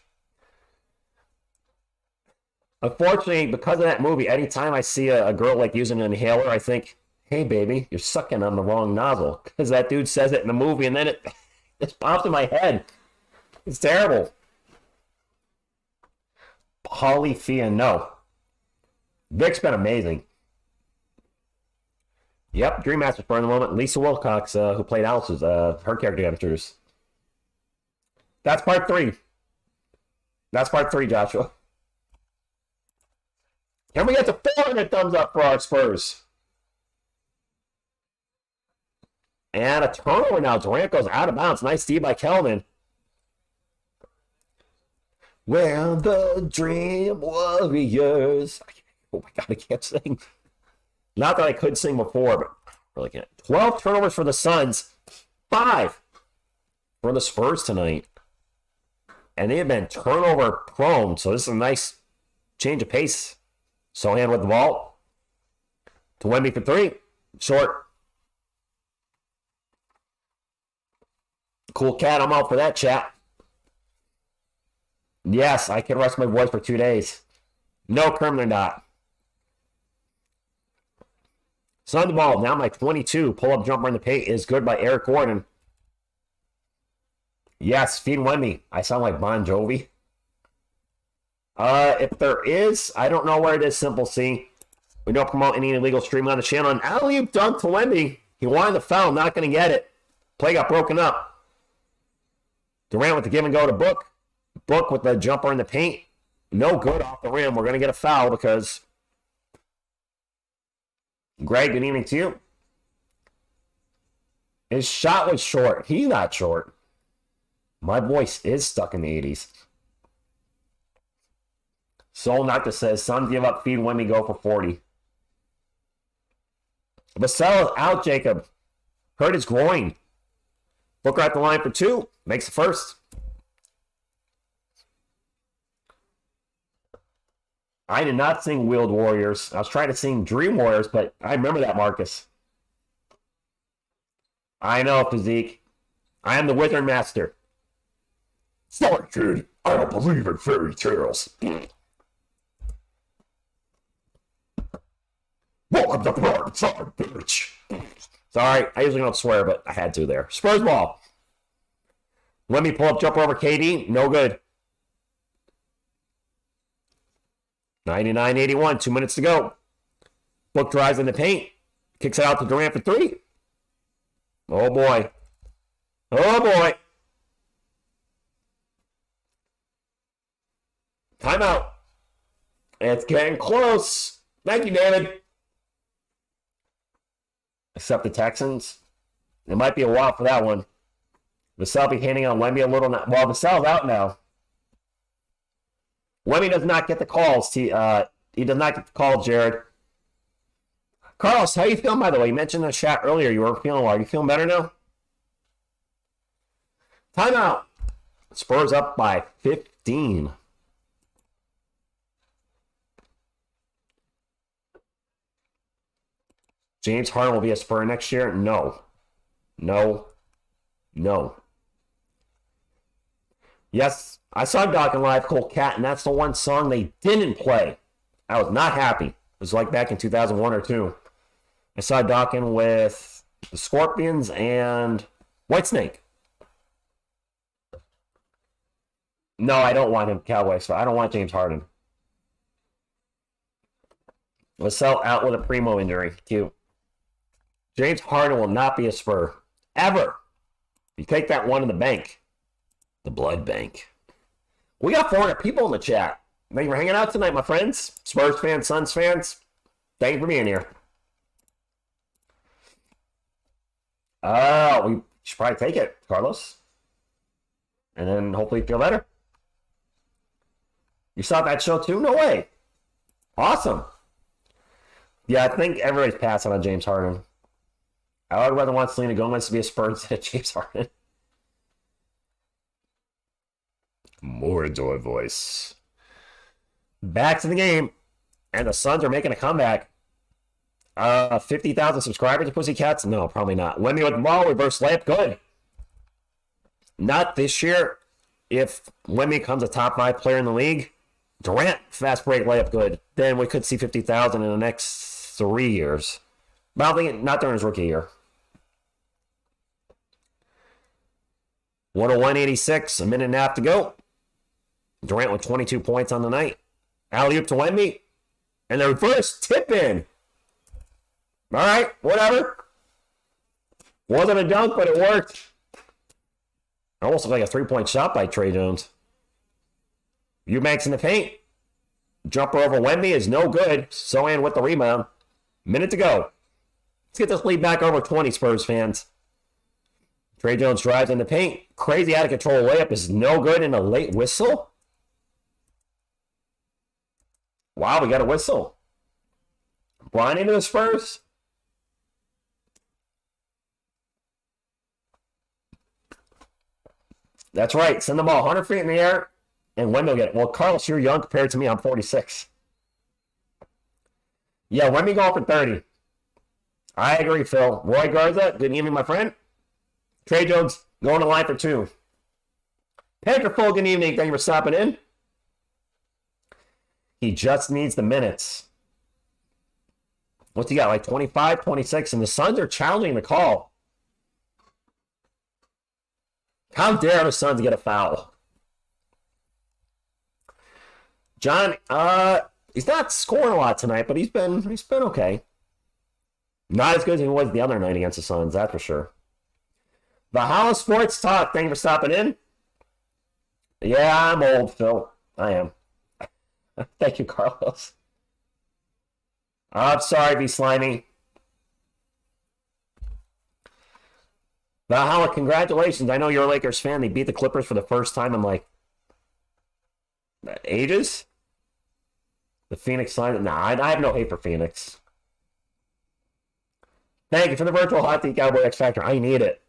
Unfortunately, because of that movie, anytime I see a girl like using an inhaler, I think, hey, baby, you're sucking on the wrong nozzle. Because that dude says it in the movie, and then it just pops in my head. It's terrible. Polyphia, no. Vic's been amazing. Yep, Dream Master for the moment. Lisa Wilcox, who played Alice's, her character got introduced. That's part 3. That's part 3, Joshua. And we get to 400 thumbs up for our Spurs. And a turnover now. Durant goes out of bounds. Nice D by Kelvin. Well, the Dream Warriors. Oh my God, I can't sing. Not that I could sing before, but I really can't. 12 turnovers for the Suns. 5 for the Spurs tonight. And they have been turnover prone, so this is a nice change of pace. Sohan with the ball. To Wemby for 3. Short. Cool cat, I'm out for that, chat. Yes, I can rest my voice for 2 days. No, currently not. Sun the ball. Now my 22. Pull-up jumper in the paint is good by Eric Gordon. Yes, feed Wemby. I sound like Bon Jovi. If there is, I don't know where it is, Simple C. We don't promote any illegal streaming on the channel. And alley-oop dunk to Wemby. He wanted the foul, not going to get it. Play got broken up. Durant with the give and go to Book. Book with the jumper in the paint. No good off the rim. We're going to get a foul because... Greg, good evening to you. His shot was short. He's not short. My voice is stuck in the 80s. Soul Nocta says, Sun give up, feed Wemby, go for 40. Vassell out, Jacob. Hurt his groin. Booker at the line for 2. Makes the first. I did not sing Wheeled Warriors. I was trying to sing Dream Warriors, but I remember that, Marcus. I know, Physique. I am the Wizard Master. Sorry, kid. I don't believe in fairy tales. Welcome to prime time, bitch. Sorry, I usually don't swear, but I had to there. Spurs ball. Let me pull up jumper over KD. No good. 99-81. 2 minutes to go. Book drives in the paint. Kicks it out to Durant for 3. Oh, boy. Oh, boy. Timeout. It's getting close. Thank you, David. Except the Texans. It might be a while for that one. Vassell be handing on Wemby a little. Well, Vassell's out now. Wemby does not get the calls. He does not get the call, Jared. Carlos, how you feeling, by the way? You mentioned in the chat earlier you weren't feeling well. Are you feeling better now? Timeout. Spurs up by 15. James Harden will be a Spur next year? No. No. No. Yes, I saw Dokken live, Cold Cat, and that's the one song they didn't play. I was not happy. It was like back in 2001 or 2. I saw Dokken with the Scorpions and Whitesnake. No, I don't want him, Cowboys. So I don't want James Harden. Vassell out with a primo injury. Cute. James Harden will not be a Spur. Ever. You take that one in the bank. The blood bank. We got 400 people in the chat. Thank you for hanging out tonight, my friends. Spurs fans, Suns fans. Thank you for being here. We should probably take it, Carlos. And then hopefully feel better. You saw that show too? No way. Awesome. Yeah, I think everybody's passing on James Harden. I would rather want Selena Gomez to be a Spur instead of James Harden. More door voice. Back to the game. And the Suns are making a comeback. 50,000 subscribers to Pussycats? No, probably not. Wemby with the ball, reverse layup, good. Not this year. If Wemby becomes a top 5 player in the league, Durant, fast break layup, good. Then we could see 50,000 in the next 3 years. But I don't think not during his rookie year. 101.86, a minute and a half to go. Durant with 22 points on the night. Alley-oop to Wemby. And the reverse tip in. All right, whatever. Wasn't a dunk, but it worked. Almost looked like a 3-point shot by Trey Jones. Eubanks in the paint. Jumper over Wemby is no good. Sohan with the rebound. Minute to go. Let's get this lead back over 20, Spurs fans. Trey Jones drives in the paint. Crazy out of control layup is no good in a late whistle. Wow, we got a whistle. Brian into the Spurs. That's right. Send the ball 100 feet in the air, and Wemby will get it. Well, Carlos, you're young compared to me. I'm 46. Yeah, Wemby going for 30. I agree, Phil. Roy Garza, good evening, my friend. Trey Jones going to line for 2. Pedro Full, good evening. Thank you for stopping in. He just needs the minutes. What's he got, like 25, 26? And the Suns are challenging the call. How dare the Suns get a foul? John, he's not scoring a lot tonight, but he's been okay. Not as good as he was the other night against the Suns, that's for sure. Valhalla Sports Talk, thank you for stopping in. Yeah, I'm old, Phil. I am. Thank you, Carlos. I'm sorry, be slimy. Valhalla, congratulations. I know you're a Lakers fan. They beat the Clippers for the first time in like ages. The Phoenix Suns. Nah, I have no hate for Phoenix. Thank you for the virtual hot seat Cowboy X Factor. I need it.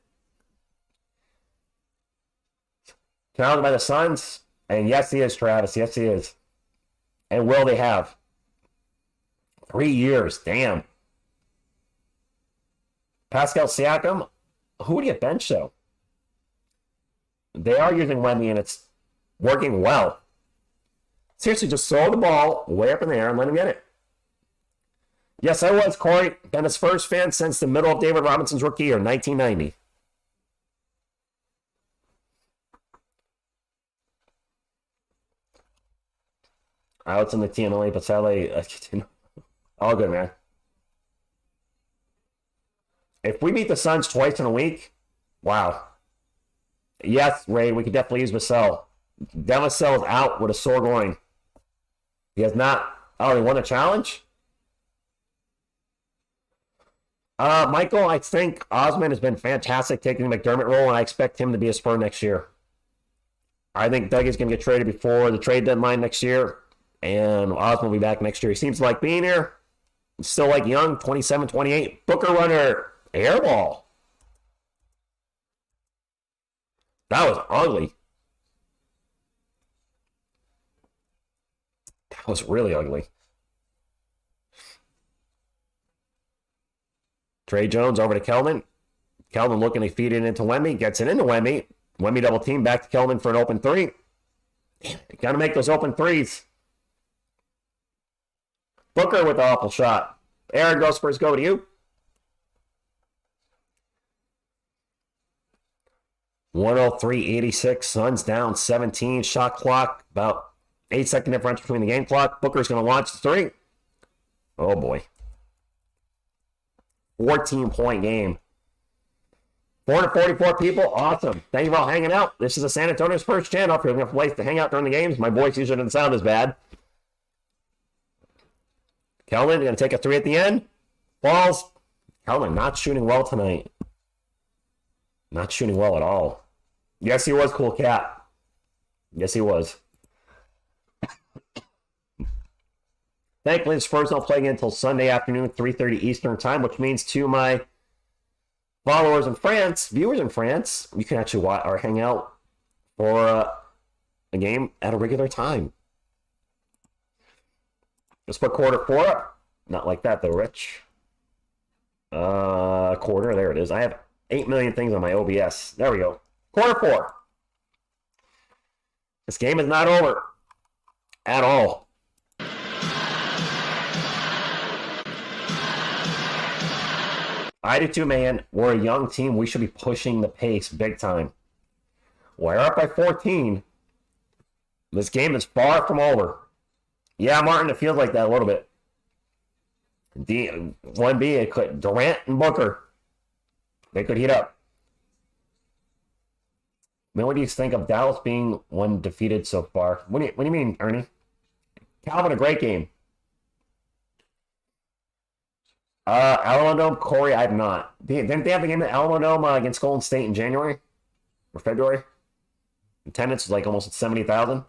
Challenged by the Suns. And yes, he is, Travis. Yes, he is. And will they have? 3 years. Damn. Pascal Siakam. Who would get benched, though? They are using Wemby, and it's working well. Seriously, just throw the ball way up in the air and let him get it. Yes, I was, Corey. Been a Spurs fan since the middle of David Robinson's rookie year, 1990. Outs in the TNLA, Pasale. All good, man. If we beat the Suns twice in a week, wow. Yes, Ray, we could definitely use Vassell. Vassell is out with a sore groin. He has not. Oh, he won a challenge? Michael, I think Osman has been fantastic taking the McDermott role, and I expect him to be a Spur next year. I think Doug is going to get traded before the trade deadline next year, and Osman will be back next year. He seems to like being here. He's still like young, 27, 28. Booker runner. Airball. That was ugly. That was really ugly. Trey Jones over to Keldon. Keldon looking to feed it into Wemby. Gets it into Wemby. Wemby double team back to Keldon for an open 3. Damn, you got to make those open 3s. Booker with the awful shot. Aaron, go Spurs, go to you. 103.86. Suns down 17. Shot clock. About 8-second difference between the game clock. Booker's going to launch the 3. Oh, boy. 14-point game. 444 people. Awesome. Thank you for all hanging out. This is the San Antonio Spurs channel. If you're looking for a place to hang out during the games, my voice usually doesn't sound as bad. Kelman going to take a 3 at the end. Falls. Kelman not shooting well tonight. Not shooting well at all. Yes, he was, Cool Cat. Yes, he was. Thankfully, the Spurs don't play again until Sunday afternoon, 3:30 Eastern time, which means to my followers in France, viewers in France, you can actually watch or hang out for a game at a regular time. Let's put quarter 4. Not like that, though, Rich. Quarter, there it is. I have 8 million things on my OBS. There we go. Quarter 4. This game is not over at all. I do too, man. We're a young team. We should be pushing the pace big time. We're up by 14. This game is far from over. Yeah, Martin, it feels like that a little bit. 1B, it could Durant and Booker. They could heat up. Man, what do you think of Dallas being one defeated so far? What do you mean, Ernie? Calvin, a great game. Alamodome, Corey, I have not. Didn't they have the game at Alamodome against Golden State in January? Or February? Attendance was like almost at 70,000.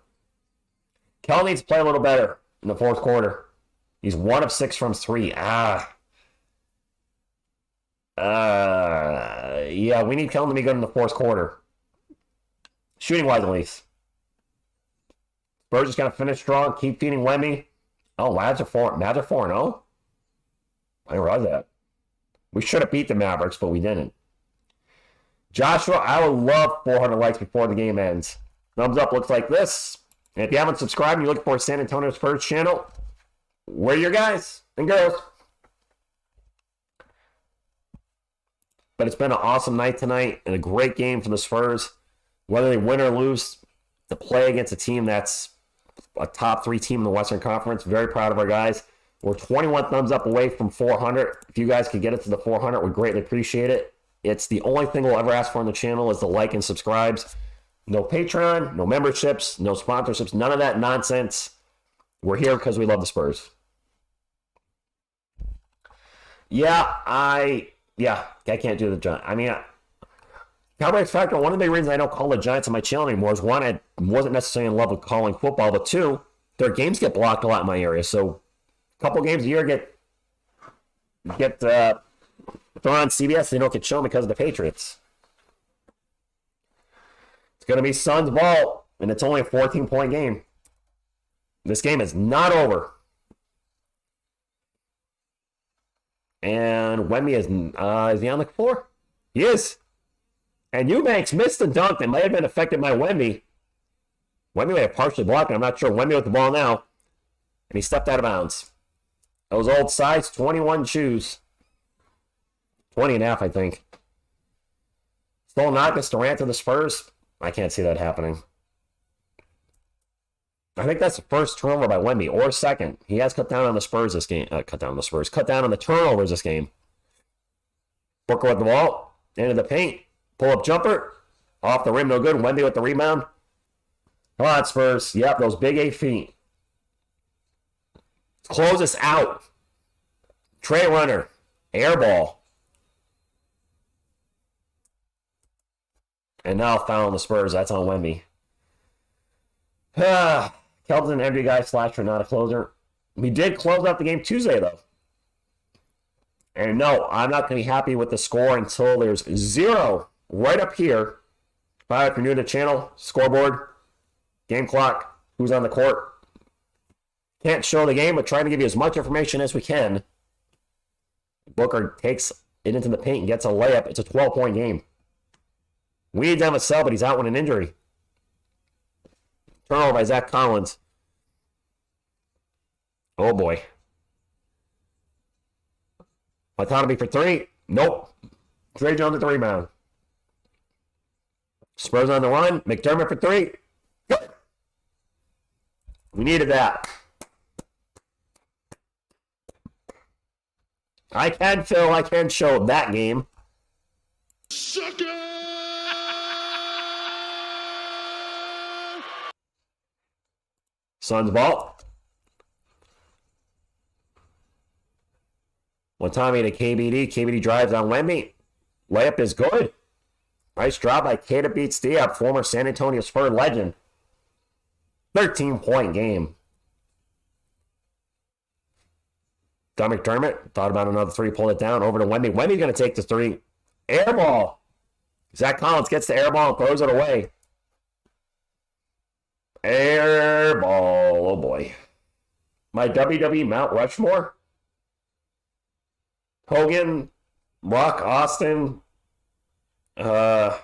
Kel needs to play a little better in the fourth quarter. He's 1 of 6 from 3. Yeah, we need Kel to be good in the fourth quarter. Shooting-wise, at least. Spurs just got to finish strong, keep feeding Wemby. Oh, Mavs are 4-0? I didn't realize that. We should have beat the Mavericks, but we didn't. Joshua, I would love 400 likes before the game ends. Thumbs up looks like this. And if you haven't subscribed and you're looking for a San Antonio Spurs channel, we're your guys and girls. But it's been an awesome night tonight and a great game for the Spurs. Whether they win or lose, to play against a team that's a top 3 team in the Western Conference. Very proud of our guys. We're 21 thumbs up away from 400. If you guys could get it to the 400, we'd greatly appreciate it. It's the only thing we'll ever ask for on the channel is the like and subscribes. No Patreon, no memberships, no sponsorships, none of that nonsense. We're here because we love the Spurs. I can't do the Giants. I mean, Cowboys factor, one of the big reasons I don't call the Giants on my channel anymore is, one, I wasn't necessarily in love with calling football, but 2, their games get blocked a lot in my area. So a couple games a year get thrown on CBS. They don't get shown because of the Patriots. It's going to be Suns ball, and it's only a 14-point game. This game is not over. And Wemby is he on the floor? He is. And Eubanks missed a dunk that might have been affected by Wemby. Wemby may have partially blocked it. I'm not sure. Wemby with the ball now. And he stepped out of bounds. Those old size 21 shoes. 20 and a half, I think. Stolonakis, Durant to the Spurs. I can't see that happening. I think that's the first turnover by Wemby, or second. He has cut down on the Spurs this game. Cut down on the turnovers this game. Booker with the ball. Into the paint. Pull-up jumper. Off the rim, no good. Wemby with the rebound. Come on, Spurs. Yep, those big 8 feet. Close this out. Trey runner. Air ball. And now foul on the Spurs. That's on Wemby. Kelton's an energy guy, slasher, not a closer. We did close out the game Tuesday, though. And no, I'm not going to be happy with the score until there's 0 right up here. If you're new to the channel, scoreboard, game clock, who's on the court. Can't show the game, but trying to give you as much information as we can. Booker takes it into the paint and gets a layup. It's a 12-point game. We need to have a sell, but he's out with an injury. Turnover by Zach Collins. Oh, boy. Autonomy for 3. Nope. Trey Jones at the rebound. Spurs on the run. McDermott for 3. We needed that. I can, Phil. I can show that game. Sucker! Suns ball. Watami to KBD. KBD drives on Wemby. Layup is good. Nice job by Kata beats Diop, former San Antonio Spurs legend. 13-point game. Doug McDermott thought about another three, pulled it down. Over to Wemby. Wemby's going to take the three. Air ball. Zach Collins gets the air ball and throws it away. Air ball. Oh, boy. My WWE Mount Rushmore. Hogan, Rock, Austin. That's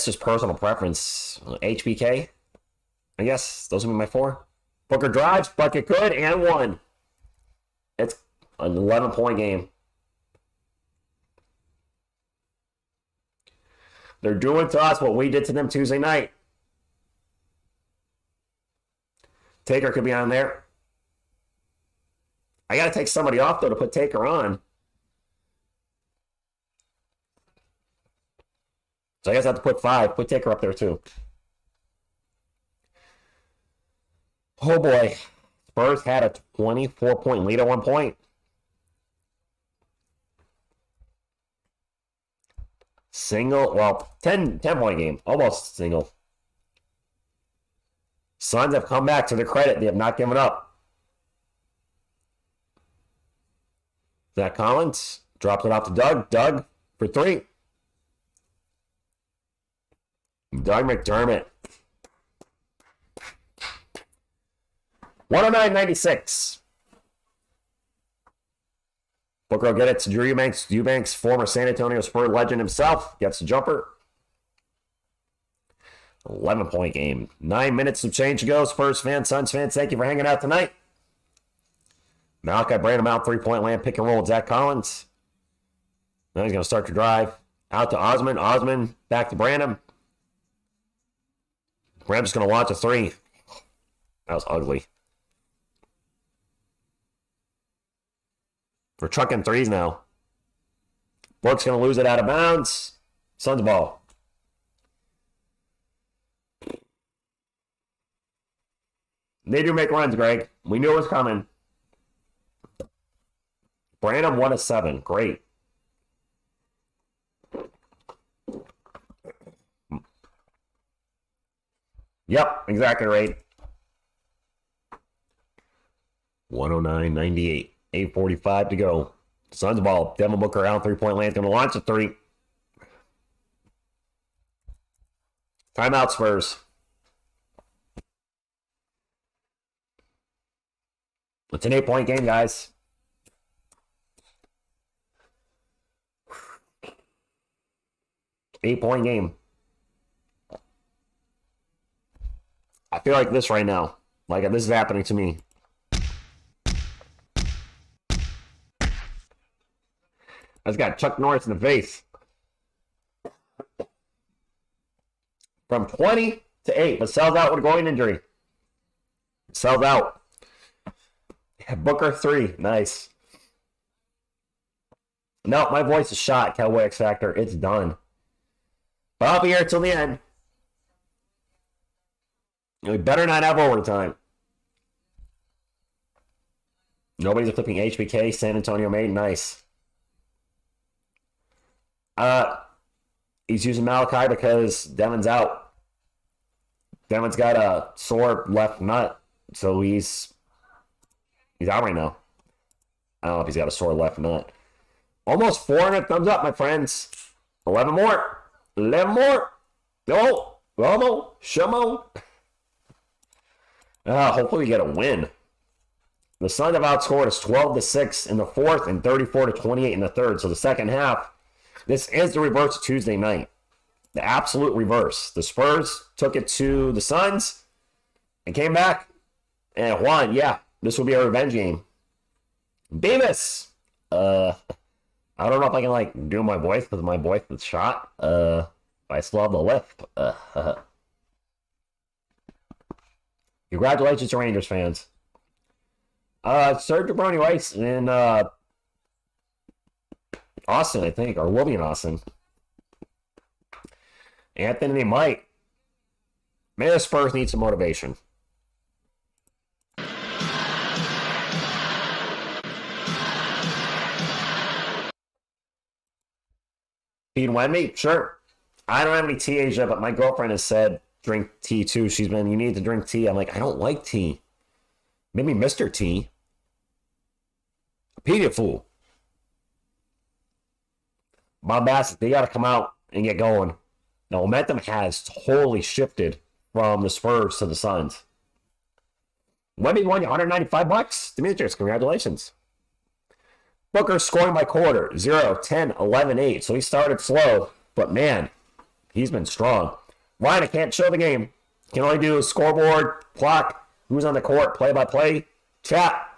just personal preference. HBK. I guess those would be my four. Booker drives, bucket good, and one. It's an 11-point game. They're doing to us what we did to them Tuesday night. Taker could be on there. I got to take somebody off, though, to put Taker on. So I guess I have to put 5. Put Taker up there, too. Oh, boy. Spurs had a 24-point lead at one point. Single, well, 10-point game. Almost single. Suns have come back to their credit. They have not given up. Zach Collins dropped it off to Doug. Doug for 3. Doug McDermott. 109.96. Booker will get it to Drew Eubanks. Eubanks, former San Antonio Spurs legend himself, gets the jumper. 11-point game. 9 minutes of change to go. Spurs fans, Suns fans, thank you for hanging out tonight. Malachi Branham out 3-point land, pick and roll with Zach Collins. Now he's going to start to drive. Out to Osman. Osman back to Branham. Branham's going to launch a 3. That was ugly. We're trucking 3s now. Book's going to lose it out of bounds. Suns ball. They do make runs, Greg. We knew it was coming. Branham 1 of 7. Great. Yep, exactly right. 109.98. 8:45 to go. Suns ball. Devin Booker out 3-point land. Going to launch a 3. Timeout, Spurs. It's an 8-point game, guys. Eight-point game. I feel like this right now. Like this is happening to me. I just got Chuck Norris in the face. From 20 to 8, but sells out with a groin injury. Sells out. Booker 3. Nice. No, my voice is shot. Cowboy X Factor. It's done. But I'll be here till the end. We better not have overtime. Nobody's flipping HBK. San Antonio made. Nice. He's using Malachi because Devin's out. Devin's got a sore left nut, so he's out right now. I don't know if he's got a sore left nut. Almost 400 thumbs up, my friends. 11 more. 11 more. Go. Romo. Shamo. Hopefully we get a win. The Suns have outscored us 12-6 in the fourth and 34-28 in the third. So the second half, this is the reverse of Tuesday night. The absolute reverse. The Spurs took it to the Suns and came back and won. Yeah, this will be a revenge game. Beavis. I don't know if I can do my voice because my voice is shot. I still have the lift. Congratulations to Rangers fans. Serge Jabroni Rice in Austin, I think, or will be in Austin. Anthony Mike. Maybe the Spurs need some motivation. Pete Wemby? Sure. I don't have any tea, Asia, but my girlfriend has said drink tea too. She's been, you need to drink tea. I'm like, I don't like tea. Maybe Mr. T. Pete, you fool. Bob Bassett, they got to come out and get going. The momentum has totally shifted from the Spurs to the Suns. Wemby won you $195. Demetrius, congratulations. Booker scoring by quarter, 0, 10, 11, 8. So he started slow, but man, he's been strong. Ryan, I can't show the game. Can only do scoreboard, clock, who's on the court, play-by-play, chat.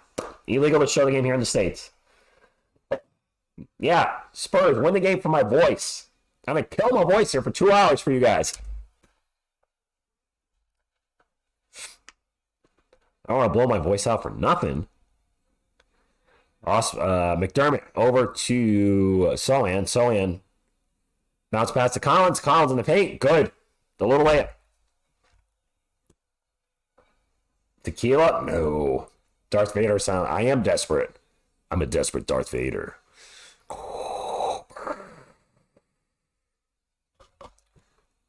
Illegal to show the game here in the States. Yeah, Spurs, win the game for my voice. I'm going to kill my voice here for 2 hours for you guys. I don't want to blow my voice out for nothing. McDermott over to Sohan. Sohan bounce pass to Collins. Collins in the paint. Good. The little layup. Tequila? No. Darth Vader sound. I am desperate. I'm a desperate Darth Vader.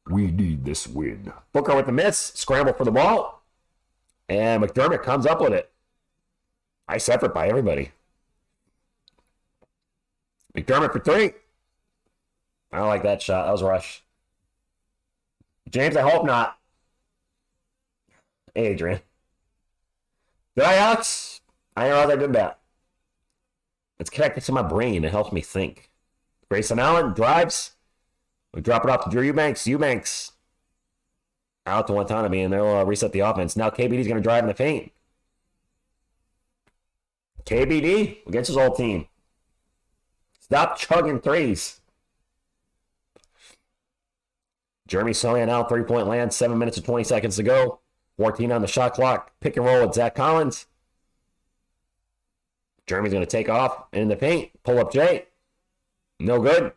We need this win. Booker with the miss. Scramble for the ball. And McDermott comes up with it. Nice effort by everybody. McDermott for 3. I don't like that shot. That was a rush. James, I hope not. Hey, Adrian. Did I, Alex? I didn't realize I did that. It's connected to my brain. It helps me think. Grayson Allen drives. We drop it off to Drew Eubanks. Eubanks out to Watanabe, and they'll reset the offense. Now KBD's going to drive in the paint. KBD against his old team. Stop chugging threes. Jeremy Sohan out, 3-point land, 7 minutes and 20 seconds to go. 14 on the shot clock. Pick and roll with Zach Collins. Jeremy's going to take off in the paint. Pull up Jay. No good.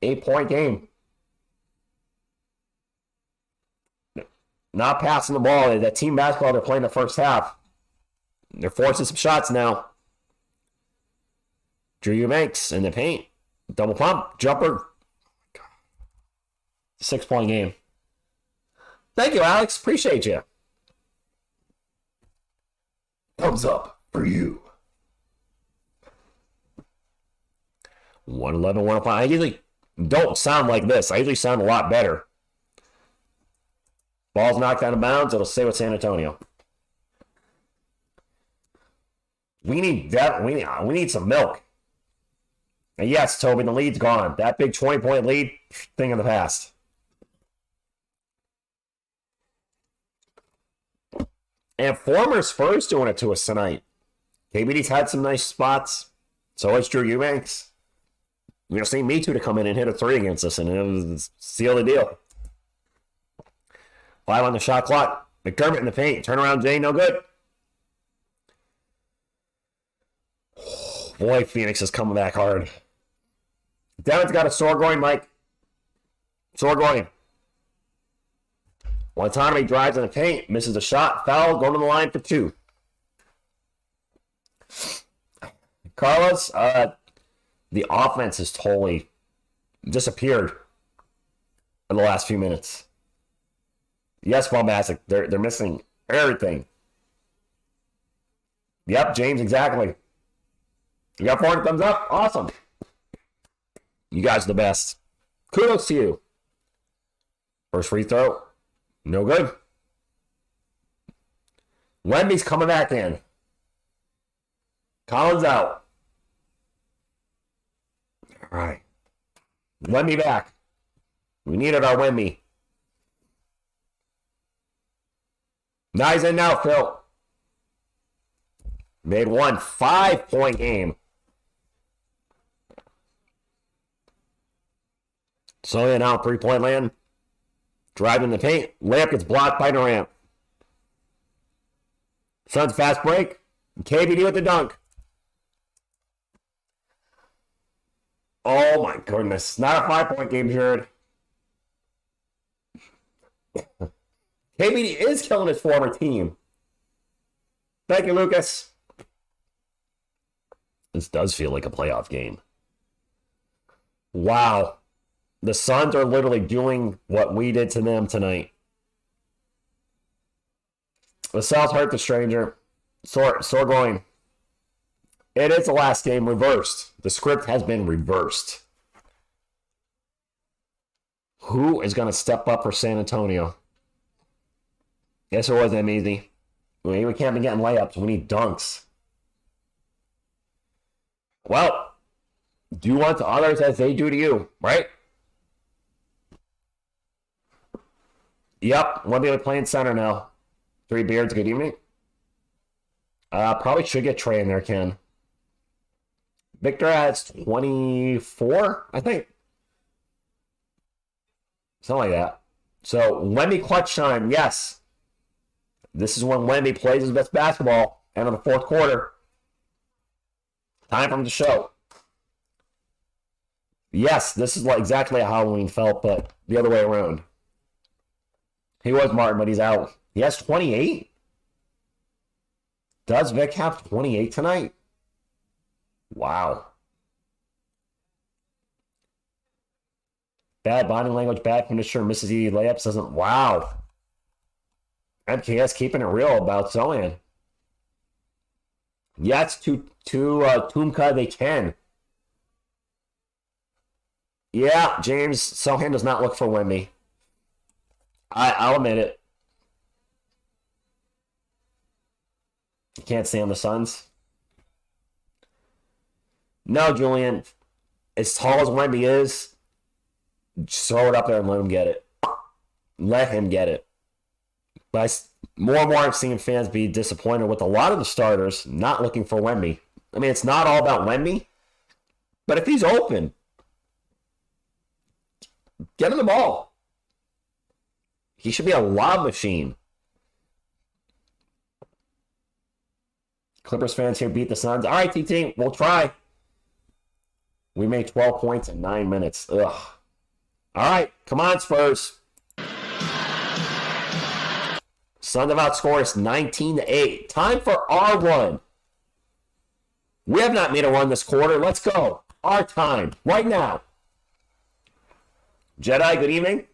8-point game. Not passing the ball. That team basketball they're playing the first half. They're forcing some shots now. Drew Eubanks in the paint. Double pump. Jumper. 6-point game. Thank you, Alex. Appreciate you. Thumbs up for you. 111, 105. I usually don't sound like this. I usually sound a lot better. Ball's knocked out of bounds. It'll stay with San Antonio. We need that. We need some milk. And yes, Toby, the lead's gone. That big 20-point lead, thing of the past. And former Spurs doing it to us tonight. KBD's had some nice spots. So has Drew Eubanks. You're going to see Me Too to come in and hit a 3 against us, and it was seal the deal. 5 on the shot clock. McDermott in the paint. Turnaround Jay, no good. Oh, boy, Phoenix is coming back hard. Devon's got a sore groin, Mike. Sore groin. Watanabe drives in the paint, misses a shot, foul, going to the line for 2. Carlos, the offense has totally disappeared in the last few minutes. Yes, Bombastic, they're missing everything. Yep, James, exactly. You got 4 thumbs up? Awesome. You guys are the best. Kudos to you. First free throw. No good. Wemby's coming back in. Collins out. All right. Wemby back. We needed our Wemby. Now he's in now, Phil. Made 1 5-point game. So now 3-point land. Driving the paint. Layup gets blocked by Durant. Suns fast break. KBD with the dunk. Oh my goodness. Not a 5-point game, Jared. KBD is killing his former team. Thank you, Lucas. This does feel like a playoff game. Wow. The Suns are literally doing what we did to them tonight. The South hurt the stranger. Sore going. It is the last game reversed. The script has been reversed. Who is going to step up for San Antonio? Guess it wasn't easy. We can't be getting layups. We need dunks. Well, do unto others as they do to you, right? Yep, we'll be playing center now. Three Beards, good evening. Probably should get Trey in there, Ken. Victor has 24, I think. Something like that. So, Wemby clutch time, yes. This is when Wemby plays his best basketball. End of the fourth quarter. Time for him to show. Yes, this is exactly how Halloween felt, but the other way around. He was Martin, but he's out. He has 28? Does Vic have 28 tonight? Wow. Bad body language, bad finisher, misses easy layups, doesn't. Wow. MKS keeping it real about Zohan. Yes, to Tumka they can. Yeah, James, Sohan does not look for Wemby. I'll admit it. You can't stand the Suns. No, Julian. As tall as Wemby is, just throw it up there and let him get it. Let him get it. But more and more I've seen fans be disappointed with a lot of the starters not looking for Wemby. I mean, it's not all about Wemby, but if he's open, get him the ball. He should be a lob machine. Clippers fans here beat the Suns. All right, TT, we'll try. We made 12 points in 9 minutes. Ugh. All right, come on, Spurs. Suns have outscored us 19-8. Time for our run. We have not made a run this quarter. Let's go. Our time, right now. Jedi, good evening.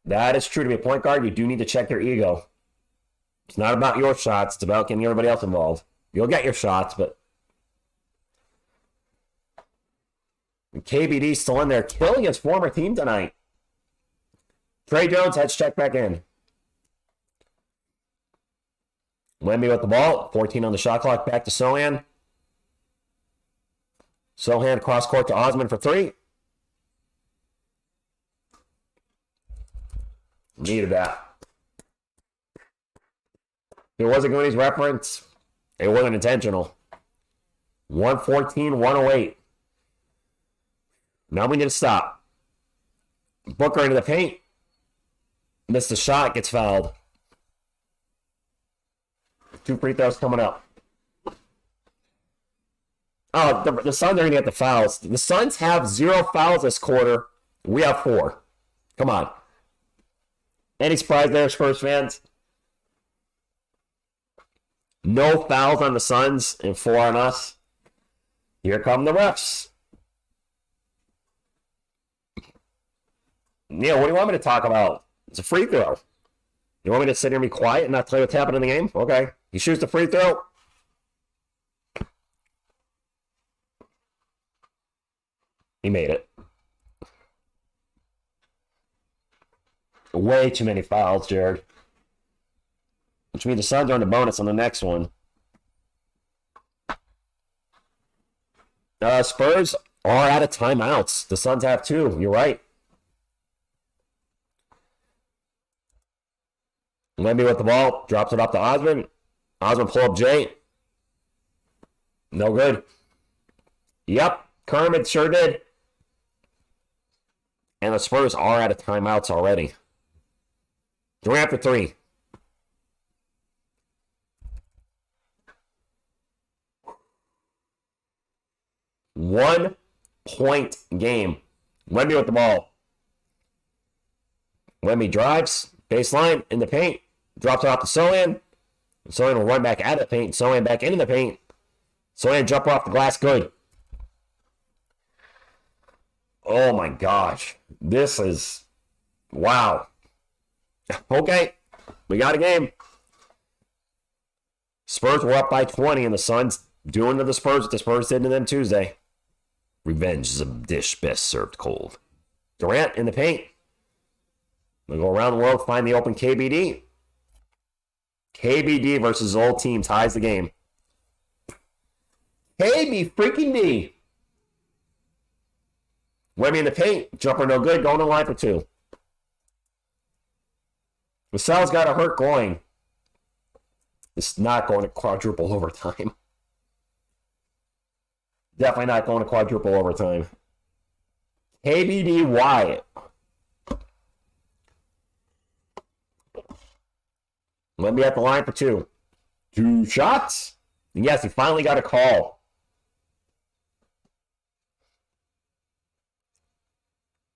That is true. To be a point guard, you do need to check your ego. It's not about your shots. It's about getting everybody else involved. You'll get your shots, but KBD's still in there, killing his former team tonight. Trey Jones has checked back in. Wemby with the ball. 14 on the shot clock. Back to Sohan. Sohan cross court to Osman for three. Needed that. If it wasn't Goonies reference, it wasn't intentional. 114, 108. Now we need to stop. Booker into the paint. Missed the shot, gets fouled. 2 free throws coming up. Oh, the Suns are going to get the fouls. The Suns have 0 fouls this quarter. We have 4. Come on. Any surprise there, Spurs fans? No fouls on the Suns and 4 on us. Here come the refs. Neil, what do you want me to talk about? It's a free throw. You want me to sit here and be quiet and not tell you what's happening in the game? Okay. He shoots the free throw. He made it. Way too many fouls, Jared. Which means the Suns are in the bonus on the next one. Spurs are out of timeouts. The Suns have 2. You're right. Wemby with the ball. Drops it up to Osman. Osman pull up Jay. No good. Yep. Kermit sure did. And the Spurs are out of timeouts already. 3 after 3. 1 point game. Wemby with the ball. Wemby drives, baseline, in the paint, drops it off to Sochan. Sochan will run back out of the paint. Sochan back into the paint. Sochan jump off the glass, good. Oh my gosh. This is, wow. Okay, we got a game. Spurs were up by 20, and the Suns doing to the Spurs what the Spurs did to them Tuesday. Revenge is a dish best served cold. Durant in the paint. They'll go around the world, find the open KBD. KBD versus his old team ties the game. KB freaking D. Wemby in the paint. Jumper no good. Going to line for 2. Vassell's got a hurt going. It's not going to quadruple overtime. Definitely not going to quadruple overtime. KBD Wyatt. Wemby at the line for 2. 2 shots. And yes, he finally got a call.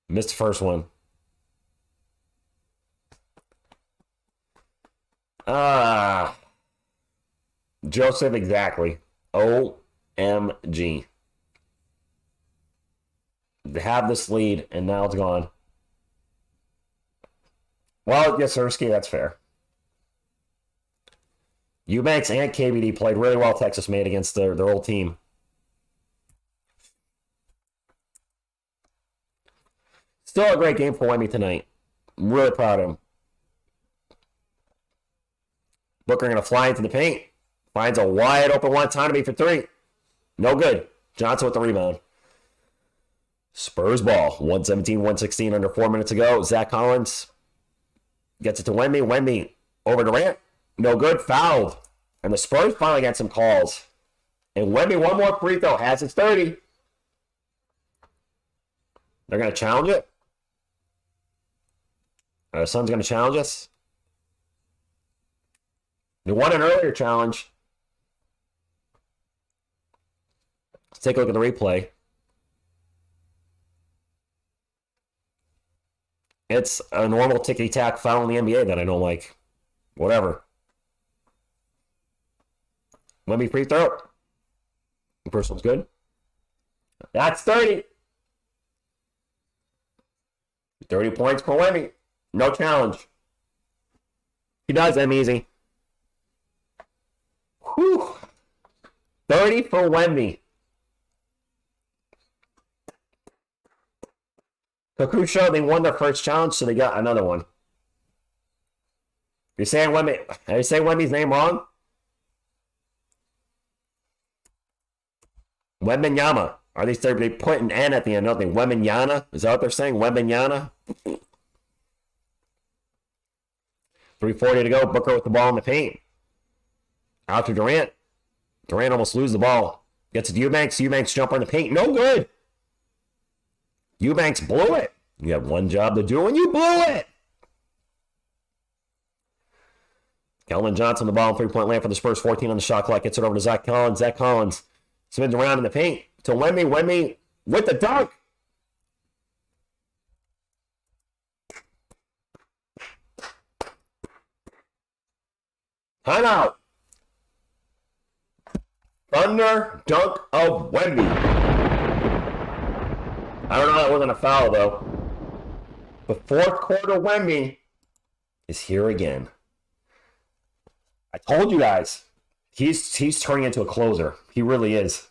Missed the first one. Joseph, exactly. OMG. They have this lead, and now it's gone. Well, Yasirski, that's fair. Eubanks and KBD played really well, Texas made against their old team. Still a great game for Wemby tonight. I'm really proud of him. Booker going to fly into the paint. Finds a wide open one. Time to be for 3. No good. Johnson with the rebound. Spurs ball. 117-116 under 4 minutes ago. Zach Collins gets it to Wemby. Wemby over Durant. No good. Fouled. And the Spurs finally get some calls. And Wemby, one more free throw. Has its 30. They're going to challenge it. The Suns going to challenge us. They won an earlier challenge. Let's take a look at the replay. It's a normal ticky-tack foul in the NBA that I don't like. Whatever. Wemby free throw. The first one's good. That's 30. 30 points for Wemby. No challenge. He does them easy. Whew. 30 for Wemby. Kakusho, they won their first challenge, so they got another one. You're saying Wemby? Are you saying Wemby's name wrong? Wembenyama. Are they put an N at the end, don't they? Wembenyana? Is that what they're saying? Wembenyana? 3:40 to go. Booker with the ball in the paint. Out to Durant. Durant almost loses the ball. Gets it to Eubanks. Eubanks jumper in the paint. No good. Eubanks blew it. You have one job to do, and you blew it. Keldon Johnson the ball, 3-point land for the Spurs. 14 on the shot clock. Gets it over to Zach Collins. Zach Collins spins around in the paint to Wemby. Wemby with the dunk. Timeout. Thunder dunk of Wemby. I don't know, that wasn't a foul, though. The fourth quarter Wemby is here again. I told you guys, he's turning into a closer. He really is.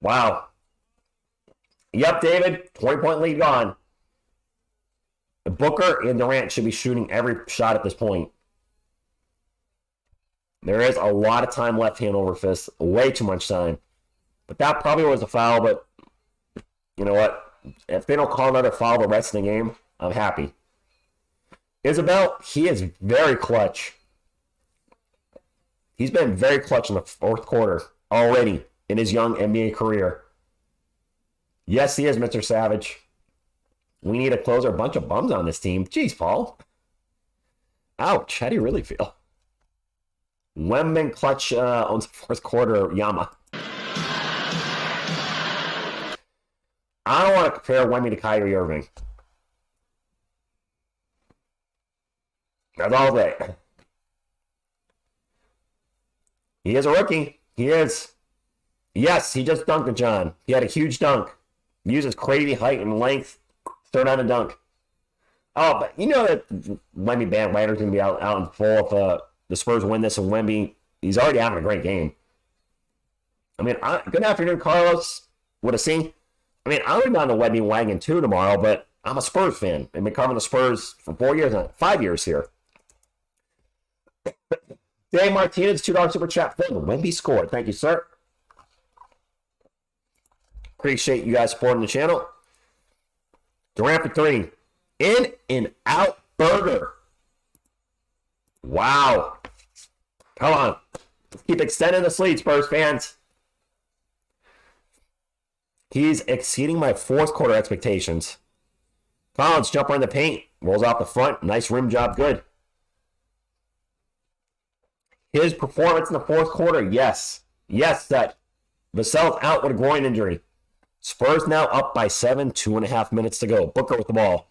Wow. Yep, David, 20-point lead gone. Booker and Durant should be shooting every shot at this point. There is a lot of time left hand over fist. Way too much time. But that probably was a foul, but you know what? If they don't call another foul the rest of the game, I'm happy. Isabel, he is very clutch. He's been very clutch in the fourth quarter already in his young NBA career. Yes, he is, Mr. Savage. We need a closer. A bunch of bums on this team. Jeez, Paul. Ouch. How do you really feel? Wemben clutch owns the fourth quarter. Yama. I don't want to compare Wemby to Kyrie Irving. That's all day. He is a rookie. He is. Yes, he just dunked at John. He had a huge dunk. Uses crazy height and length. Third on a dunk. Oh, but you know that Wemby bandwagoner's going to be out in full if the Spurs win this, and Wemby, he's already having a great game. I mean, good afternoon, Carlos. With a C. I mean, I would be on the Wemby wagon too tomorrow, but I'm a Spurs fan. I've been covering the Spurs for 5 years here. Dave Martinez, $2 super chat. Wemby scored. Thank you, sir. Appreciate you guys supporting the channel. Durant for 3. In and out burger. Wow. Come on. Let's keep extending the lead, Spurs fans. He's exceeding my fourth quarter expectations. Collins, jumper in the paint. Rolls off the front. Nice rim job. Good. His performance in the fourth quarter, yes. Yes, that Vassell's out with a groin injury. Spurs now up by 7, 2.5 minutes to go. Booker with the ball.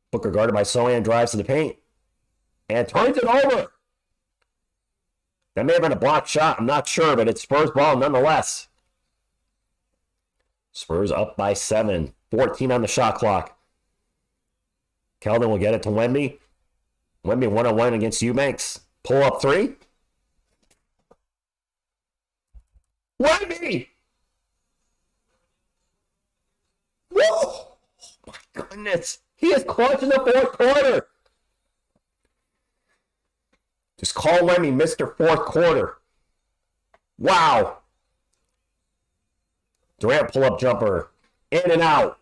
Booker guarded by Sohan, drives to the paint. And turns it over. That may have been a blocked shot. I'm not sure, but it's Spurs ball nonetheless. Spurs up by 7. 14 on the shot clock. Keldon will get it to Wemby. Wemby one-on-one against Eubanks. Pull up 3. Wemby! Whoa! Oh my goodness. He is clutch in the fourth quarter. Just call Wemby Mr. Fourth Quarter. Wow. Durant pull-up jumper. In and out.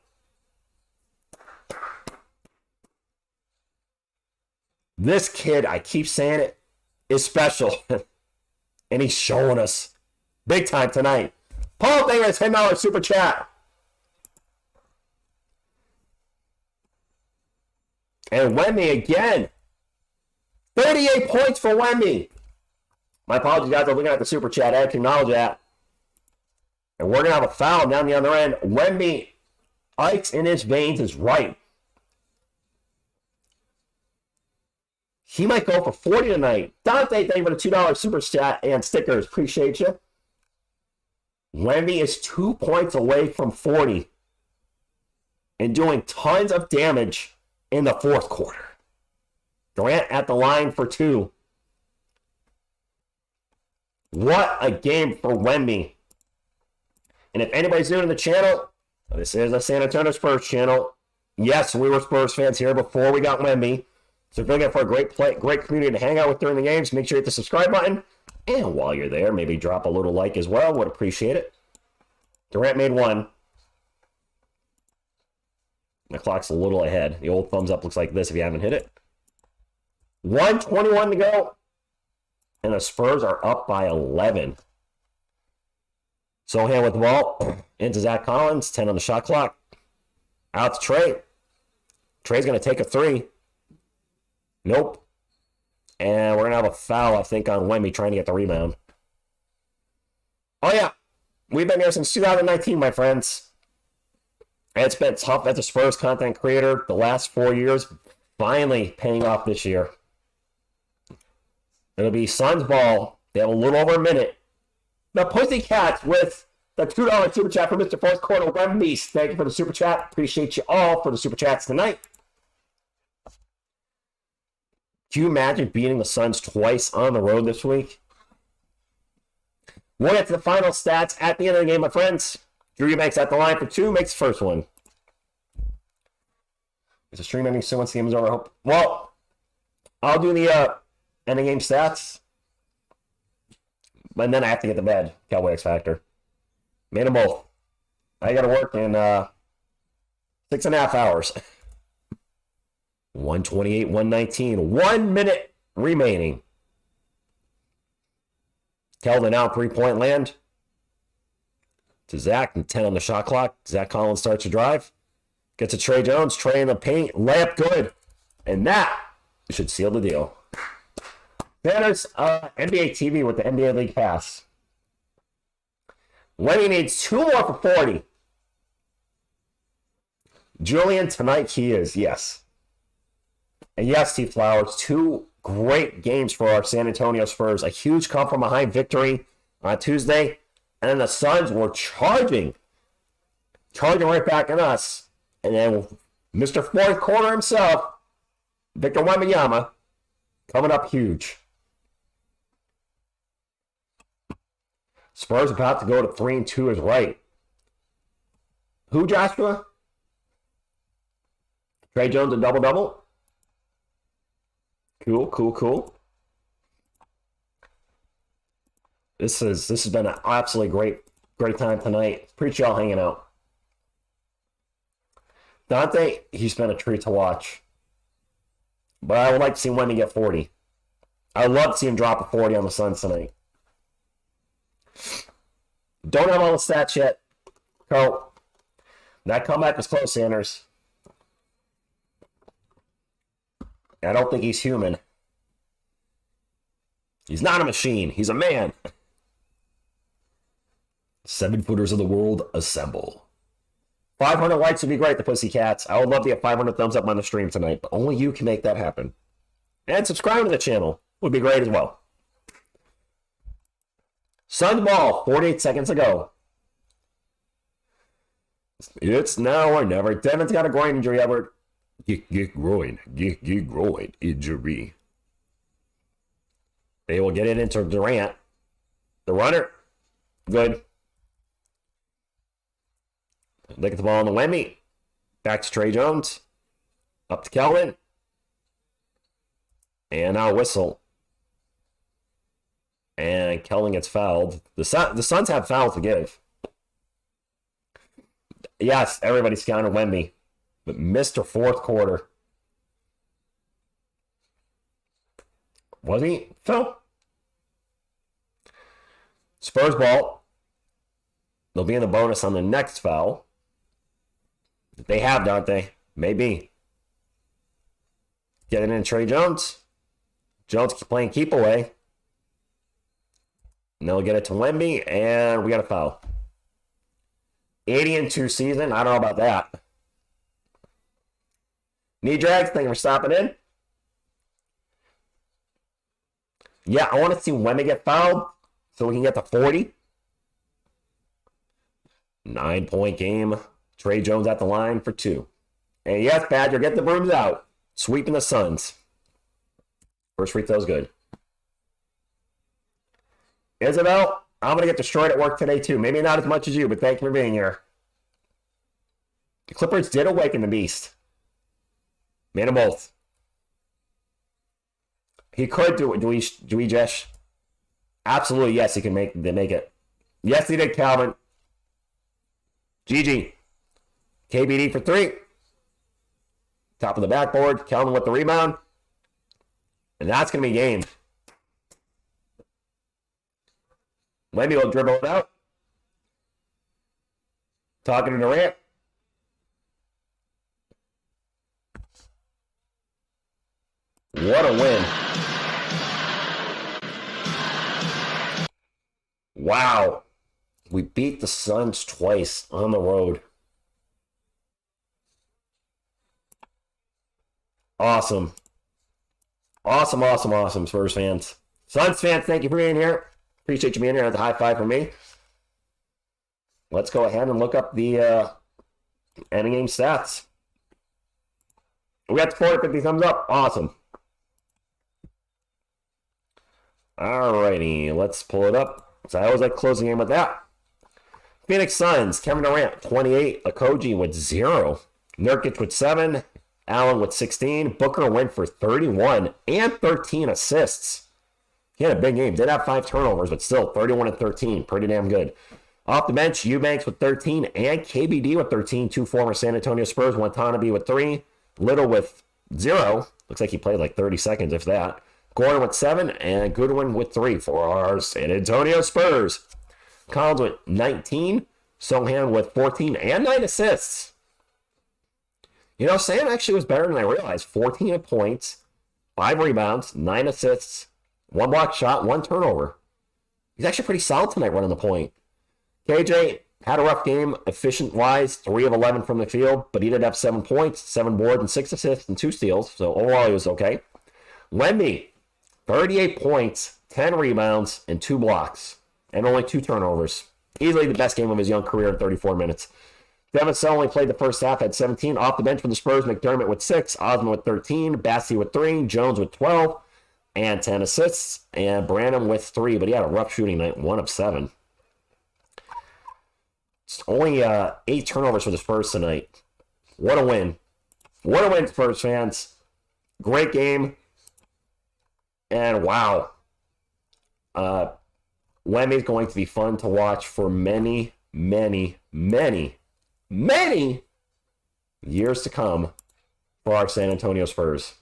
This kid, I keep saying it, is special. And he's showing us. Big time tonight. Paul Davis, $10 super chat. And Wemby again. 38 points for Wemby. My apologies, guys. I'm looking at the super chat. I have to acknowledge that. And we're going to have a foul down the other end. Wemby, ice in his veins is right. He might go for 40 tonight. Dante, thank you for the $2 super chat and stickers. Appreciate you. Wemby is 2 points away from 40. And doing tons of damage in the fourth quarter. Durant at the line for 2. What a game for Wemby. And if anybody's new to the channel, this is a San Antonio Spurs channel. Yes, we were Spurs fans here before we got Wemby. So if you're looking for a great community to hang out with during the games, make sure you hit the subscribe button. And while you're there, maybe drop a little like as well. Would appreciate it. Durant made 1. The clock's a little ahead. The old thumbs up looks like this if you haven't hit it. 1:21 to go. And the Spurs are up by 11. Sohan with the ball. Into Zach Collins. 10 on the shot clock. Out to Trey. Trey's going to take a 3. Nope. And we're going to have a foul, I think, on Wemby trying to get the rebound. Oh, yeah. We've been here since 2019, my friends. It's been tough as a Spurs content creator the last 4 years. Finally paying off this year. It'll be Suns ball. They have a little over a minute. The Pussycats with the $2 super chat for Mr. Fourth Quarter Wemby. Thank you for the super chat. Appreciate you all for the super chats tonight. Can you imagine beating the Suns twice on the road this week? We'll get to the final stats at the end of the game, my friends. Drew Eubanks at the line for 2, makes the first one. Is the stream ending soon once the game is over? I hope. Well, I'll do the end of game stats. And then I have to get to bed. Cowboy X Factor. Made them both. I got to work in 6.5 hours. 128, 119. 1 minute remaining. Keldon out, 3-point land. To Zach, and 10 on the shot clock. Zach Collins starts to drive. Gets to Trey Jones. Trey in the paint. Layup good. And that should seal the deal. Banners, NBA TV with the NBA League Pass. Wemby needs 2 more for 40. Julian, tonight he is, yes. And yes, Steve Flowers, 2 great games for our San Antonio Spurs. A huge come-from-behind victory on Tuesday. And then the Suns were charging right back at us. And then Mr. Fourth Quarter himself, Victor Wembanyama, coming up huge. Spurs about to go to 3-2 is right. Who, Joshua? Trey Jones a double-double? Cool. This has been an absolutely great time tonight. Appreciate y'all hanging out. Dante, he's been a treat to watch. But I would like to see Wemby get 40. I would love to see him drop a 40 on the Suns tonight. Don't have all the stats yet. Cole. That comeback was close, Sanders. I don't think he's human. He's not a machine. He's a man. 7-footers of the world, assemble. 500 likes would be great, the Pussycats. I would love to get 500 thumbs up on the stream tonight, but only you can make that happen. And subscribe to the channel would be great as well. Suns ball, 48 seconds ago. It's now or never. Devin's got a groin injury, Edward. Get groin injury. They will get it into Durant. The runner. Good. Look at the ball on the Wemby. Back to Trey Jones. Up to Kelvin. And now a whistle. And Kelvin gets fouled. The Suns have fouls to give. Yes, everybody's counting Wemby. But Mr. Fourth Quarter. Was he? Phil? Spurs ball. They'll be in the bonus on the next foul. They have, don't they? Maybe. Get it in Trey Jones. Jones playing keep away. And they'll get it to Wemby, and we got a foul. 80-2 season. I don't know about that. Knee drags, thank you for stopping in. Yeah, I want to see Wemby get fouled so we can get to 40. 9-point game. Trey Jones at the line for 2. And yes, Badger, get the brooms out. Sweeping the Suns. First free throw's good. Isabel, I'm going to get destroyed at work today too. Maybe not as much as you, but thank you for being here. The Clippers did awaken the beast. Man of both. He could do it. Do we, Jesh? Absolutely, yes, he can make it. Yes, he did, Calvin. GG. KBD for 3. Top of the backboard. Calvin with the rebound. And that's going to be game. Wemby will dribble it out. Talking to Durant. What a win. Wow. We beat the Suns twice on the road. Awesome. Awesome, Spurs fans. Suns fans, thank you for being here. Appreciate you being here. That's a high five from me. Let's go ahead and look up the ending game stats. We got 450 thumbs up. Awesome. Alrighty, let's pull it up. So I always like closing game with that. Phoenix Suns, Kevin Durant, 28. Okogie with 0. Nurkic with 7. Allen with 16. Booker went for 31 and 13 assists. He had a big game. Did have 5 turnovers, but still 31 and 13. Pretty damn good. Off the bench, Eubanks with 13 and KBD with 13. 2 former San Antonio Spurs. Watanabe with 3. Little with 0. Looks like he played like 30 seconds, if that. Gordon with 7 and Goodwin with 3 for our San Antonio Spurs. Collins with 19. Sohan with 14 and 9 assists. You know, Sam actually was better than I realized. 14 points, 5 rebounds, 9 assists, 1 block shot, 1 turnover. He's actually pretty solid tonight running the point. KJ, Had a rough game, efficient-wise, 3 of 11 from the field, but he did have 7 points, 7 boards, and 6 assists and 2 steals, so overall he was okay. Wemby, 38 points, 10 rebounds, and 2 blocks, and only 2 turnovers. Easily the best game of his young career in 34 minutes. Devin Sell only played the first half, had 17. Off the bench for the Spurs, McDermott with 6, Osman with 13, Bassey with 3, Jones with 12, and 10 assists, and Branham with 3, but he had a rough shooting night, 1 of 7. It's only 8 turnovers for the Spurs tonight. What a win. What a win, Spurs fans. Great game. And wow. Wemby's going to be fun to watch for many, many, many, many years to come for our San Antonio Spurs.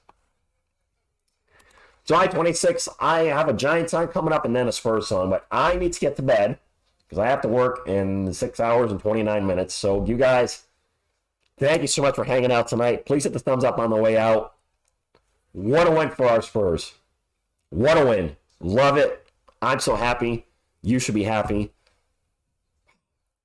July 26th, I have a Giants song coming up and then a Spurs song, but I need to get to bed because I have to work in 6 hours and 29 minutes. So you guys, thank you so much for hanging out tonight. Please hit the thumbs up on the way out. What a win for our Spurs. What a win. Love it. I'm so happy. You should be happy.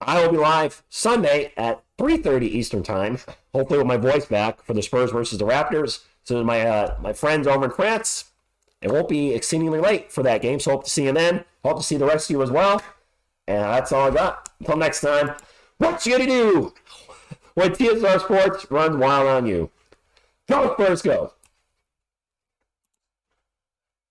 I will be live Sunday at 3:30 Eastern Time, hopefully with my voice back for the Spurs versus the Raptors. So my friends over in France, it won't be exceedingly late for that game, so hope to see you then. Hope to see the rest of you as well. And that's all I got. Until next time, what you gonna do when TSR Sports runs wild on you? Go Spurs, go!